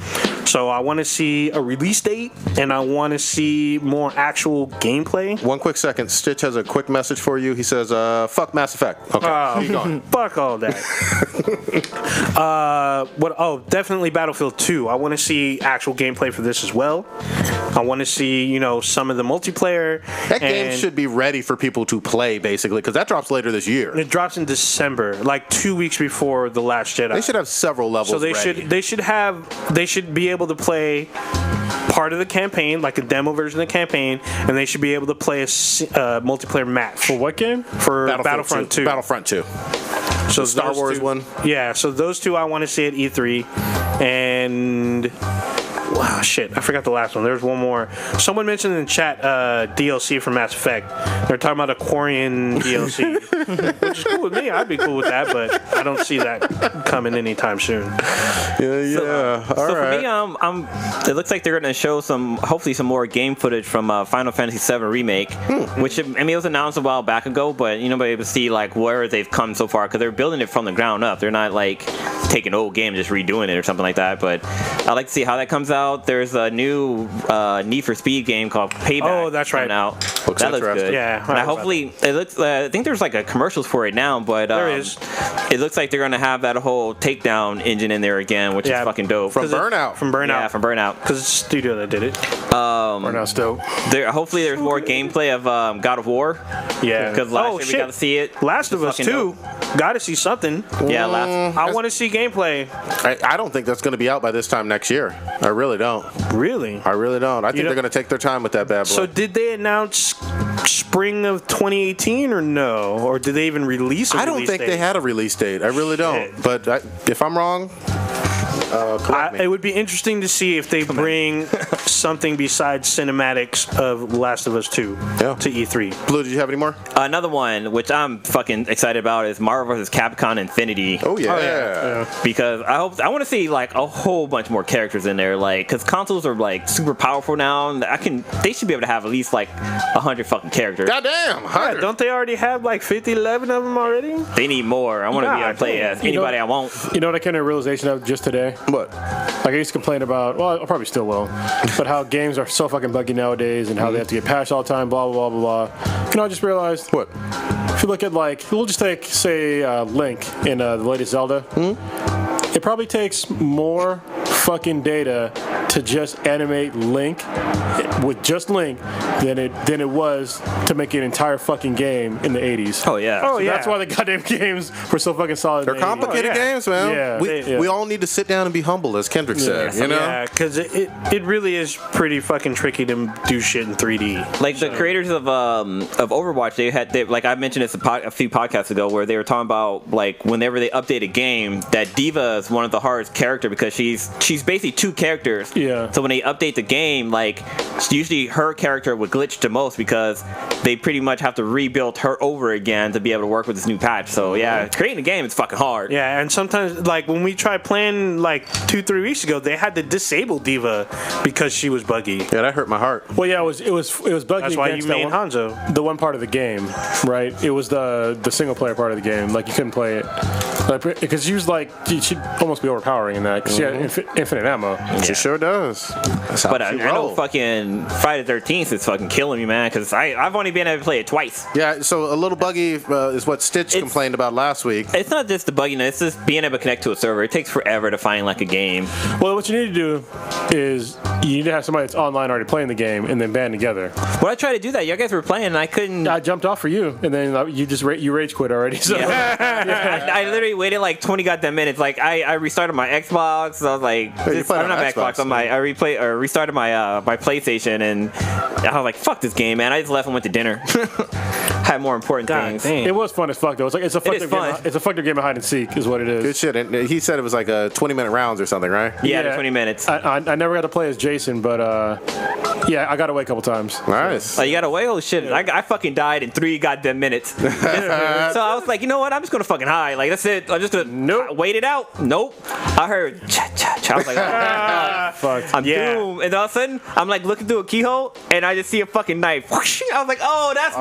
So I want to see a release date, and I want to see more actual gameplay. One quick second. Stitch has a quick message for you. He says, "Fuck Mass Effect." Okay, keep going. Fuck all that. Definitely Battlefield 2. I want to see actual gameplay for this as well. I want to see, some of the multiplayer. That game should be ready for people to play, basically, because that drops later this year. It drops in December, like 2 weeks before The Last Jedi. They should have several levels. So they ready. should be able to play part of the campaign, like a demo version of the campaign, and they should be able to play a multiplayer match. For what game? For Battlefront 2. Battlefront 2. So the Star Wars one? Yeah, so those two I want to see at E3. And wow, shit, I forgot the last one. There's one more. Someone mentioned in the chat DLC for Mass Effect. They're talking about a Quarian DLC, which is cool with me. I'd be cool with that, but I don't see that coming anytime soon. Yeah. All right. For me, it looks like they're going to show hopefully some more game footage from Final Fantasy VII Remake, which it was announced a while back ago, but be able to see where they've come so far, because they're building it from the ground up. They're not taking an old game and just redoing it or something like that. But I'd like to see how that comes out. There's a new Need for Speed game called Payback. Oh, that's right. Out. That looks good. Yeah. Now, hopefully, it looks. I think there's a commercials for it now, but there is. It looks like they're gonna have that whole takedown engine in there again, which is fucking dope. From Burnout. Yeah, from Burnout. Because it's the studio that did it. Burnout's dope. Hopefully, there's more gameplay of God of War. Yeah. Because last year we got to see it. Last of Us 2. Got to see something. Yeah, I want to see gameplay. I don't think that's going to be out by this time next year. I really don't. Really? I really don't. I think they're going to take their time with that bad boy. So did they announce spring of 2018 or no? Or did they even release a release date? I don't think they had a release date. I really don't. But if I'm wrong, correct me. It would be interesting to see if they bring something besides cinematics of Last of Us 2 to E3. Blue, did you have any more? Another one, which I'm fucking excited about, is Marvel vs. Capcom Infinity. Oh yeah. Because I want to see a whole bunch more characters in there, because consoles are super powerful now, and they should be able to have at least 100 fucking characters. Goddamn, 100. Yeah, don't they already have 50, 11 of them already? They need more. I want to be able to play as anybody I want. You know what I came to a realization of just today? What? I used to complain about, well, I probably still will, but how games are so fucking buggy nowadays and how they have to get patched all the time, blah, blah, blah, blah. I just realized, what? If you look at we'll just take, say, Link in the latest Zelda. It probably takes more fucking data to just animate Link with just Link than it was to make an entire fucking game in the 80s. Oh yeah. Oh yeah. That's why the goddamn games were so fucking solid. They're complicated games, man. Yeah. We all need to sit down and be humble, as Kendrick said. Yeah, because it really is pretty fucking tricky to do shit in 3D. The creators of Overwatch, they I mentioned this a few podcasts ago, where they were talking about whenever they update a game, that divas was one of the hardest character because she's basically two characters. Yeah. So when they update the game, like usually her character would glitch the most because they pretty much have to rebuild her over again to be able to work with this new patch. So yeah, creating a game is fucking hard. Yeah, and sometimes like when we tried playing like 2-3 weeks ago, they had to disable Diva because she was buggy. Yeah, that hurt my heart. Well, yeah, it was buggy. That's why you against made that one, Hanzo. the one part of the game, right? It was the single player part of the game. Like you couldn't play it, like because she was like she'd almost be overpowering in that because she had infinite ammo. She sure does. That's how But she I know roll. fucking Friday the 13th is fucking killing me, man, because I've only been able to play it twice. Yeah, so a little buggy is what Stitch complained about last week. It's not just the bugginess, it's just being able to connect to a server. It takes forever to find like a game. Well, what you need to do is you need to have somebody that's online already playing the game and then band together. Well, I tried to do that. You guys were playing and I couldn't. I jumped off for you, and then you just you rage quit already. So. Yeah. I literally waited like 20 goddamn minutes. Like I restarted my Xbox. So I was like, you played on not my Xbox, Xbox. I restarted my my PlayStation, and I was like, fuck this game, man. I just left and went to dinner. Had more important things. It was fun as fuck though. It's a fucked is up fun. game. It's a fucked up game of hide and seek, is what it is. Good shit. And he said it was like a 20-minute rounds or something, right? Yeah, the 20 minutes. I never got to play as Jason, but yeah, I got away a couple times. Nice. Oh, you got away? Oh shit! I fucking died in 3 goddamn minutes. So I was like, you know what? I'm just gonna fucking hide. Like that's it. I'm just gonna wait it out. Nope. I heard cha cha cha. I was like, oh, Fuck. I'm doomed. And all of a sudden, I'm like looking through a keyhole, and I just see a fucking knife. Whoosh. I was like, oh, that's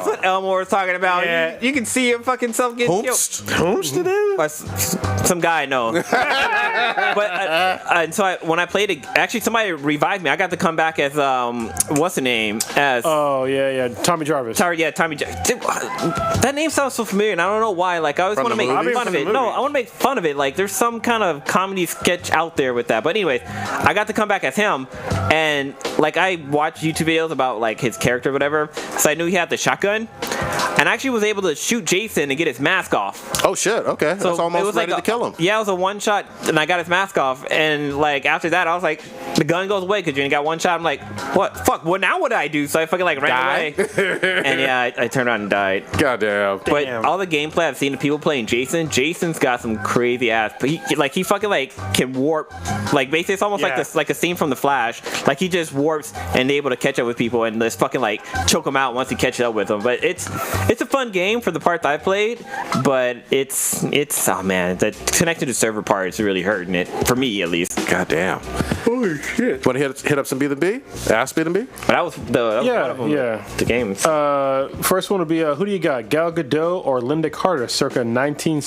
what Elmore was talking about. Yeah. You can see your fucking self getting killed. Hoomst it is? By some guy I know. But and so when I played it, actually somebody revived me. I got to come back as what's the name? As Oh yeah, Tommy Jarvis. Tommy Jarvis. That name sounds so familiar, and I don't know why. Like I always From want to the make movies? fun of it. No, I want to make fun of it. Like there's some kind of comedy sketch out there with that. But anyways, I got to come back as him, and like I watched YouTube videos about like his character, or whatever. So I knew he had the shotgun, and I actually was able to shoot Jason and get his mask off. Oh shit. Okay. So That's it almost was ready like to kill him. Yeah, it was a one shot, and I got his mask off, and like after that, I was like, the gun goes away because you only got one shot. I'm like, what? Fuck. Well, now what do I do? So I fucking like ran away, and yeah, I turned around and died. Goddamn. But all the gameplay I've seen of people playing Jason's got some crazy ass. But he fucking like can warp. Like basically, it's almost like this, like a scene from The Flash. Like he just warps and able to catch up with people and just fucking like choke them out once he catches up with them. But it's a fun game for the parts I played. But it's oh man, the connected to server part is really hurting it for me at least. Goddamn. Holy shit. Want to hit up some B&B? Ask B&B? But that was one of them, the games. First one would be who do you got? Gal Gadot or Linda Carter, circa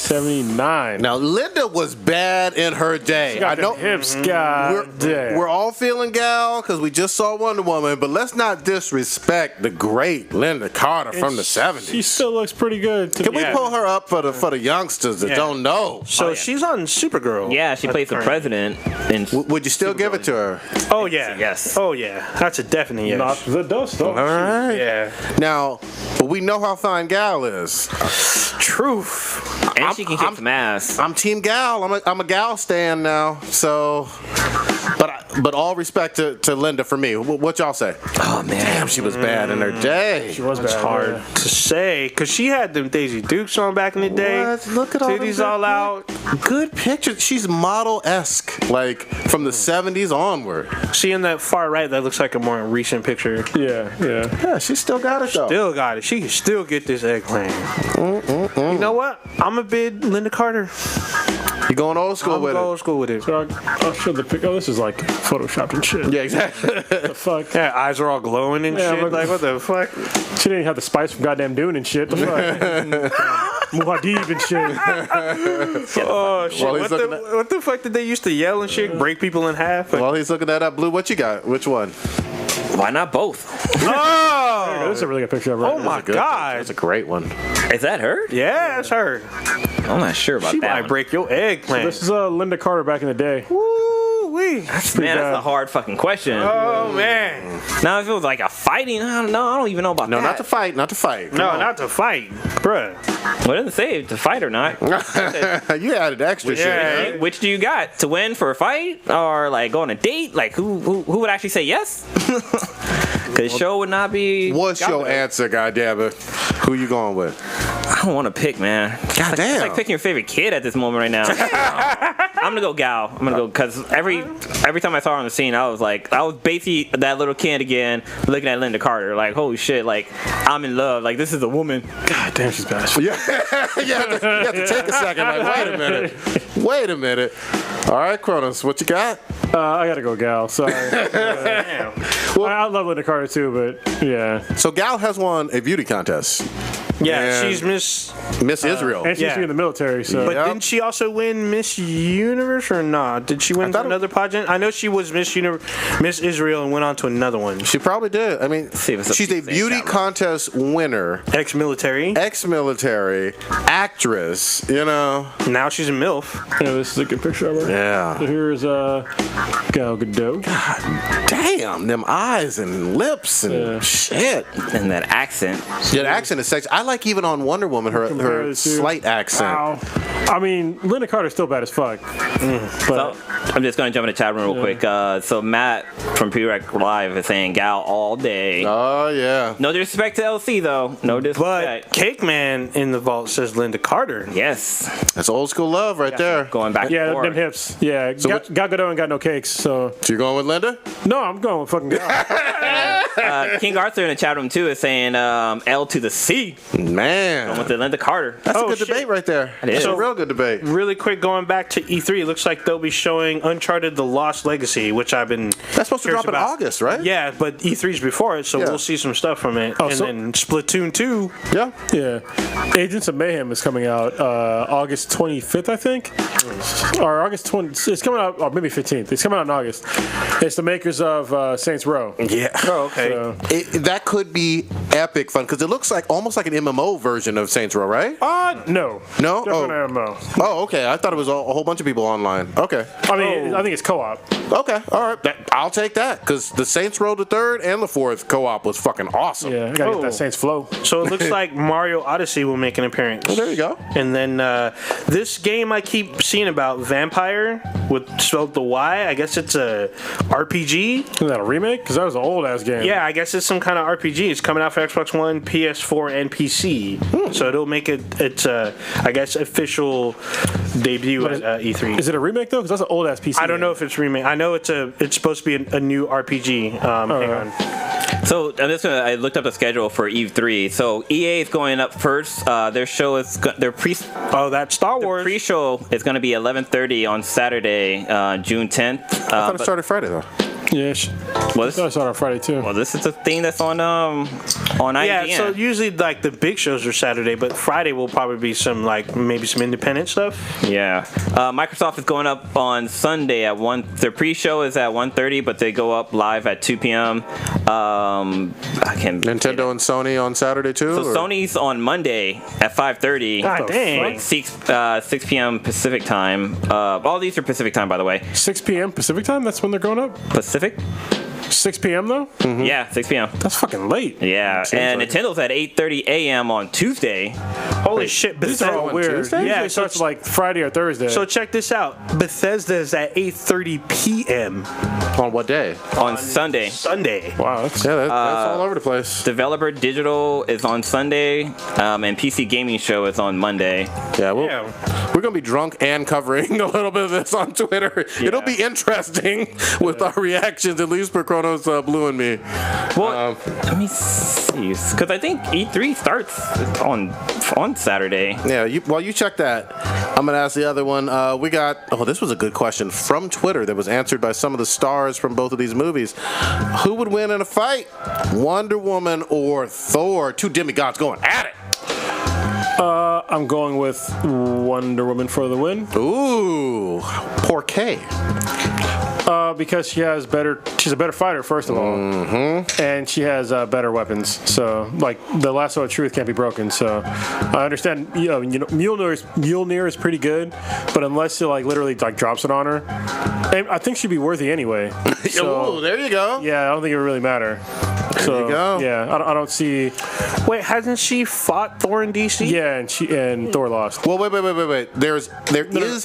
1979. Now, Linda was bad in her day. She got I know. them hips, God damn. We're all feeling Gal because we just saw Wonder Woman, but let's not disrespect the great Linda Carter from the 70s. She still looks pretty good. Can we pull her up for the youngsters that don't know? So she's on Supergirl. Yeah, she plays the president. In Would you still give it to her? Oh yeah. Yes. Oh yeah. That's a definite yes. Knock the dust off. All right. Yeah. Now, but we know how fine Gal is. Truth. and she can kick some ass. I'm Team Gal. I'm a Gal stan now. So, but all respect to Linda for me. What y'all say? Oh man, Damn, she was bad in her day. She was It's bad. hard Yeah. to say because she had them Daisy Dukes on back in the day. What? Look at all Titties them all out. Good pictures. She's model-esque, like from the 70s onward. See in that far right, that looks like a more recent picture. Yeah. Yeah, she still got it though. Still got it. She can still get this eggplant. You know what? I'm a big Linda Carter. You going old school I'm with old school with it. So I'll show the pic. Oh, this is like photoshopped and shit. Yeah, exactly. The fuck. Yeah, eyes are all glowing and Yeah, shit. look- Like what the fuck? She didn't have the spice from goddamn Dune and shit. The fuck. Muad'Dib and shit. Oh shit! While he's looking What the fuck did they used to yell and shit? Break people in half? While he's looking that up, Blue, what you got? Which one? why not both? Oh! This is a really good picture of her. Oh my god! That's a great one. Is that her? Yeah, it's her. I'm not sure about She that. might one. break your eggplant. This is Linda Carter back in the day. Woo-wee. Man, that's a hard fucking question. Oh man! Now if it was like a fighting, I don't know. I don't even know about No, that. not to fight. Not to fight. No, not to fight, bruh. Well, it doesn't say to fight or not. You added extra Yeah. shit. Which do you got? To win for a fight or like go on a date? Like who would actually say yes? Because show would not be. What's your confident. answer, goddammit? Who you going with? I don't want to pick, man. God damn. It's like picking your favorite kid at this moment right now. I'm gonna go Gal. I'm gonna go because every time I saw her on the scene, I was basically that little kid again, looking at Linda Carter, like, holy shit, like I'm in love. Like this is a woman. God damn, she's bad. Yeah, you have to take a second. Like, wait a minute. All right, Kronos, what you got? I gotta go Gal. Sorry. I love Linda Carter too, but yeah. So Gal has won a beauty contest. Yeah, And she's Miss Israel. And she's in the military, so. But Yep. didn't she also win Miss Universe or not? Did she win another pageant? I know she was Miss Israel and went on to another one. She probably did. I mean, See if it's she's a beauty contest winner, Ex-military. actress, you know. Now she's a MILF. Yeah, this is a good picture of her. Yeah. So here's Gal Gadot. Damn, them eyes and lips and shit. And that accent. Yeah, the accent is sexy. I like even on Wonder Woman her slight accent. Wow. I mean, Linda Carter's still bad as fuck. But So I'm just gonna jump in the chat room real quick. So Matt from Pre-Rec Live is saying Gal all day. Oh yeah. No disrespect to LC though. No disrespect. But Cake Man in the vault says Linda Carter. Yes. That's old school love right there. Going back. yeah, and forth. them hips. Yeah, So Gal Gadot ain't got no cakes, so. So you going with Linda? No, I'm going with fucking Gal. King Arthur in the chat room too is saying L to the C Man. with the Linda Carter. That's a good shit. debate right there. That's is. a real good debate. Really quick, going back to E3, it looks like they'll be showing Uncharted: The Lost Legacy, which I've been. That's supposed to curious drop in about. August, right? Yeah, but E3's before it, so Yeah. we'll see some stuff from it. Oh, and so- then Splatoon 2. Yeah. Yeah. Agents of Mayhem is coming out August 25th, I think. Or August 20. It's coming out, or maybe 15th. It's coming out in August. It's the makers of Saints Row. Yeah. Oh, okay. So, That could be epic fun because it looks like almost like an MMO version of Saints Row, right? no. No? Definitely not MMO. Oh, okay. I thought it was a whole bunch of people online. Okay. I mean, I think it's co-op. Okay. All right. I'll take that because the Saints Row the 3rd and the 4th co-op was fucking awesome. Yeah, I gotta get Oh. that Saints flow. So it looks like Mario Odyssey will make an appearance. Well, there you go. And then this game I keep seeing about Vampire with spelled the Y. I guess it's a RPG. Is that a remake? Because that was an old ass game. Yeah, I guess it's some kind of RPG. It's coming out for Xbox One, PS4, and PC. So it'll make its I guess official debut But at E3. Is it a remake though? Because that's an old ass PC. I don't know if it's remake. I know it's supposed to be a new RPG. Hang on. So I looked up the schedule for Eve 3. So EA is going up first. Their show is their Oh, that's Star Wars. pre-show is going to be 11:30 on Saturday, June 10th. I thought it started Friday though. Yeah. Well, I thought I saw it on Friday too. well, this is the thing that's on IGN. Yeah, so usually like the big shows are Saturday, but Friday will probably be some like maybe some independent stuff. Yeah. Microsoft is going up on Sunday at 1. Their pre-show is at 1:30, but they go up live at 2 p.m. I can't. Nintendo and Sony on Saturday too? So or? Sony's on Monday at 5:30. God dang. 6 p.m. Pacific time. All these are Pacific time, by the way. 6 p.m. Pacific time. That's when they're going up. Pacific? 6 p.m. though. Yeah, 6 p.m. That's fucking late. Yeah, and like Nintendo's at 8:30 a.m. on Tuesday. Holy shit, These are all on weird. Tuesday? Yeah, Yeah, it so starts like Friday or Thursday. So check this out. Bethesda is at 8:30 p.m. On what day? On Sunday. Sunday. wow, that's Yeah, that's all over the place. Developer Digital is on Sunday, and PC Gaming Show is on Monday. Yeah, Yeah. we're going to be drunk and covering a little bit of this on Twitter. It'll be interesting with our reactions, at least for Chronos Blue and me. Well, let me see, because I think E3 starts on Saturday. Yeah, while you check that, I'm going to ask the other one. We got, this was a good question from Twitter that was answered by some of the stars from both of these movies. Who would win in a fight? Wonder Woman or Thor? Two demigods going at it. I'm going with Wonder Woman for the win. Ooh, poor K. Because she's a better fighter, first of all, and she has better weapons. So, like, the lasso of truth can't be broken. So, I understand. Mjolnir is pretty good, but unless you like literally like drops it on her, and I think she'd be worthy anyway. So, Ooh, there you go. yeah, I don't think it would really matter. So, you go. yeah, I don't see. Wait, hasn't she fought Thor in DC? Yeah, and Thor lost. Well, wait. There is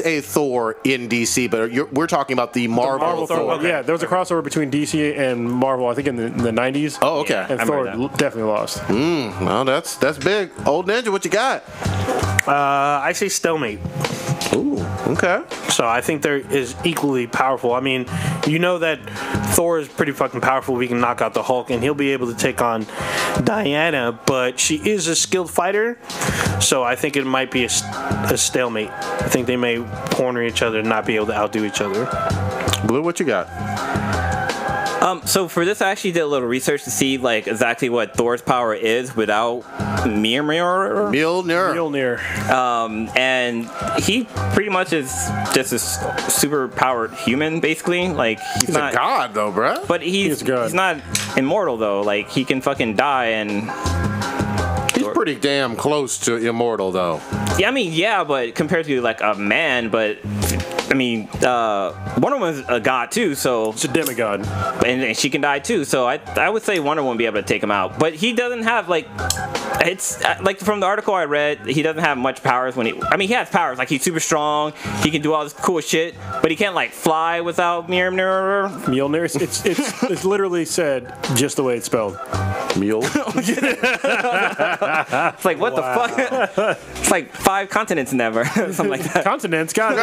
a Thor in DC, but we're talking about the Marvel Thor. Okay. Yeah, there was a crossover between DC and Marvel. I think in the 90s. Oh, okay. And I Thor remember definitely lost. Well, that's big. Old Ninja, what you got? I say stalemate. Ooh, okay. So I think there is equally powerful. I mean, you know that Thor is pretty fucking powerful. We can knock out the Hulk, and he'll be able to take on Diana, but she is a skilled fighter, so I think it might be a stalemate. I think they may corner each other and not be able to outdo each other. Blue, what you got? So for this, I actually did a little research to see like exactly what Thor's power is without Mjolnir. And he pretty much is just a super powered human, basically. Like He's not a god, though, bruh. But he's not immortal though. Like he can fucking die and. He's pretty damn close to immortal, though. Yeah, I mean, yeah, but compared to like a man, but. I mean, Wonder Woman's a god too, so It's a demigod. and she can die too. So I would say Wonder Woman would be able to take him out, but he doesn't have like it's like from the article I read, he doesn't have much powers when he. I mean, he has powers like he's super strong, he can do all this cool shit, but he can't like fly without Mjolnir. Mjolnir. It's literally said just the way it's spelled. Mule. It's like what the fuck? It's like 5 continents never, something like that. Continents, God.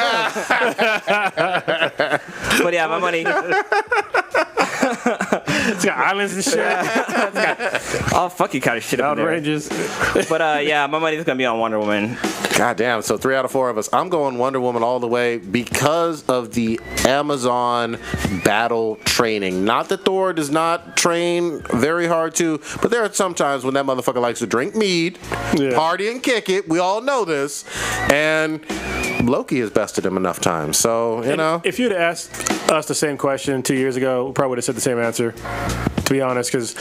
But yeah, my money. It's got islands and shit. All fucking kind of shit up Mountain there. ranges. But yeah, my money's gonna be on Wonder Woman. God damn. So 3 out of 4 of us. I'm going Wonder Woman all the way because of the Amazon battle training. Not that Thor does not train very hard too, but there are some times when that motherfucker likes to drink mead, party and kick it. We all know this. And Loki has bested him enough times. So, you know. If you'd asked us the same question 2 years ago, we probably would have said the same answer, to be honest, because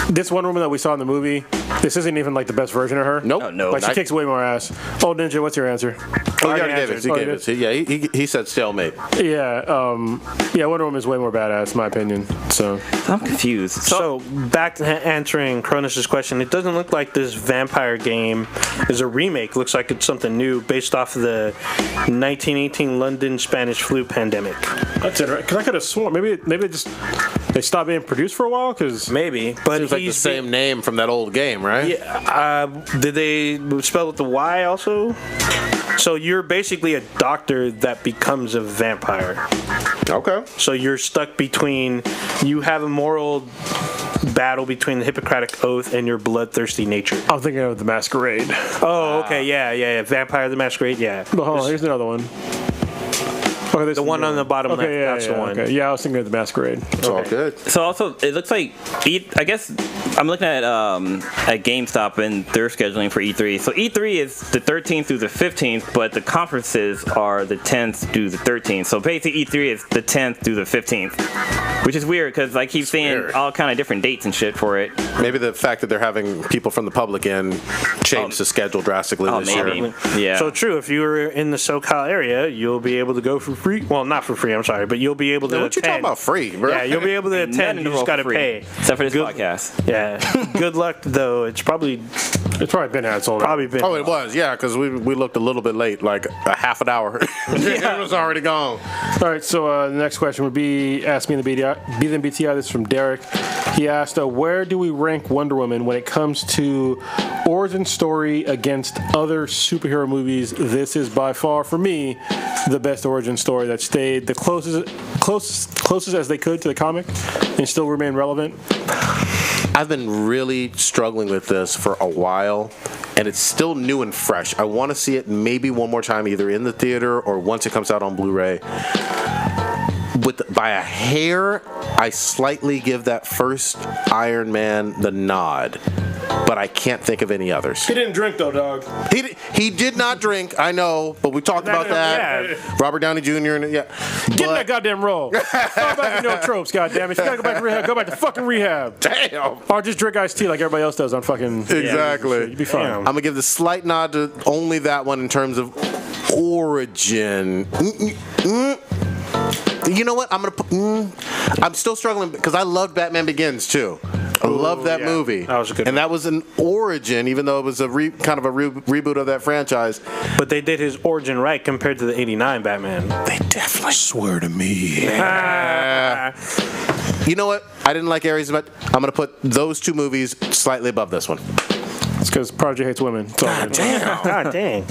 this Wonder Woman that we saw in the movie, this isn't even like the best version of her. Nope. Oh, no. Like she kicks way more ass. Oh, Ninja, what's your answer? Oh, he already gave it. He gave it. Yeah, he said stalemate. Yeah, Wonder Woman is way more badass, in my opinion. So I'm confused. So back to answering Cronus' question, it doesn't look like this vampire game is a remake. Looks like it's something new based off of the 1918 London Spanish flu pandemic. that's it, right? Because I could have sworn maybe they stopped being produced for a while. Because Maybe, but It's like the same name from that old game, right? Yeah. Did they spell with the Y also? So you're basically a doctor that becomes a vampire. Okay. So you're stuck between, you have a moral battle between the Hippocratic Oath and your bloodthirsty nature. I'm thinking of the Masquerade. Oh, okay, yeah. Vampire the Masquerade, yeah. But hold on, here's another one. Okay, The one on the bottom left, that's the one. Okay. Yeah, I was thinking of the Masquerade. It's all good. So also, it looks like I guess I'm looking at GameStop and their scheduling for E3. So E3 is the 13th through the 15th, but the conferences are the 10th through the 13th. So basically, E3 is the 10th through the 15th, which is weird because I keep seeing weird. all kind of different dates and shit for it. Maybe the fact that they're having people from the public in changed the schedule drastically Oh, this maybe. year. Yeah. So true, if you were in the SoCal area, you'll be able to go for free. Well, not for free, I'm sorry, but you'll be able to What you talking attend. about free, bro? Yeah, you'll be able to Nothing attend. You to roll just got to for free, pay. except for this Good- podcast. Yeah. Good luck, though. It's probably It's probably been out. Sold out. been. Oh, it was, yeah, because we looked a little bit late, like a half an hour. It was already gone. All right, so the next question would be asked me in the BTI. This is from Derek. He asked, where do we rank Wonder Woman when it comes to origin story against other superhero movies? This is by far, for me, the best origin story that stayed the closest as they could to the comic and still remain relevant. I've been really struggling with this for a while, and it's still new and fresh. I want to see it maybe one more time, either in the theater or once it comes out on Blu-ray. By a hair, I slightly give that first Iron Man the nod, but I can't think of any others. He didn't drink, though, dog. He did not drink, I know, but we talked about that. Robert Downey Jr. and Get in that goddamn role. Fall back to no tropes, goddammit. If you gotta go back to rehab, go back to fucking rehab. Damn. Or just drink iced tea like everybody else does on fucking... Exactly. You'd be fine. I'm gonna give the slight nod to only that one in terms of origin. You know what? I'm gonna put. I'm still struggling because I loved Batman Begins too. I love that movie. That was a good and one. that was an origin, even though it was a kind of a reboot of that franchise. But they did his origin right compared to the 89 Batman. They definitely swear to me. You know what? I didn't like Ares, but I'm gonna put those two movies slightly above this one. It's because Prodigy hates women. God damn. God dang.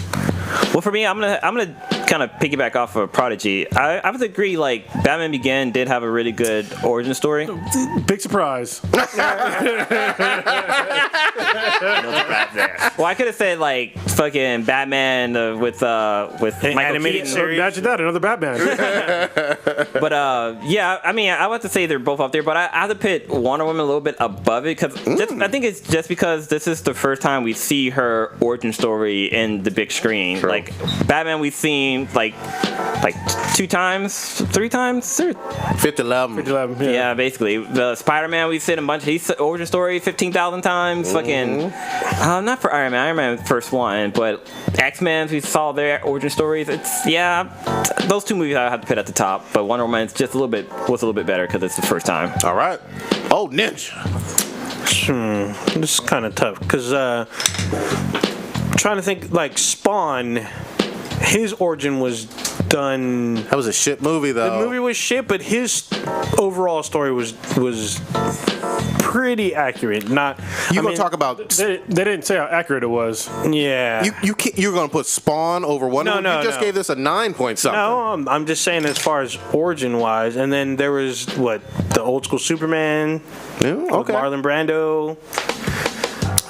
Well, for me, I'm gonna kind of piggyback off of Prodigy. I have to agree. Like, Batman Begin did have a really good origin story. Big surprise. Well, I could have said like fucking Batman with Michael animated Keaton. series. Imagine that, another Batman. But yeah, I mean, I would have to say they're both up there, but I have to put Wonder Woman a little bit above it because I think it's just because this is the first time we see her origin story in the big screen. True. Like Batman, we've seen like 3 times. 50-11. Yeah, basically. The Spider-Man, we've seen a bunch. He's origin story 15,000 times. Fucking, not for Iron Man. Iron Man first one, but X-Men, we saw their origin stories. It's those 2 movies I have to put at the top. But Wonder Woman's just was a little bit better because it's the first time. All right. Oh, Ninja. This is kind of tough because trying to think like Spawn, his origin was done. That was a shit movie, though. The movie was shit, but his overall story was pretty accurate. Not You gonna talk about? They didn't say how accurate it was. Yeah. You're gonna put Spawn over Wonder Woman? No, You just no. gave this a 9 point something. No, I'm just saying as far as origin wise, and then there was the old school Superman, Yeah, with okay. Marlon Brando.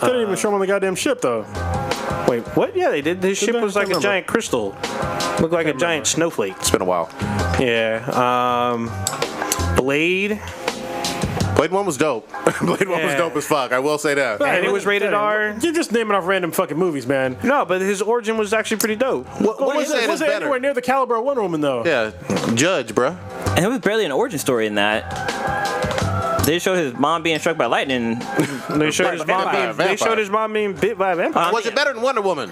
They didn't even show him on the goddamn ship, though. Wait, what? Yeah, they did. His ship they? was like a Can't giant crystal, looked like a giant snowflake. It's been a while. Yeah. Blade, Blade 1 was dope. Blade 1 was Yeah. dope as fuck. I will say that. and it was rated R. You're just naming off random fucking movies, man. No, but his origin was actually pretty dope. What are you saying is wasn't better? anywhere near the caliber of Wonder Woman, though. Yeah, Judge, bruh. And it was barely an origin story in that. They showed his mom being struck by lightning. They showed his mom Vampire, being. They showed his mom being bit by a vampire. Was it better than Wonder Woman?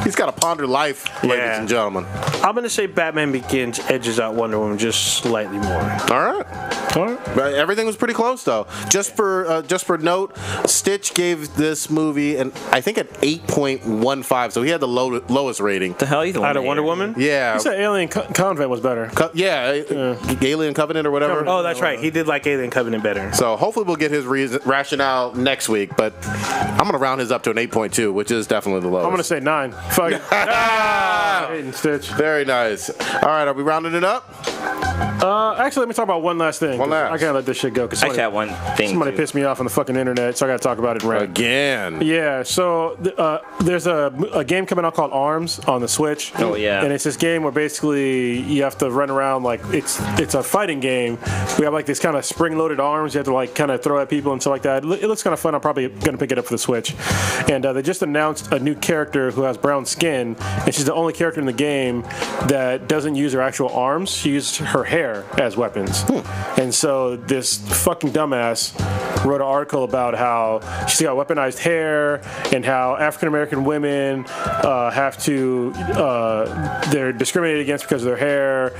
He's got to ponder life, ladies Yeah. and gentlemen. I'm gonna say Batman Begins edges out Wonder Woman just slightly more. All right. But everything was pretty close, though. Just for note, Stitch gave this movie I think an 8.15, so he had the lowest rating. The hell, he's the one Out of Wonder Woman? Yeah. He said Alien Convent was better. Alien Covenant or whatever. Oh, that's right. He did like Alien Covenant better. So hopefully we'll get his rationale next week, but I'm going to round his up to an 8.2, which is definitely the lowest. I'm going to say 9. Fuck it. Hating Stitch. Very nice. All right, are we rounding it up? Actually, let me talk about one last thing. One last. I can't let this shit go because I actually have one thing. somebody too. pissed me off on the fucking internet, so I got to talk about it in rant. Again. Yeah, so there's a game coming out called ARMS on the Switch. Oh, yeah. And it's this game where basically you have to run around like it's a fighting game. We have like these kind of spring-loaded arms you have to like kind of throw at people and stuff like that. It looks kind of fun. I'm probably going to pick it up for the Switch. And they just announced a new character who has brown skin, and she's the only character in the game that doesn't use her actual arms. She uses her hair as weapons. And so this fucking dumbass wrote an article about how she's got weaponized hair and how African American women have to they're discriminated against because of their hair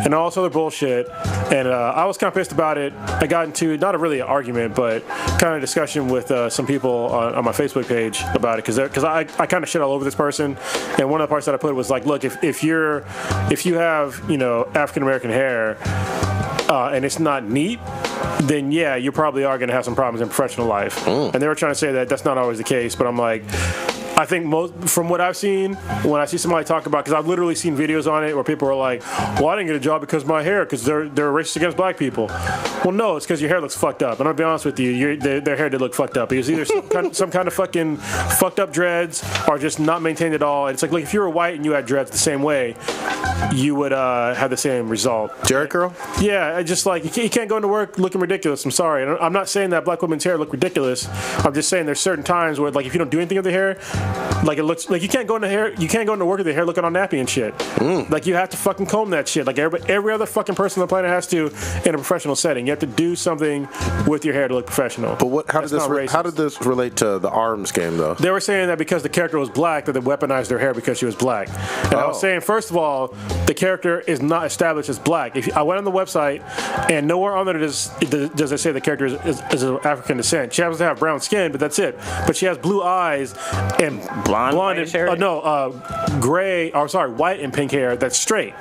and all this other bullshit. And I was kind of pissed about it. I got into not a really an argument, but kind of discussion with some people on my Facebook page about it because I kind of shit all over this person. And one of the parts that I put was like, look, if you have African American hair and it's not neat, then yeah, you probably are going to have some problems in professional life. And they were trying to say that that's not always the case, but I'm like, I think from what I've seen, when I see somebody talk about, because I've literally seen videos on it where people are like, well, I didn't get a job because of my hair, because they're racist against black people. Well, no, it's because your hair looks fucked up. And I'll be honest with you, their hair did look fucked up. It was either some kind of fucking fucked up dreads or just not maintained at all. And it's like if you were white and you had dreads the same way, you would have the same result. Jerry curl? Yeah, just like you can't go into work looking ridiculous. I'm sorry. And I'm not saying that black women's hair look ridiculous. I'm just saying there's certain times where like if you don't do anything with the hair, like it looks like you can't go into work with your hair looking all nappy and shit. Like you have to fucking comb that shit. Like every other fucking person on the planet has to in a professional setting. You have to do something with your hair to look professional. But how That's did not racist. how did this relate to the ARMS game though? They were saying that because the character was black, that they weaponized her hair because she was black. And I was saying, first of all, the character is not established as black. I went on the website, and nowhere on there does it say the character is of African descent. She happens to have brown skin, but that's it. But she has blue eyes and blonde and gray, or sorry, white and pink hair that's straight.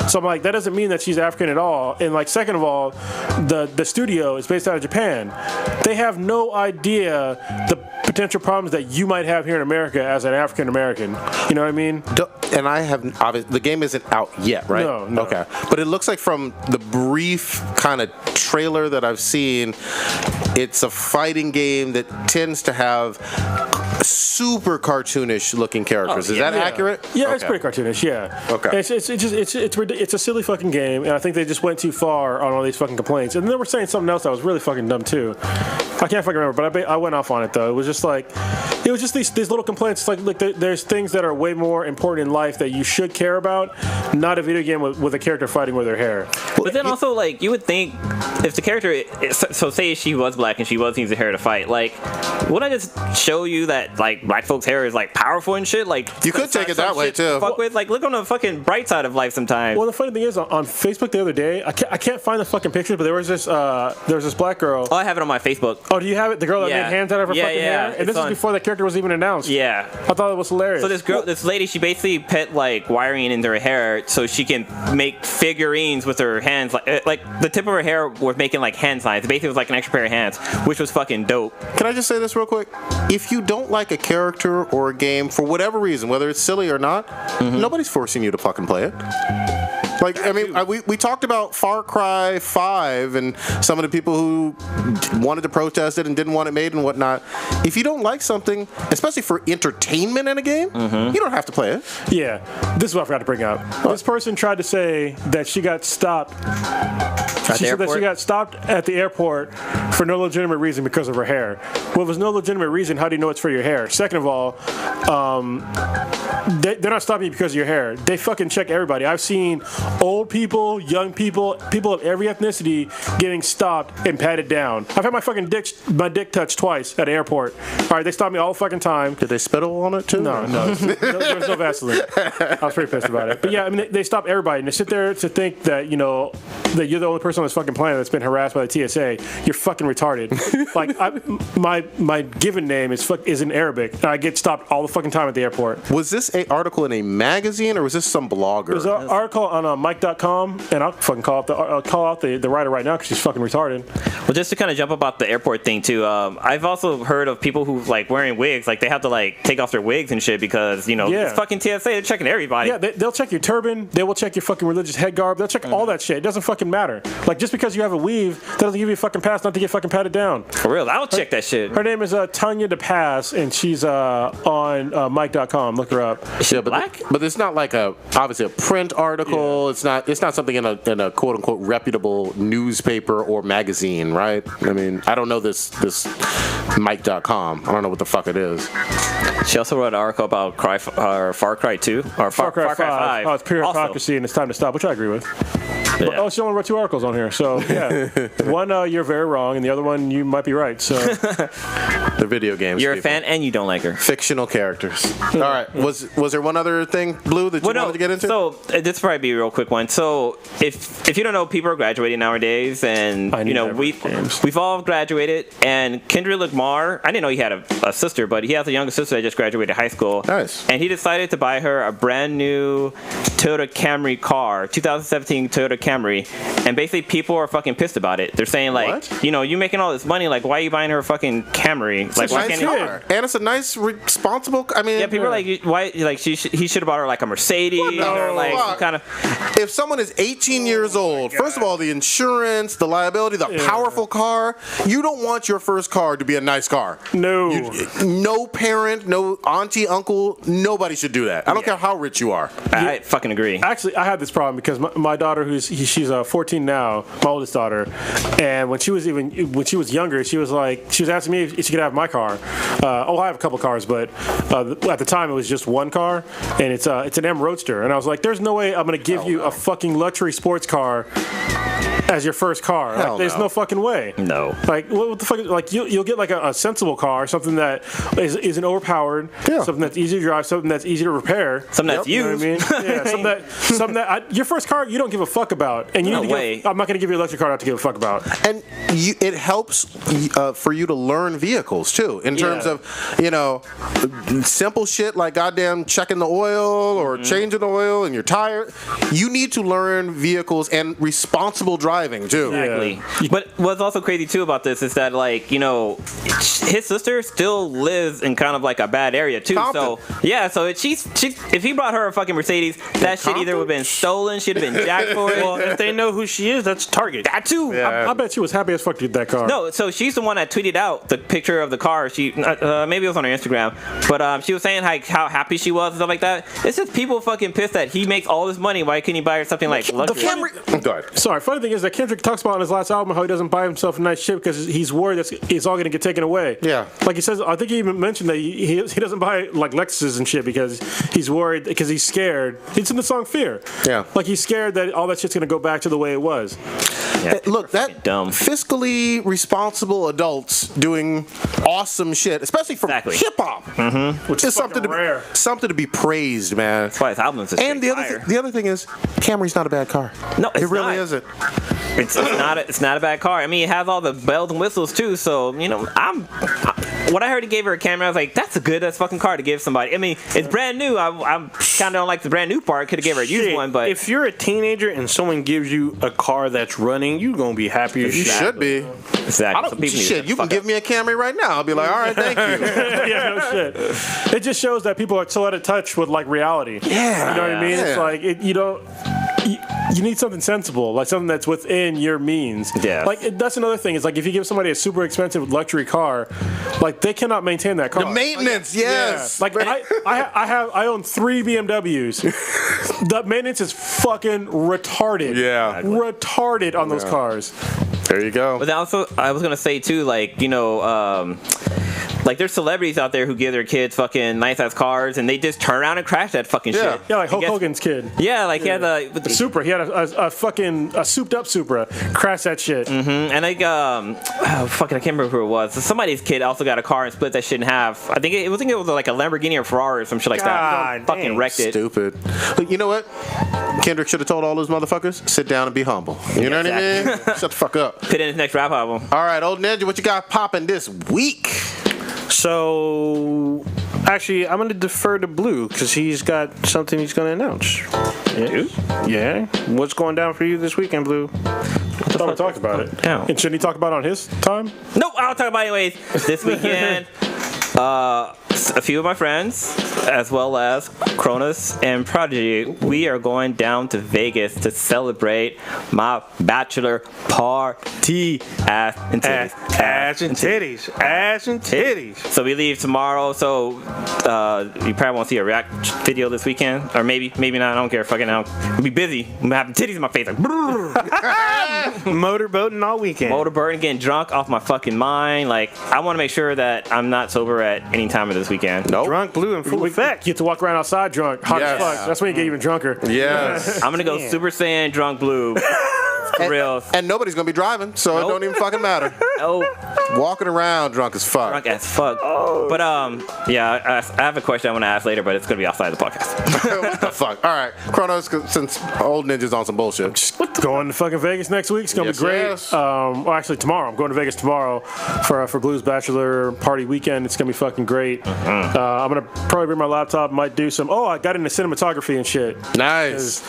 So I'm like, that doesn't mean that she's African at all. And like, second of all, the studio is based out of Japan. They have no idea the potential problems that you might have here in America as an African American. You know what I mean? And I have the game isn't out yet, right? No. Okay, but it looks like from the brief kind of trailer that I've seen, it's a fighting game that tends to have super cartoonish looking characters. Is that accurate? Yeah, it's pretty cartoonish. Yeah. Okay. It's a silly fucking game, and I think they just went too far on all these fucking complaints. And then they were saying something else that was really fucking dumb too. I can't fucking remember, but I went off on it though. It was just these little complaints. Like there's things that are way more important in life that you should care about, not a video game with a character fighting with her hair. But then also, like, you would think if the character, so say she was black and she was using hair to fight, like, wouldn't I just show you that, like, black folks' hair is, like, powerful and shit? Like, you could take it that way too. Fuck with, like, look on the fucking bright side of life sometimes. Well, the funny thing is, on Facebook the other day, I can't find the fucking picture, but there was this black girl. Oh, I have it on my Facebook. Oh, do you have it? The girl that made hands out of her fucking hair? And this is before the character was even announced. Yeah. I thought it was hilarious. So this lady, she basically put, like, wiring into her hair so she can make figurines with her hands. Like the tip of her hair was making, like, hand signs. Basically, it was like an extra pair of hands, which was fucking dope. Can I just say this real quick? If you don't like a character or a game for whatever reason, whether it's silly or not, nobody's forcing you to fucking play it. Like, I mean, we talked about Far Cry 5 and some of the people who wanted to protest it and didn't want it made and whatnot. If you don't like something, especially for entertainment in a game, you don't have to play it. Yeah, this is what I forgot to bring up. This person tried to say that she got stopped. She said that she got stopped at the airport for no legitimate reason because of her hair. Well, if there's no legitimate reason, how do you know it's for your hair? Second of all, they're not stopping you because of your hair. They fucking check everybody. I've seen old people, young people, people of every ethnicity getting stopped and patted down. I've had my dick touched twice at an airport. All right, they stopped me all the fucking time. Did they spittle on it too? No. There was no Vaseline. I was pretty pissed about it. But yeah, I mean, they stop everybody, and they sit there to think that, you know, that you're the only person on this fucking planet that's been harassed by the TSA. You're fucking retarded. Like, my given name is in Arabic, and I get stopped all the fucking time at the airport. Was this an article in a magazine, or was this some blogger? It was an article on Mike.com, and I'll fucking call out the writer right now because she's fucking retarded. Well, just to kind of jump about the airport thing too, I've also heard of people who, like, wearing wigs, like, they have to, like, take off their wigs and shit because, you know, it's fucking TSA, they're checking everybody. Yeah, they'll check your turban, they will check your fucking religious head garb, they'll check all that shit. It doesn't fucking matter. Like, just because you have a weave, that doesn't give you a fucking pass not to get fucking patted down. For real, I'll check that shit. Her name is Tanya DePass, and she's on Mike.com. Look her up. Is she black? But it's not like obviously a print article. Yeah. It's not something in a quote unquote reputable newspaper or magazine, right? I mean, I don't know this Mike.com. I don't know what the fuck it is. She also wrote an article about Far Cry 2 or Far Cry 5. Oh, it's pure hypocrisy and it's time to stop, which I agree with. Yeah. Oh, she only wrote 2 articles on here, so yeah. One, you're very wrong, and the other one, you might be right. So, the video games. You're a fan, and you don't like her. Fictional characters. All right. Was there one other thing, Blue, that you wanted to get into? So this will probably be a real quick one. So if you don't know, people are graduating nowadays, and you know we've all graduated. And Kendrick Lamar, I didn't know he had a sister, but he has a younger sister that just graduated high school. Nice. And he decided to buy her a brand new Toyota Camry car, 2017 Toyota Camry, and basically people are fucking pissed about it. They're saying, like, what? You know, you making all this money, like, why are you buying her a fucking Camry? Like, why can't car. And it's a nice, responsible. I mean, yeah, people are like, why? Like, he should have bought her like a Mercedes or like some kind of. If someone is 18 years old, first of all, the insurance, the liability, the powerful car. You don't want your first car to be a nice car. No. No parent, no auntie, uncle, nobody should do that. I don't care how rich you are. I fucking agree. Actually, I had this problem because my daughter, she's 14 now, my oldest daughter, and when she was younger, she was asking me if she could have my car. I have a couple cars, but at the time it was just one car, and it's an M Roadster, and I was like, there's no way I'm gonna give you a fucking luxury sports car as your first car. Hell Like, there's no. no fucking way. No. Like what the fuck? Like you'll get like a sensible car, something that isn't overpowered, Yeah. something that's easy to drive, something that's easy to repair. Something that's You know what I used. mean? Yeah, something that your first car you don't give a fuck about, and you No need to way. I'm not going to give you an electric car not to give a fuck about. And it helps for you to learn vehicles too, in terms Yeah. of, you know, simple shit like goddamn checking the oil or changing the oil in your tire. You need to learn vehicles and responsible driving too. Exactly. But what's also crazy too about this is that, like, you know, his sister still lives in kind of like a bad area too. Compton. So yeah, so she's if he brought her a fucking Mercedes, that shit either would have been stolen, she'd have been jacked for it. Well, if they know who she is, that's Target. That too. I bet she was happy as fuck to get that car. No, so she's the one that tweeted out the picture of the car. She maybe it was on her Instagram, but she was saying how happy she was and stuff like that. It's just people fucking pissed that he makes all this money. Why couldn't he buy her something like luxury? Go ahead. Sorry, funny thing is that Kendrick talks about on his last album how he doesn't buy himself nice shit because he's worried that it's all going to get taken away. Yeah. Like he says, I think he even mentioned that he doesn't buy like Lexuses and shit because he's worried, because he's scared. It's in the song Fear. Yeah. Like he's scared that all that shit's going to go back to the way it was. Yeah, Look, that dumb. fiscally responsible adults doing awesome shit, especially from Exactly. hip hop, Which is something fucking rare. something to be praised, man. That's why his album's a And straight the other thing is, Camry's not a bad car. No, it's it really not. isn't. It's not a bad car. I mean, it has all the bells and whistles too. So you know, when I heard he gave her a Camry, I was like, that's a good ass fucking car to give somebody. I mean, it's brand new. I'm kind of don't like the brand new part. Could have gave her a used one, but if you're a teenager and someone gives you a car that's running, you're gonna be happy as You shit. should be. exactly. Some people need to Shit, you can fuck give up. me a Camry right now. I'll be like, all right, thank you. Yeah, no shit. It just shows that people are so out of touch with like reality. Yeah. You know what I mean? It's Yeah. like you don't. You need something sensible, like something that's within your means. Yeah. Like that's another thing. Is like if you give somebody a super expensive luxury car, like they cannot maintain that car. The maintenance, yes. Like I own 3 BMWs. The maintenance is fucking retarded. Yeah. Retarded on those cars. There you go. But then also, I was gonna say too, like, you know, like there's celebrities out there who give their kids fucking nice ass cars, and they just turn around and crash that fucking Yeah. shit. Yeah, like Hulk I guess- Hogan's kid. Yeah, like he had The Supra. He had a fucking souped up Supra. Crash that shit. and like fucking I can't remember who it was. Somebody's kid also got a car and split that shit in half. I think it was like a Lamborghini or Ferrari or some shit like God that. Fucking dang. wrecked it. Stupid. But you know what? Kendrick should have told all those motherfuckers, sit down and be humble. You know what I mean? Shut the fuck up. Put in his next rap album. All right, old Ninja, what you got popping this week? So, actually, I'm going to defer to Blue because he's got something he's going to announce. Yeah. What's going down for you this weekend, Blue? I thought we talked about it. Yeah. And shouldn't he talk about it on his time? Nope, I'll talk about it anyways. This weekend, a few of my friends, as well as Cronus and Prodigy, we are going down to Vegas to celebrate my bachelor party. Ass and titties. Ass and titties. Ass and titties. So we leave tomorrow. So you probably won't see a react video this weekend, or maybe not. I don't care. Fucking out. We'll be busy. I'm gonna have titties in my face, like Motorboating all weekend. motorboating, getting drunk off my fucking mind. Like I want to make sure that I'm not sober at any time of this weekend. Nope. Drunk, Blue, and full effect. You get to walk around outside drunk. Hot Yes. as fuck. That's when you get even drunker. Yes. I'm gonna go Super Saiyan drunk blue. For real. And nobody's gonna be driving, so it Nope. don't even fucking matter. Oh, Walking around drunk as fuck. drunk as fuck. But yeah, I have a question I want to ask later, but it's gonna be outside the podcast. What the fuck? All right, Chronos, since old Ninja's on some bullshit. Going to fucking Vegas next week. It's gonna Yes, be great. yes. Well, actually tomorrow. I'm going to Vegas tomorrow for Blue's bachelor party weekend. It's gonna be fucking great. I'm gonna probably bring my laptop. Might do some. Oh, I got into cinematography and shit. Nice.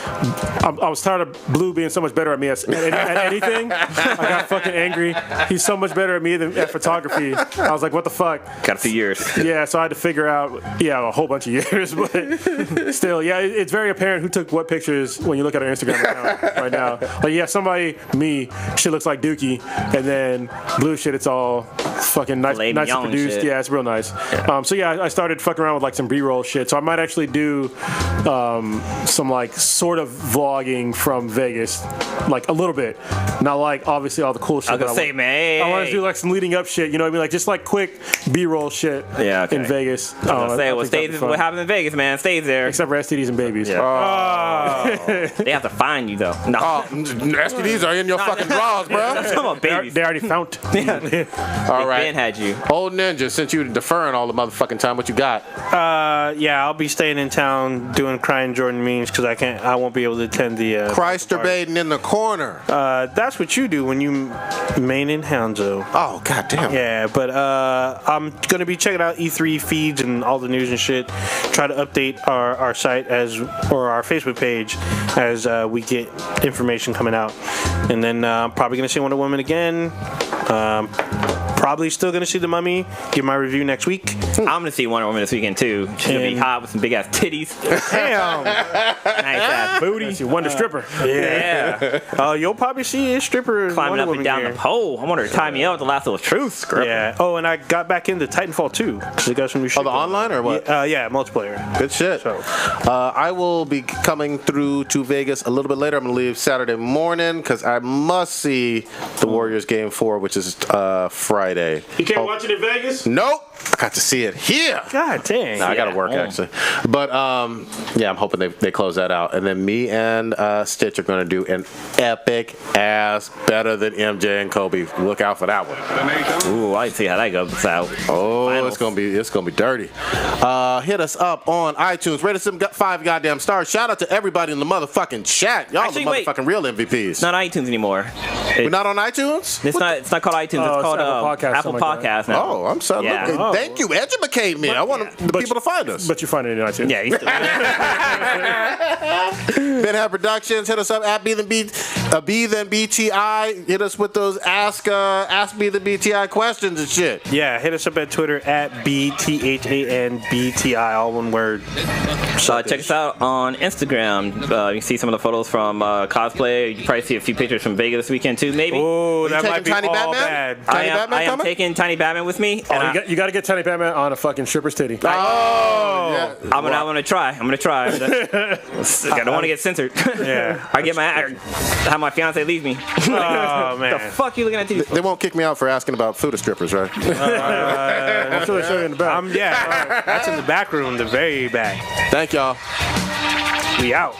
I was tired of Blue being so much better at me at anything. I got fucking angry. He's so much better at me than at photography. I was like, what the fuck? Got a few years. Yeah, so I had to figure out, a whole bunch of years, but still, yeah, it's very apparent who took what pictures when you look at our Instagram account right now. Like, yeah, somebody, me, shit looks like Dookie, and then Blue shit, it's all fucking Filet nicely mignon produced. shit. Yeah, it's real nice. So yeah, I started fucking around with like some B-roll shit. So I might actually do some like sort of vlogging from Vegas, like a little bit. Not like obviously all the cool shit. I was gonna say, man. I want to do like some leading up shit. You know what I mean? Like just like quick B-roll shit. Yeah, okay. In Vegas. I was gonna say, what stays? What happens in Vegas, man? Stays there. Except for STDs and babies. Yeah. They have to find you though. No. STDs are in your fucking drawers, bro. That's about babies. They already found. All right. Ben had you. Old Ninja, since you deferring all the motherfucking time, what you got? Yeah, I'll be staying in town doing Crying Jordan memes because I won't be able to attend the. Christer baiting in the corner. That's what you do when you main in Houndzo. Oh, goddamn. Yeah, but I'm gonna be checking out E3 feeds and all the news and shit. Try to update our site or our Facebook page as we get information coming out, and then probably gonna see Wonder Woman again. Probably still gonna see The Mummy. Give my review next week. I'm gonna see Wonder Woman this weekend too. She's gonna be hot with some big ass titties. Damn. Nice ass booty. That's your Wonder Stripper. Yeah. You'll probably see a stripper Climbing Wonder up Woman and down gear. the pole. I want her to tie me up with the lasso of truth. Yeah. Oh, and I got back into Titanfall 2 because they got some new shit. Oh, the online or what? Yeah, multiplayer. Good shit. So. I will be coming through to Vegas a little bit later. I'm going to leave Saturday morning because I must see the Warriors Game 4, which is Friday. You can't watch it in Vegas? Nope. I got to see it here. God dang. I got to work, actually. But, yeah, I'm hoping they close that out. And then me and Stitch are going to do an epic ass better than MJ and Kobe. Look out for that one. Ooh, I see how that goes out. Oh, Finals. it's gonna be dirty. Hit us up on iTunes. Rate us some 5 goddamn stars. Shout out to everybody in the motherfucking chat. Y'all Actually, the wait. motherfucking real MVPs. It's not iTunes anymore. We're not on iTunes? It's not called iTunes. Oh, It's it's called Apple Podcasts, Apple something like Podcasts now. Oh, I'm sorry. Yeah. Look, thank you. Educate me. I want the people to find us. But you find it in iTunes. Yeah, you still Ben Hat Productions. Hit us up at Be Then BTI. Hit us with those Ask Me the BTI questions and shit. Yeah, hit us up at Twitter at BTHANBTI, all one word. check us out on Instagram. You can see some of the photos from cosplay. You can probably see a few pictures from Vegas this weekend too, maybe. Oh, that taking might be Tiny all Batman? bad. I Batman am coming? taking Tiny Batman with me. Oh, And you got to get Tiny Batman on a fucking stripper's titty. Oh, yeah. I'm gonna try. I don't want to get censored. Yeah. I have my fiance leave me. Oh, man. The fuck you looking at these? They won't kick me out for asking about food strippers, right? I'm sure they show you in the back. Yeah, that's in the back room, the very back. Thank y'all. We out.